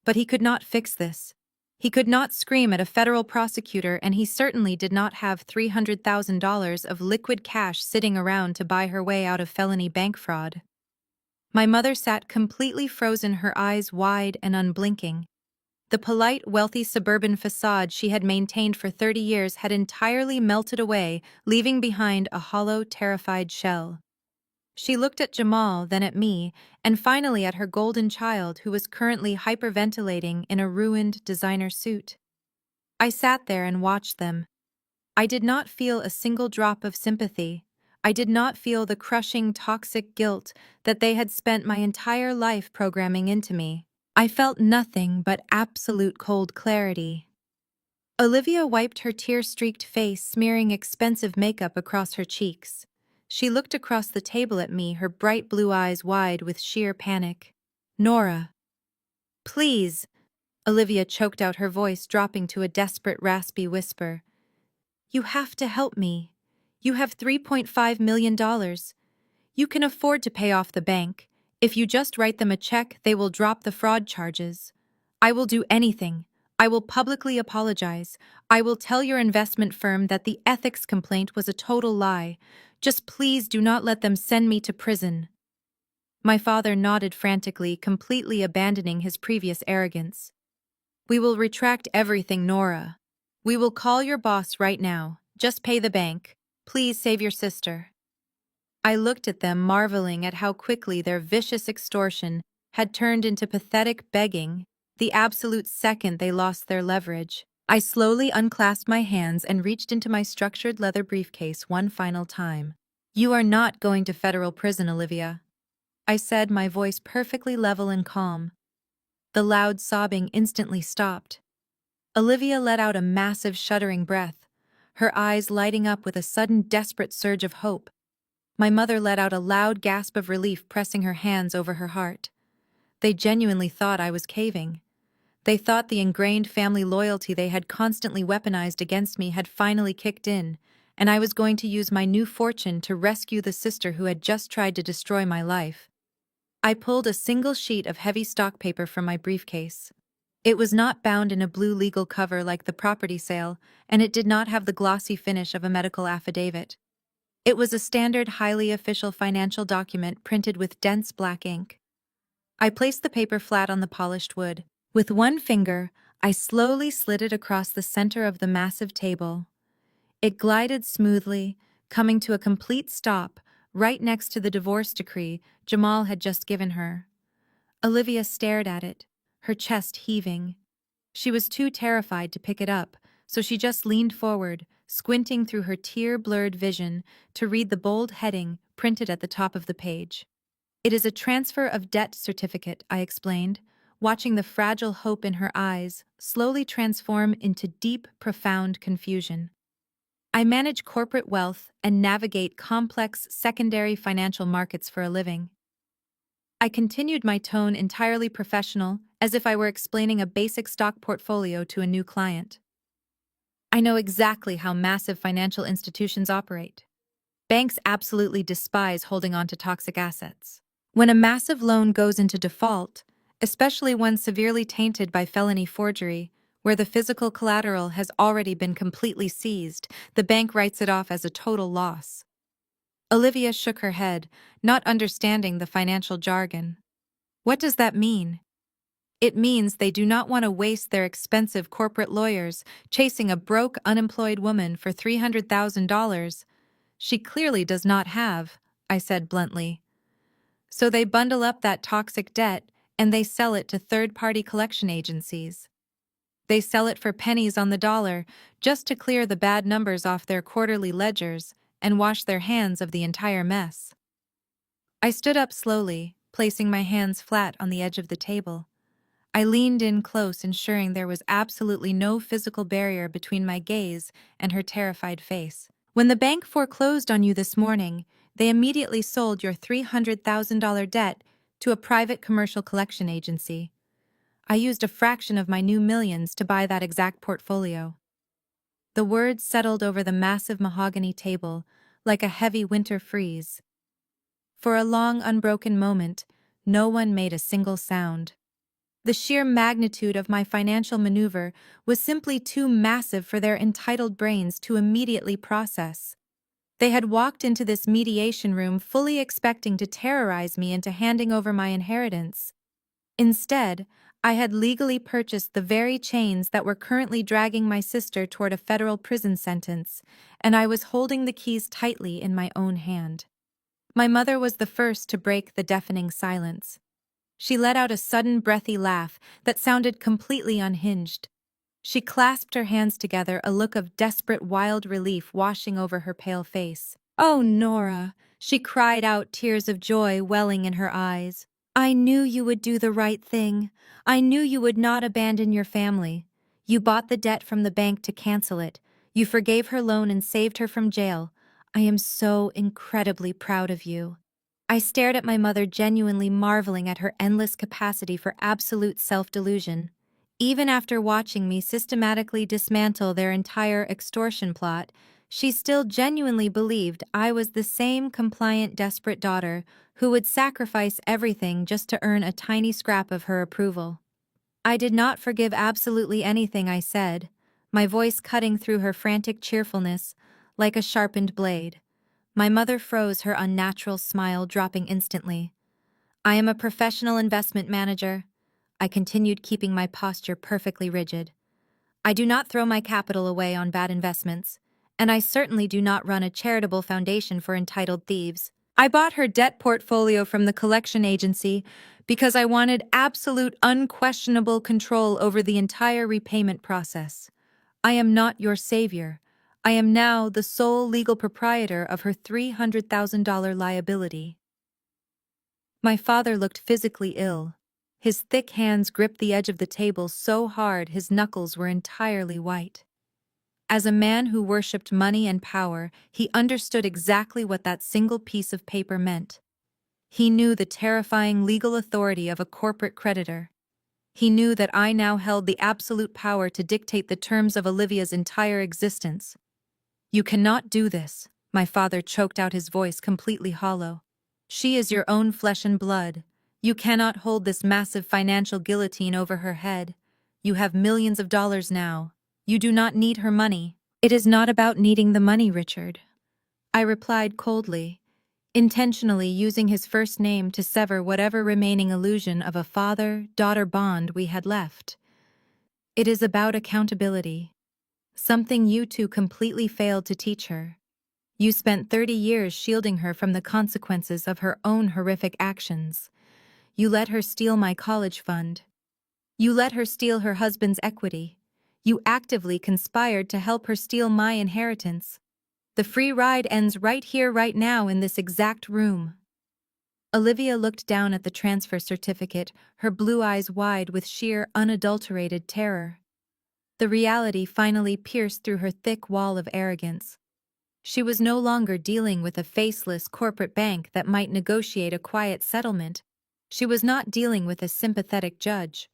But he could not fix this. He could not scream at a federal prosecutor, and he certainly did not have $300,000 of liquid cash sitting around to buy her way out of felony bank fraud. My mother sat completely frozen, her eyes wide and unblinking. The polite, wealthy suburban facade she had maintained for 30 years had entirely melted away, leaving behind a hollow, terrified shell. She looked at Jamal, then at me, and finally at her golden child who was currently hyperventilating in a ruined designer suit. I sat there and watched them. I did not feel a single drop of sympathy. I did not feel the crushing, toxic guilt that they had spent my entire life programming into me. I felt nothing but absolute cold clarity. Olivia wiped her tear-streaked face, smearing expensive makeup across her cheeks. She looked across the table at me, her bright blue eyes wide with sheer panic. "Nora, please," Olivia choked out, her voice dropping to a desperate, raspy whisper. "You have to help me. You have $3.5 million. You can afford to pay off the bank. If you just write them a check, they will drop the fraud charges. I will do anything. I will publicly apologize. I will tell your investment firm that the ethics complaint was a total lie. Just please do not let them send me to prison." My father nodded frantically, completely abandoning his previous arrogance. "We will retract everything, Nora. We will call your boss right now. Just pay the bank. Please save your sister." I looked at them, marveling at how quickly their vicious extortion had turned into pathetic begging the absolute second they lost their leverage. I slowly unclasped my hands and reached into my structured leather briefcase one final time. "You are not going to federal prison, Olivia," I said, my voice perfectly level and calm. The loud sobbing instantly stopped. Olivia let out a massive, shuddering breath, her eyes lighting up with a sudden, desperate surge of hope. My mother let out a loud gasp of relief, pressing her hands over her heart. They genuinely thought I was caving. They thought the ingrained family loyalty they had constantly weaponized against me had finally kicked in, and I was going to use my new fortune to rescue the sister who had just tried to destroy my life. I pulled a single sheet of heavy stock paper from my briefcase. It was not bound in a blue legal cover like the property sale, and it did not have the glossy finish of a medical affidavit. It was a standard, highly official financial document printed with dense black ink. I placed the paper flat on the polished wood. With one finger, I slowly slid it across the center of the massive table. It glided smoothly, coming to a complete stop right next to the divorce decree Jamal had just given her. Olivia stared at it, her chest heaving. She was too terrified to pick it up, so she just leaned forward, squinting through her tear-blurred vision to read the bold heading printed at the top of the page. "It is a transfer of debt certificate," I explained, watching the fragile hope in her eyes slowly transform into deep, profound confusion. "I manage corporate wealth and navigate complex secondary financial markets for a living." I continued, my tone entirely professional, as if I were explaining a basic stock portfolio to a new client. "I know exactly how massive financial institutions operate. Banks absolutely despise holding on to toxic assets. When a massive loan goes into default, especially one severely tainted by felony forgery, where the physical collateral has already been completely seized, the bank writes it off as a total loss." Olivia shook her head, not understanding the financial jargon. "What does that mean?" "It means they do not want to waste their expensive corporate lawyers chasing a broke, unemployed woman for $300,000 she clearly does not have," I said bluntly. "So they bundle up that toxic debt and they sell it to third-party collection agencies. They sell it for pennies on the dollar just to clear the bad numbers off their quarterly ledgers and wash their hands of the entire mess." I stood up slowly, placing my hands flat on the edge of the table. I leaned in close, ensuring there was absolutely no physical barrier between my gaze and her terrified face. "When the bank foreclosed on you this morning, they immediately sold your $300,000 debt to a private commercial collection agency. I used a fraction of my new millions to buy that exact portfolio." The words settled over the massive mahogany table like a heavy winter freeze. For a long, unbroken moment, no one made a single sound. The sheer magnitude of my financial maneuver was simply too massive for their entitled brains to immediately process. They had walked into this mediation room fully expecting to terrorize me into handing over my inheritance. Instead, I had legally purchased the very chains that were currently dragging my sister toward a federal prison sentence, and I was holding the keys tightly in my own hand. My mother was the first to break the deafening silence. She let out a sudden, breathy laugh that sounded completely unhinged. She clasped her hands together, a look of desperate, wild relief washing over her pale face. "Oh, Nora," she cried out, tears of joy welling in her eyes. "I knew you would do the right thing. I knew you would not abandon your family. You bought the debt from the bank to cancel it. You forgave her loan and saved her from jail. I am so incredibly proud of you." I stared at my mother, genuinely marveling at her endless capacity for absolute self-delusion. Even after watching me systematically dismantle their entire extortion plot, she still genuinely believed I was the same compliant, desperate daughter who would sacrifice everything just to earn a tiny scrap of her approval. I did not forgive absolutely anything I said, my voice cutting through her frantic cheerfulness like a sharpened blade. My mother froze, her unnatural smile dropping instantly. "I am a professional investment manager." I continued, keeping my posture perfectly rigid. "I do not throw my capital away on bad investments, and I certainly do not run a charitable foundation for entitled thieves. I bought her debt portfolio from the collection agency because I wanted absolute, unquestionable control over the entire repayment process. I am not your savior. I am now the sole legal proprietor of her $300,000 liability." My father looked physically ill. His thick hands gripped the edge of the table so hard his knuckles were entirely white. As a man who worshipped money and power, he understood exactly what that single piece of paper meant. He knew the terrifying legal authority of a corporate creditor. He knew that I now held the absolute power to dictate the terms of Olivia's entire existence. "You cannot do this," my father choked out, his voice completely hollow. "She is your own flesh and blood. You cannot hold this massive financial guillotine over her head. You have millions of dollars now. You do not need her money." "It is not about needing the money, Richard," I replied coldly, intentionally using his first name to sever whatever remaining illusion of a father-daughter bond we had left. "It is about accountability. Something you two completely failed to teach her. You spent 30 years shielding her from the consequences of her own horrific actions. You let her steal my college fund. You let her steal her husband's equity. You actively conspired to help her steal my inheritance. The free ride ends right here, right now, in this exact room." Olivia looked down at the transfer certificate, her blue eyes wide with sheer, unadulterated terror. The reality finally pierced through her thick wall of arrogance. She was no longer dealing with a faceless corporate bank that might negotiate a quiet settlement. She was not dealing with a sympathetic judge.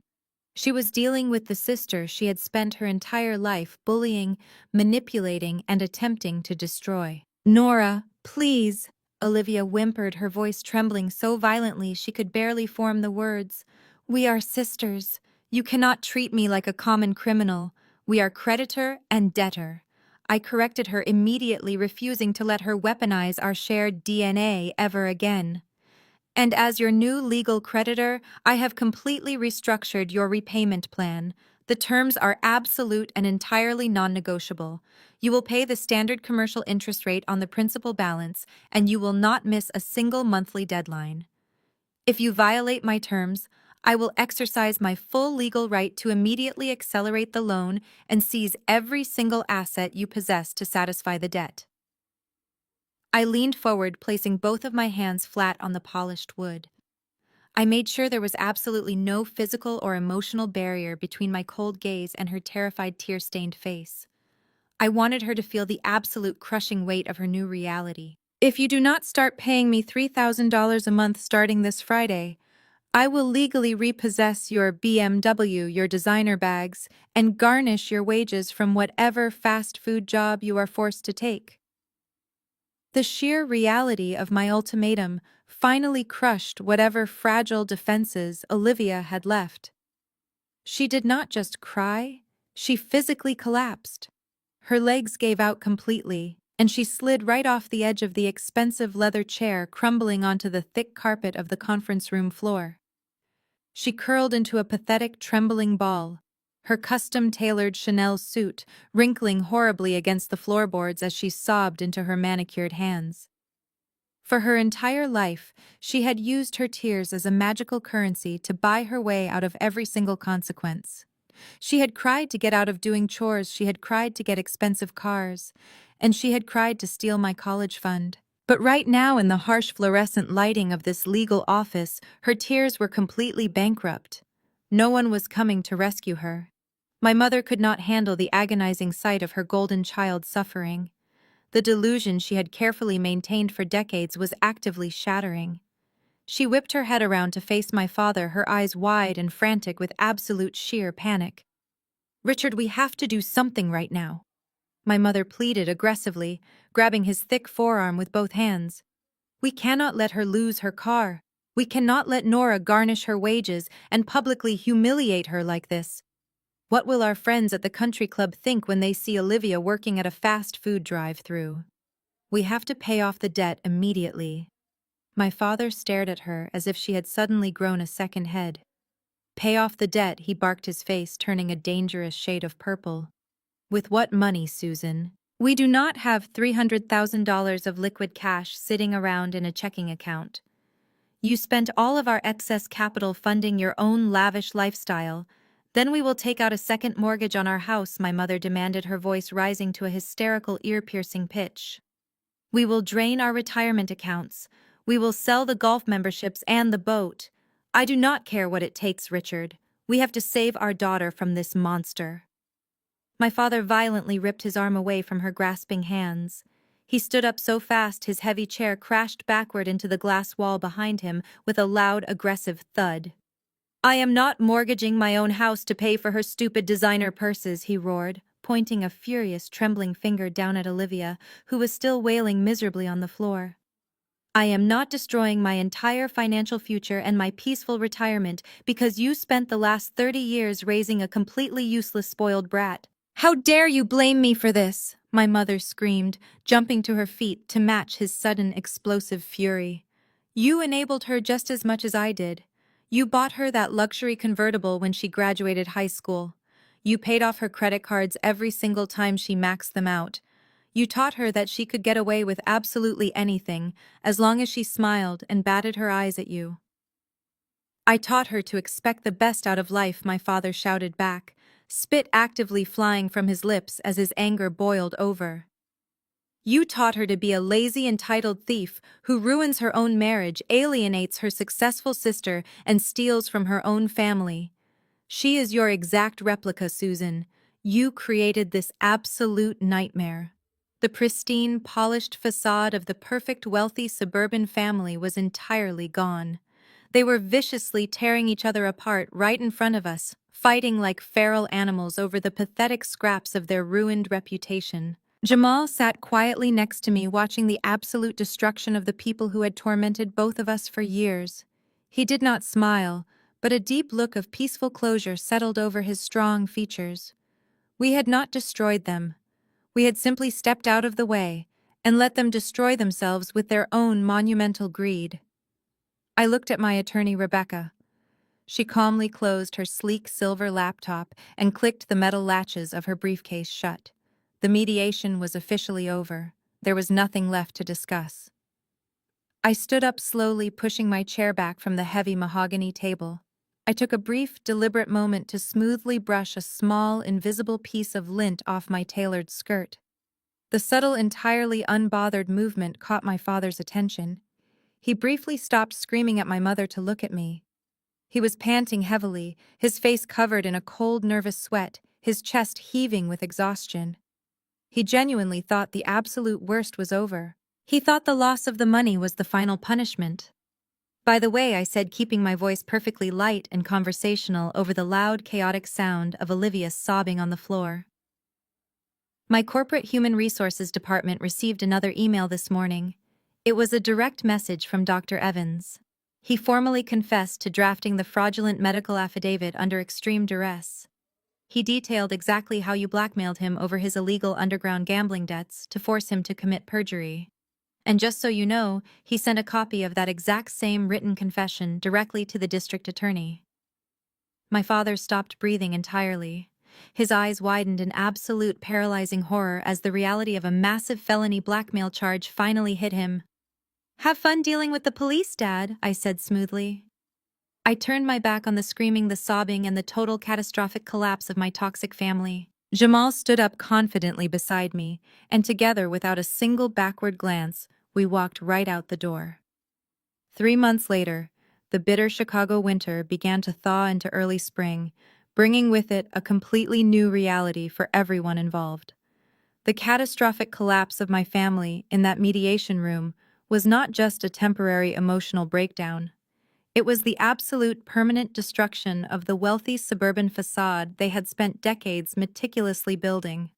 She was dealing with the sister she had spent her entire life bullying, manipulating, and attempting to destroy. "Nora, please," Olivia whimpered, her voice trembling so violently she could barely form the words. "We are sisters. You cannot treat me like a common criminal. We are creditor and debtor." I corrected her immediately, refusing to let her weaponize our shared DNA ever again. "And as your new legal creditor, I have completely restructured your repayment plan. The terms are absolute and entirely non-negotiable. You will pay the standard commercial interest rate on the principal balance, and you will not miss a single monthly deadline. If you violate my terms, I will exercise my full legal right to immediately accelerate the loan and seize every single asset you possess to satisfy the debt." I leaned forward, placing both of my hands flat on the polished wood. I made sure there was absolutely no physical or emotional barrier between my cold gaze and her terrified, tear-stained face. I wanted her to feel the absolute crushing weight of her new reality. "If you do not start paying me $3,000 a month starting this Friday, I will legally repossess your BMW, your designer bags, and garnish your wages from whatever fast food job you are forced to take." The sheer reality of my ultimatum finally crushed whatever fragile defenses Olivia had left. She did not just cry, she physically collapsed. Her legs gave out completely, and she slid right off the edge of the expensive leather chair, crumbling onto the thick carpet of the conference room floor. She curled into a pathetic, trembling ball, her custom-tailored Chanel suit wrinkling horribly against the floorboards as she sobbed into her manicured hands. For her entire life, she had used her tears as a magical currency to buy her way out of every single consequence. She had cried to get out of doing chores, she had cried to get expensive cars, and she had cried to steal my college fund. But right now, in the harsh fluorescent lighting of this legal office, her tears were completely bankrupt. No one was coming to rescue her. My mother could not handle the agonizing sight of her golden child suffering. The delusion she had carefully maintained for decades was actively shattering. She whipped her head around to face my father, her eyes wide and frantic with absolute sheer panic. "Richard, we have to do something right now," my mother pleaded aggressively, grabbing his thick forearm with both hands. "We cannot let her lose her car. We cannot let Nora garnish her wages and publicly humiliate her like this. What will our friends at the country club think when they see Olivia working at a fast food drive-thru? We have to pay off the debt immediately." My father stared at her as if she had suddenly grown a second head. "Pay off the debt," he barked, his face turning a dangerous shade of purple. "With what money, Susan? We do not have $300,000 of liquid cash sitting around in a checking account. You spent all of our excess capital funding your own lavish lifestyle. Then we will take out a second mortgage on our house," my mother demanded, her voice rising to a hysterical, ear-piercing pitch. "We will drain our retirement accounts. We will sell the golf memberships and the boat. I do not care what it takes, Richard. We have to save our daughter from this monster." My father violently ripped his arm away from her grasping hands. He stood up so fast his heavy chair crashed backward into the glass wall behind him with a loud, aggressive thud. "I am not mortgaging my own house to pay for her stupid designer purses," he roared, pointing a furious, trembling finger down at Olivia, who was still wailing miserably on the floor. "I am not destroying my entire financial future and my peaceful retirement because you spent the last 30 years raising a completely useless, spoiled brat. How dare you blame me for this?" my mother screamed, jumping to her feet to match his sudden, explosive fury. "You enabled her just as much as I did. You bought her that luxury convertible when she graduated high school. You paid off her credit cards every single time she maxed them out. You taught her that she could get away with absolutely anything, as long as she smiled and batted her eyes at you." "I taught her to expect the best out of life," my father shouted back, spit actively flying from his lips as his anger boiled over. "You taught her to be a lazy, entitled thief who ruins her own marriage, alienates her successful sister, and steals from her own family. She is your exact replica, Susan. You created this absolute nightmare." The pristine, polished facade of the perfect, wealthy suburban family was entirely gone. They were viciously tearing each other apart right in front of us, fighting like feral animals over the pathetic scraps of their ruined reputation. Jamal sat quietly next to me, watching the absolute destruction of the people who had tormented both of us for years. He did not smile, but a deep look of peaceful closure settled over his strong features. We had not destroyed them. We had simply stepped out of the way and let them destroy themselves with their own monumental greed. I looked at my attorney, Rebecca. She calmly closed her sleek silver laptop and clicked the metal latches of her briefcase shut. The mediation was officially over. There was nothing left to discuss. I stood up slowly, pushing my chair back from the heavy mahogany table. I took a brief, deliberate moment to smoothly brush a small, invisible piece of lint off my tailored skirt. The subtle, entirely unbothered movement caught my father's attention. He briefly stopped screaming at my mother to look at me. He was panting heavily, his face covered in a cold, nervous sweat, his chest heaving with exhaustion. He genuinely thought the absolute worst was over. He thought the loss of the money was the final punishment. "By the way," I said, keeping my voice perfectly light and conversational over the loud, chaotic sound of Olivia sobbing on the floor. "My corporate human resources department received another email this morning. It was a direct message from Dr. Evans. He formally confessed to drafting the fraudulent medical affidavit under extreme duress. He detailed exactly how you blackmailed him over his illegal underground gambling debts to force him to commit perjury. And just so you know, he sent a copy of that exact same written confession directly to the district attorney." My father stopped breathing entirely. His eyes widened in absolute paralyzing horror as the reality of a massive felony blackmail charge finally hit him. "Have fun dealing with the police, Dad," I said smoothly. I turned my back on the screaming, the sobbing, and the total catastrophic collapse of my toxic family. Jamal stood up confidently beside me, and together, without a single backward glance, we walked right out the door. 3 months later, the bitter Chicago winter began to thaw into early spring, bringing with it a completely new reality for everyone involved. The catastrophic collapse of my family in that mediation room was not just a temporary emotional breakdown. It was the absolute permanent destruction of the wealthy suburban facade they had spent decades meticulously building.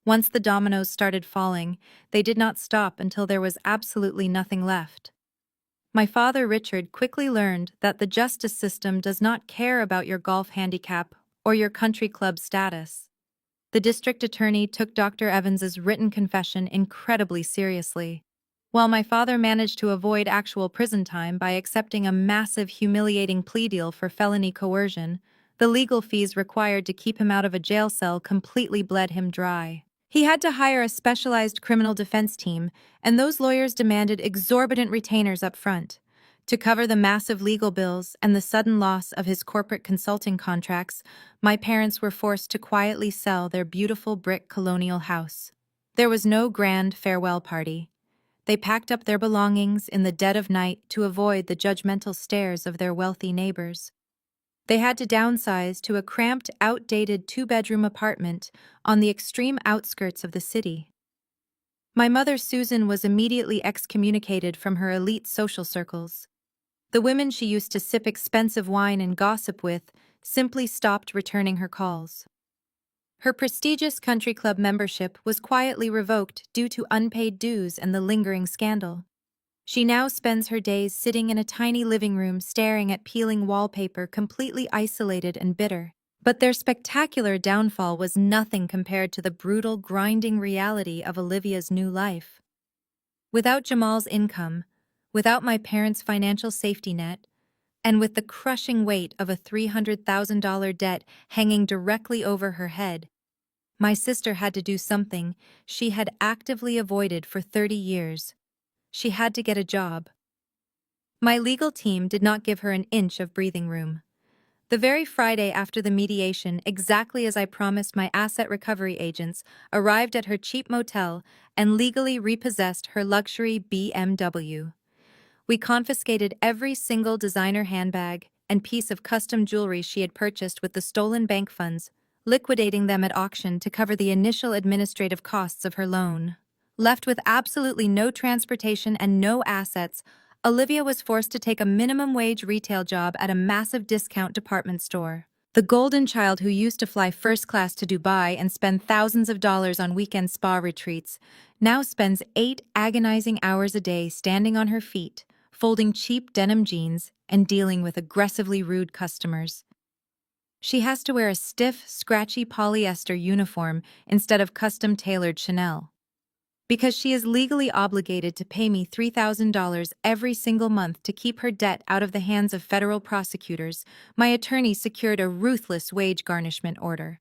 Once the dominoes started falling, they did not stop until there was absolutely nothing left. My father, Richard, quickly learned that the justice system does not care about your golf handicap or your country club status. The district attorney took Dr. Evans's written confession incredibly seriously. While my father managed to avoid actual prison time by accepting a massive, humiliating plea deal for felony coercion, the legal fees required to keep him out of a jail cell completely bled him dry. He had to hire a specialized criminal defense team, and those lawyers demanded exorbitant retainers up front. To cover the massive legal bills and the sudden loss of his corporate consulting contracts, my parents were forced to quietly sell their beautiful brick colonial house. There was no grand farewell party. They packed up their belongings in the dead of night to avoid the judgmental stares of their wealthy neighbors. They had to downsize to a cramped, outdated two-bedroom apartment on the extreme outskirts of the city. My mother, Susan, was immediately excommunicated from her elite social circles. The women she used to sip expensive wine and gossip with simply stopped returning her calls. Her prestigious country club membership was quietly revoked due to unpaid dues and the lingering scandal. She now spends her days sitting in a tiny living room staring at peeling wallpaper, completely isolated and bitter. But their spectacular downfall was nothing compared to the brutal, grinding reality of Olivia's new life. Without Jamal's income, without my parents' financial safety net, and with the crushing weight of a $300,000 debt hanging directly over her head, my sister had to do something she had actively avoided for 30 years. She had to get a job. My legal team did not give her an inch of breathing room. The very Friday after the mediation, exactly as I promised, my asset recovery agents arrived at her cheap motel and legally repossessed her luxury BMW. We confiscated every single designer handbag and piece of custom jewelry she had purchased with the stolen bank funds, liquidating them at auction to cover the initial administrative costs of her loan. Left with absolutely no transportation and no assets, Olivia was forced to take a minimum wage retail job at a massive discount department store. The golden child who used to fly first class to Dubai and spend thousands of dollars on weekend spa retreats now spends 8 agonizing hours a day standing on her feet, folding cheap denim jeans and dealing with aggressively rude customers. She has to wear a stiff, scratchy polyester uniform instead of custom-tailored Chanel. Because she is legally obligated to pay me $3,000 every single month to keep her debt out of the hands of federal prosecutors, my attorney secured a ruthless wage garnishment order.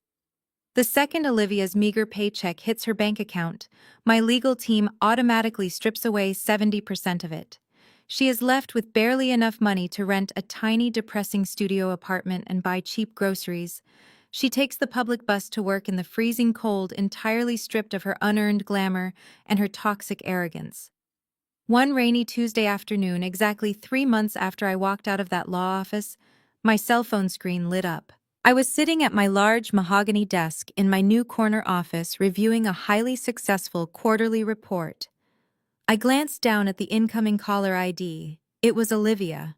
The second Olivia's meager paycheck hits her bank account, my legal team automatically strips away 70% of it. She is left with barely enough money to rent a tiny, depressing studio apartment and buy cheap groceries. She takes the public bus to work in the freezing cold, entirely stripped of her unearned glamour and her toxic arrogance. One rainy Tuesday afternoon, exactly 3 months after I walked out of that law office, my cell phone screen lit up. I was sitting at my large mahogany desk in my new corner office reviewing a highly successful quarterly report. I glanced down at the incoming caller ID. It was Olivia.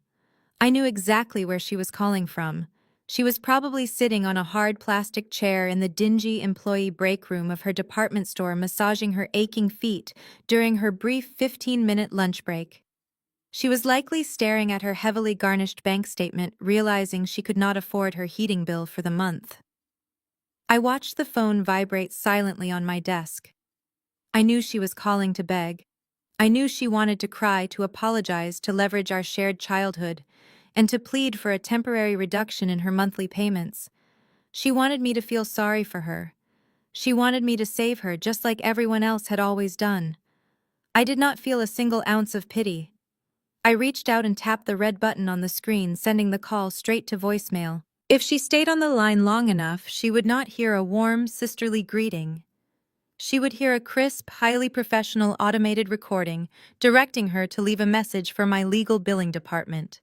I knew exactly where she was calling from. She was probably sitting on a hard plastic chair in the dingy employee break room of her department store, massaging her aching feet during her brief 15-minute lunch break. She was likely staring at her heavily garnished bank statement, realizing she could not afford her heating bill for the month. I watched the phone vibrate silently on my desk. I knew she was calling to beg. I knew she wanted to cry, to apologize, to leverage our shared childhood, and to plead for a temporary reduction in her monthly payments. She wanted me to feel sorry for her. She wanted me to save her, just like everyone else had always done. I did not feel a single ounce of pity. I reached out and tapped the red button on the screen, sending the call straight to voicemail. If she stayed on the line long enough, she would not hear a warm, sisterly greeting. She would hear a crisp, highly professional automated recording directing her to leave a message for my legal billing department.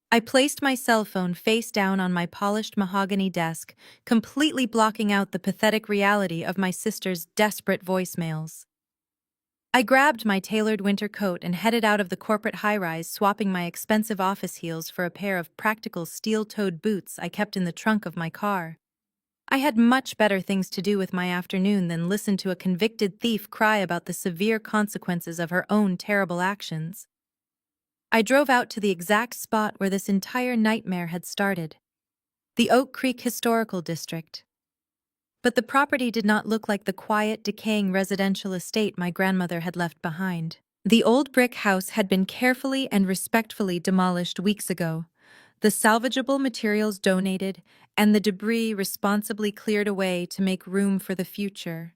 I placed my cell phone face down on my polished mahogany desk, completely blocking out the pathetic reality of my sister's desperate voicemails. I grabbed my tailored winter coat and headed out of the corporate high-rise, swapping my expensive office heels for a pair of practical steel-toed boots I kept in the trunk of my car. I had much better things to do with my afternoon than listen to a convicted thief cry about the severe consequences of her own terrible actions. I drove out to the exact spot where this entire nightmare had started, the Oak Creek Historical District. But the property did not look like the quiet, decaying residential estate my grandmother had left behind. The old brick house had been carefully and respectfully demolished weeks ago, the salvageable materials donated, and the debris responsibly cleared away to make room for the future.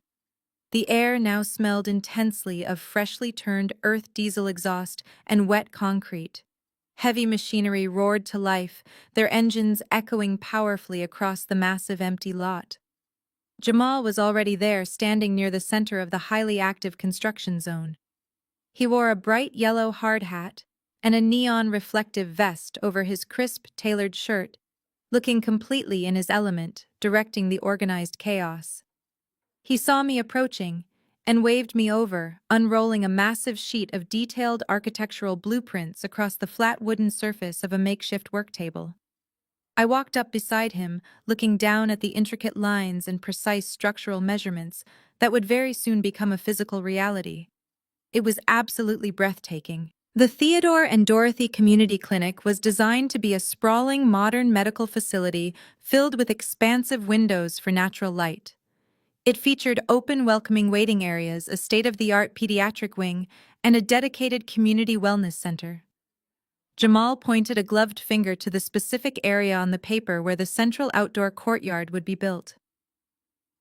The air now smelled intensely of freshly turned earth diesel exhaust and wet concrete. Heavy machinery roared to life, their engines echoing powerfully across the massive empty lot. Jamal was already there, standing near the center of the highly active construction zone. He wore a bright yellow hard hat and a neon reflective vest over his crisp, tailored shirt, looking completely in his element, directing the organized chaos. He saw me approaching and waved me over, unrolling a massive sheet of detailed architectural blueprints across the flat wooden surface of a makeshift work table. I walked up beside him, looking down at the intricate lines and precise structural measurements that would very soon become a physical reality. It was absolutely breathtaking. The Theodore and Dorothy Community Clinic was designed to be a sprawling modern medical facility filled with expansive windows for natural light. It featured open, welcoming waiting areas, a state-of-the-art pediatric wing, and a dedicated community wellness center. Jamal pointed a gloved finger to the specific area on the paper where the central outdoor courtyard would be built.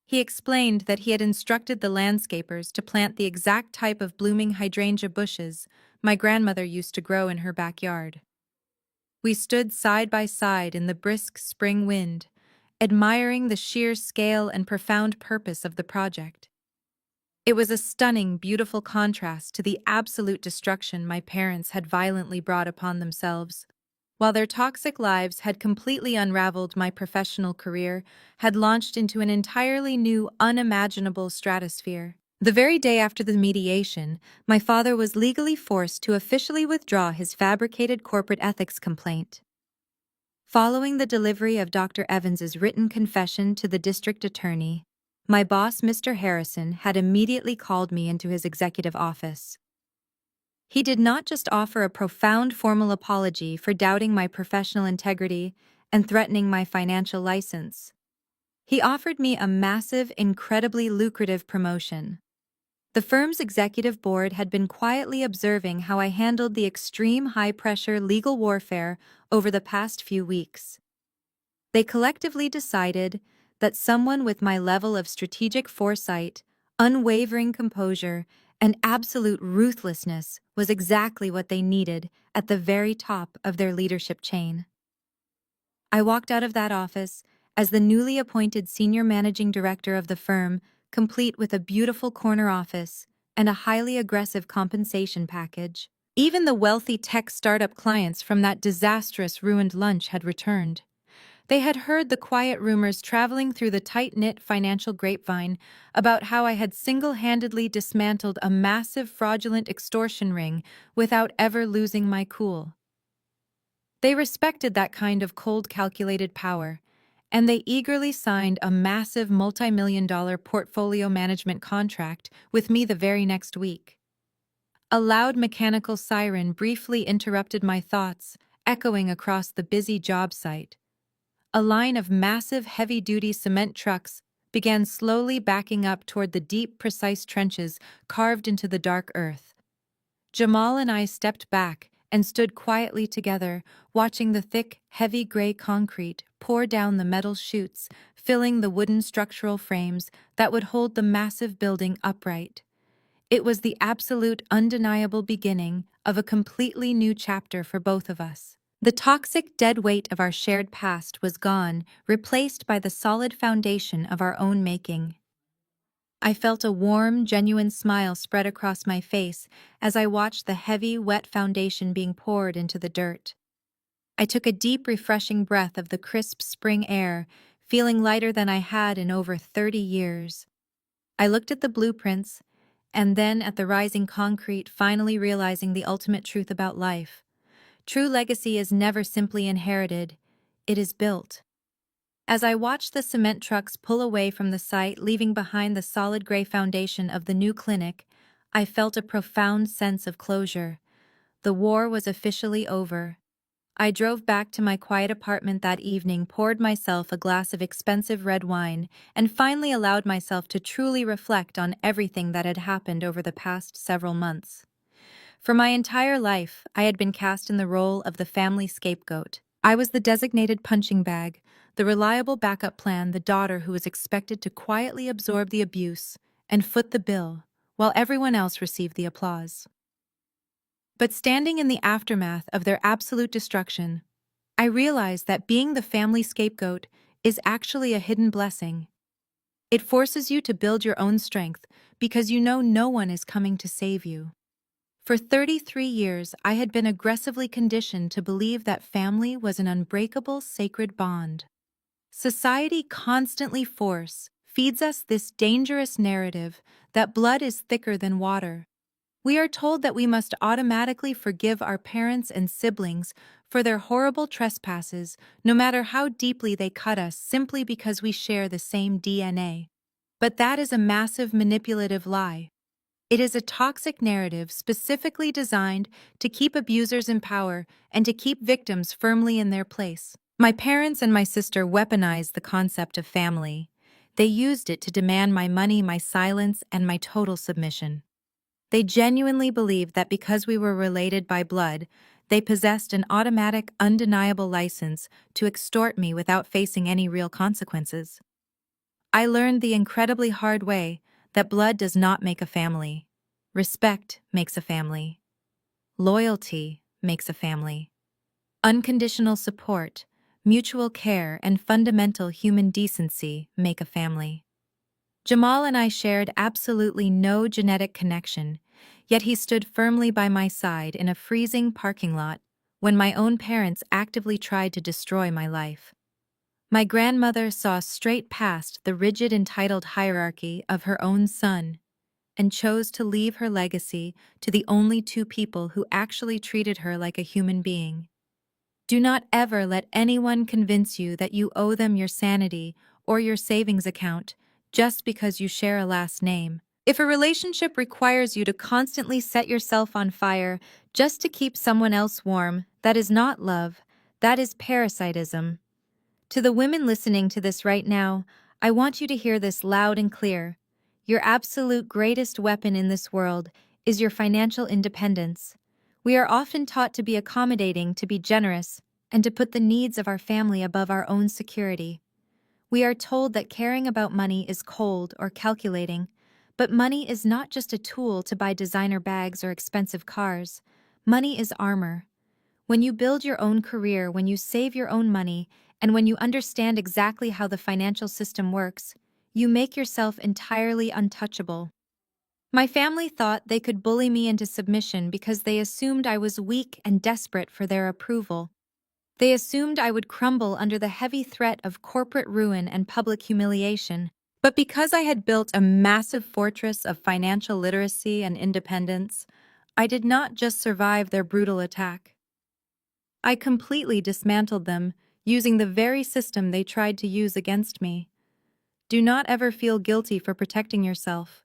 He explained that he had instructed the landscapers to plant the exact type of blooming hydrangea bushes my grandmother used to grow in her backyard. We stood side by side in the brisk spring wind, admiring the sheer scale and profound purpose of the project. It was a stunning, beautiful contrast to the absolute destruction my parents had violently brought upon themselves. While their toxic lives had completely unraveled, my professional career had launched into an entirely new, unimaginable stratosphere. The very day after the mediation, my father was legally forced to officially withdraw his fabricated corporate ethics complaint. Following the delivery of Dr. Evans's written confession to the district attorney, my boss, Mr. Harrison, had immediately called me into his executive office. He did not just offer a profound formal apology for doubting my professional integrity and threatening my financial license. He offered me a massive, incredibly lucrative promotion. The firm's executive board had been quietly observing how I handled the extreme high-pressure legal warfare over the past few weeks. They collectively decided that someone with my level of strategic foresight, unwavering composure, and absolute ruthlessness was exactly what they needed at the very top of their leadership chain. I walked out of that office as the newly appointed senior managing director of the firm, complete with a beautiful corner office and a highly aggressive compensation package. Even the wealthy tech startup clients from that disastrous ruined lunch had returned. They had heard the quiet rumors traveling through the tight-knit financial grapevine about how I had single-handedly dismantled a massive fraudulent extortion ring without ever losing my cool. They respected that kind of cold, calculated power, and they eagerly signed a massive multi-million-dollar portfolio management contract with me the very next week. A loud mechanical siren briefly interrupted my thoughts, echoing across the busy job site. A line of massive, heavy-duty cement trucks began slowly backing up toward the deep, precise trenches carved into the dark earth. Jamal and I stepped back and stood quietly together, watching the thick, heavy gray concrete pour down the metal chutes, filling the wooden structural frames that would hold the massive building upright. It was the absolute, undeniable beginning of a completely new chapter for both of us. The toxic dead weight of our shared past was gone, replaced by the solid foundation of our own making. I felt a warm, genuine smile spread across my face as I watched the heavy, wet foundation being poured into the dirt. I took a deep, refreshing breath of the crisp spring air, feeling lighter than I had in over 30 years. I looked at the blueprints, and then at the rising concrete, finally realizing the ultimate truth about life. True legacy is never simply inherited, it is built. As I watched the cement trucks pull away from the site, leaving behind the solid gray foundation of the new clinic, I felt a profound sense of closure. The war was officially over. I drove back to my quiet apartment that evening, poured myself a glass of expensive red wine, and finally allowed myself to truly reflect on everything that had happened over the past several months. For my entire life, I had been cast in the role of the family scapegoat. I was the designated punching bag, the reliable backup plan, the daughter who was expected to quietly absorb the abuse and foot the bill, while everyone else received the applause. But standing in the aftermath of their absolute destruction, I realized that being the family scapegoat is actually a hidden blessing. It forces you to build your own strength because you know no one is coming to save you. For 33 years, I had been aggressively conditioned to believe that family was an unbreakable, sacred bond. Society constantly feeds us this dangerous narrative that blood is thicker than water. We are told that we must automatically forgive our parents and siblings for their horrible trespasses, no matter how deeply they cut us, simply because we share the same DNA. But that is a massive manipulative lie. It is a toxic narrative specifically designed to keep abusers in power and to keep victims firmly in their place. My parents and my sister weaponized the concept of family. They used it to demand my money, my silence, and my total submission. They genuinely believed that because we were related by blood, they possessed an automatic, undeniable license to extort me without facing any real consequences. I learned the incredibly hard way that blood does not make a family. Respect makes a family. Loyalty makes a family. Unconditional support, mutual care, and fundamental human decency make a family. Jamal and I shared absolutely no genetic connection, yet he stood firmly by my side in a freezing parking lot when my own parents actively tried to destroy my life. My grandmother saw straight past the rigid entitled hierarchy of her own son and chose to leave her legacy to the only two people who actually treated her like a human being. Do not ever let anyone convince you that you owe them your sanity or your savings account just because you share a last name. If a relationship requires you to constantly set yourself on fire just to keep someone else warm, that is not love, that is parasitism. To the women listening to this right now, I want you to hear this loud and clear. Your absolute greatest weapon in this world is your financial independence. We are often taught to be accommodating, to be generous, and to put the needs of our family above our own security. We are told that caring about money is cold or calculating, but money is not just a tool to buy designer bags or expensive cars. Money is armor. When you build your own career, when you save your own money, and when you understand exactly how the financial system works, you make yourself entirely untouchable. My family thought they could bully me into submission because they assumed I was weak and desperate for their approval. They assumed I would crumble under the heavy threat of corporate ruin and public humiliation. But because I had built a massive fortress of financial literacy and independence, I did not just survive their brutal attack. I completely dismantled them, using the very system they tried to use against me. Do not ever feel guilty for protecting yourself.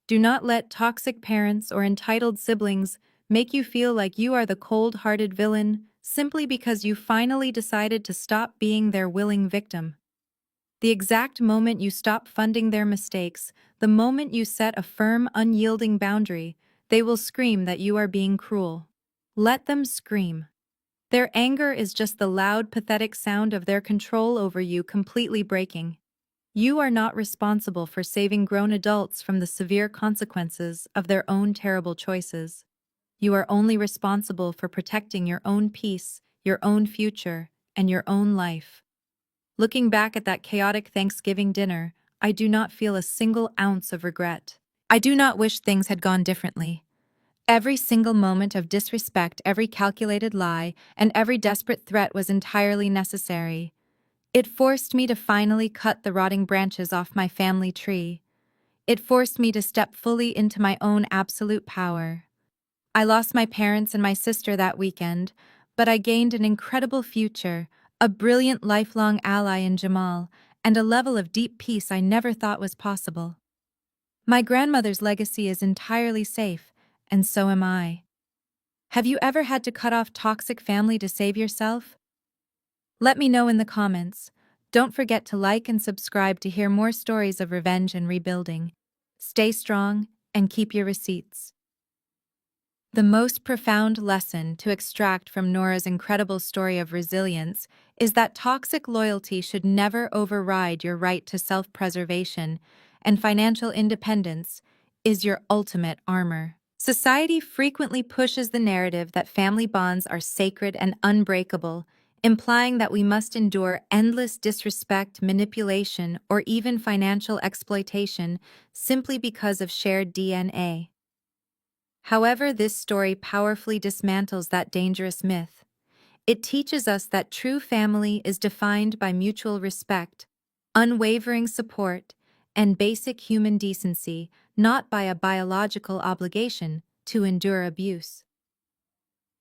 Do not let toxic parents or entitled siblings make you feel like you are the cold-hearted villain simply because you finally decided to stop being their willing victim. The exact moment you stop funding their mistakes, the moment you set a firm, unyielding boundary, they will scream that you are being cruel. Let them scream. Their anger is just the loud, pathetic sound of their control over you completely breaking. You are not responsible for saving grown adults from the severe consequences of their own terrible choices. You are only responsible for protecting your own peace, your own future, and your own life. Looking back at that chaotic Thanksgiving dinner, I do not feel a single ounce of regret. I do not wish things had gone differently. Every single moment of disrespect, every calculated lie, and every desperate threat was entirely necessary. It forced me to finally cut the rotting branches off my family tree. It forced me to step fully into my own absolute power. I lost my parents and my sister that weekend, but I gained an incredible future, a brilliant lifelong ally in Jamal, and a level of deep peace I never thought was possible. My grandmother's legacy is entirely safe, and so am I. Have you ever had to cut off toxic family to save yourself? Let me know in the comments. Don't forget to like and subscribe to hear more stories of revenge and rebuilding. Stay strong and keep your receipts. The most profound lesson to extract from Nora's incredible story of resilience is that toxic loyalty should never override your right to self-preservation, and financial independence is your ultimate armor. Society frequently pushes the narrative that family bonds are sacred and unbreakable, implying that we must endure endless disrespect, manipulation, or even financial exploitation simply because of shared DNA. However, this story powerfully dismantles that dangerous myth. It teaches us that true family is defined by mutual respect, unwavering support, and basic human decency, not by a biological obligation to endure abuse.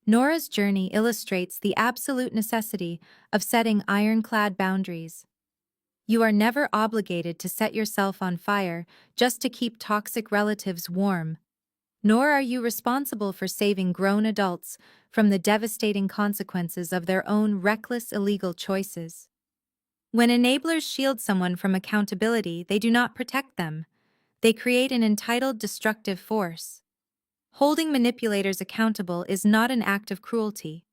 Nora's journey illustrates the absolute necessity of setting ironclad boundaries. You are never obligated to set yourself on fire just to keep toxic relatives warm, nor are you responsible for saving grown adults from the devastating consequences of their own reckless, illegal choices. When enablers shield someone from accountability, they do not protect them. They create an entitled, destructive force. Holding manipulators accountable is not an act of cruelty.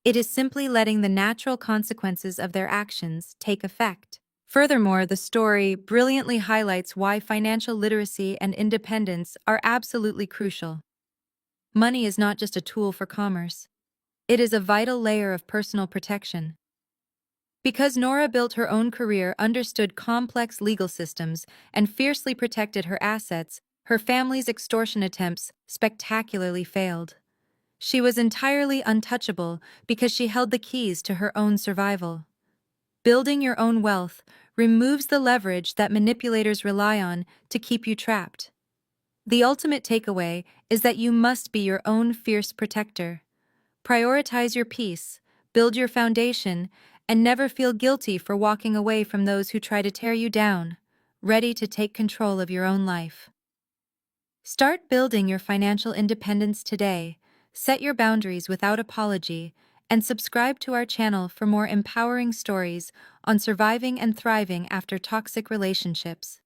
It is simply letting the natural consequences of their actions take effect. Furthermore, the story brilliantly highlights why financial literacy and independence are absolutely crucial. Money is not just a tool for commerce. It is a vital layer of personal protection. Because Nora built her own career, understood complex legal systems, and fiercely protected her assets, her family's extortion attempts spectacularly failed. She was entirely untouchable because she held the keys to her own survival. Building your own wealth removes the leverage that manipulators rely on to keep you trapped. The ultimate takeaway is that you must be your own fierce protector. Prioritize your peace, build your foundation, and never feel guilty for walking away from those who try to tear you down, ready to take control of your own life. Start building your financial independence today, set your boundaries without apology, and subscribe to our channel for more empowering stories on surviving and thriving after toxic relationships.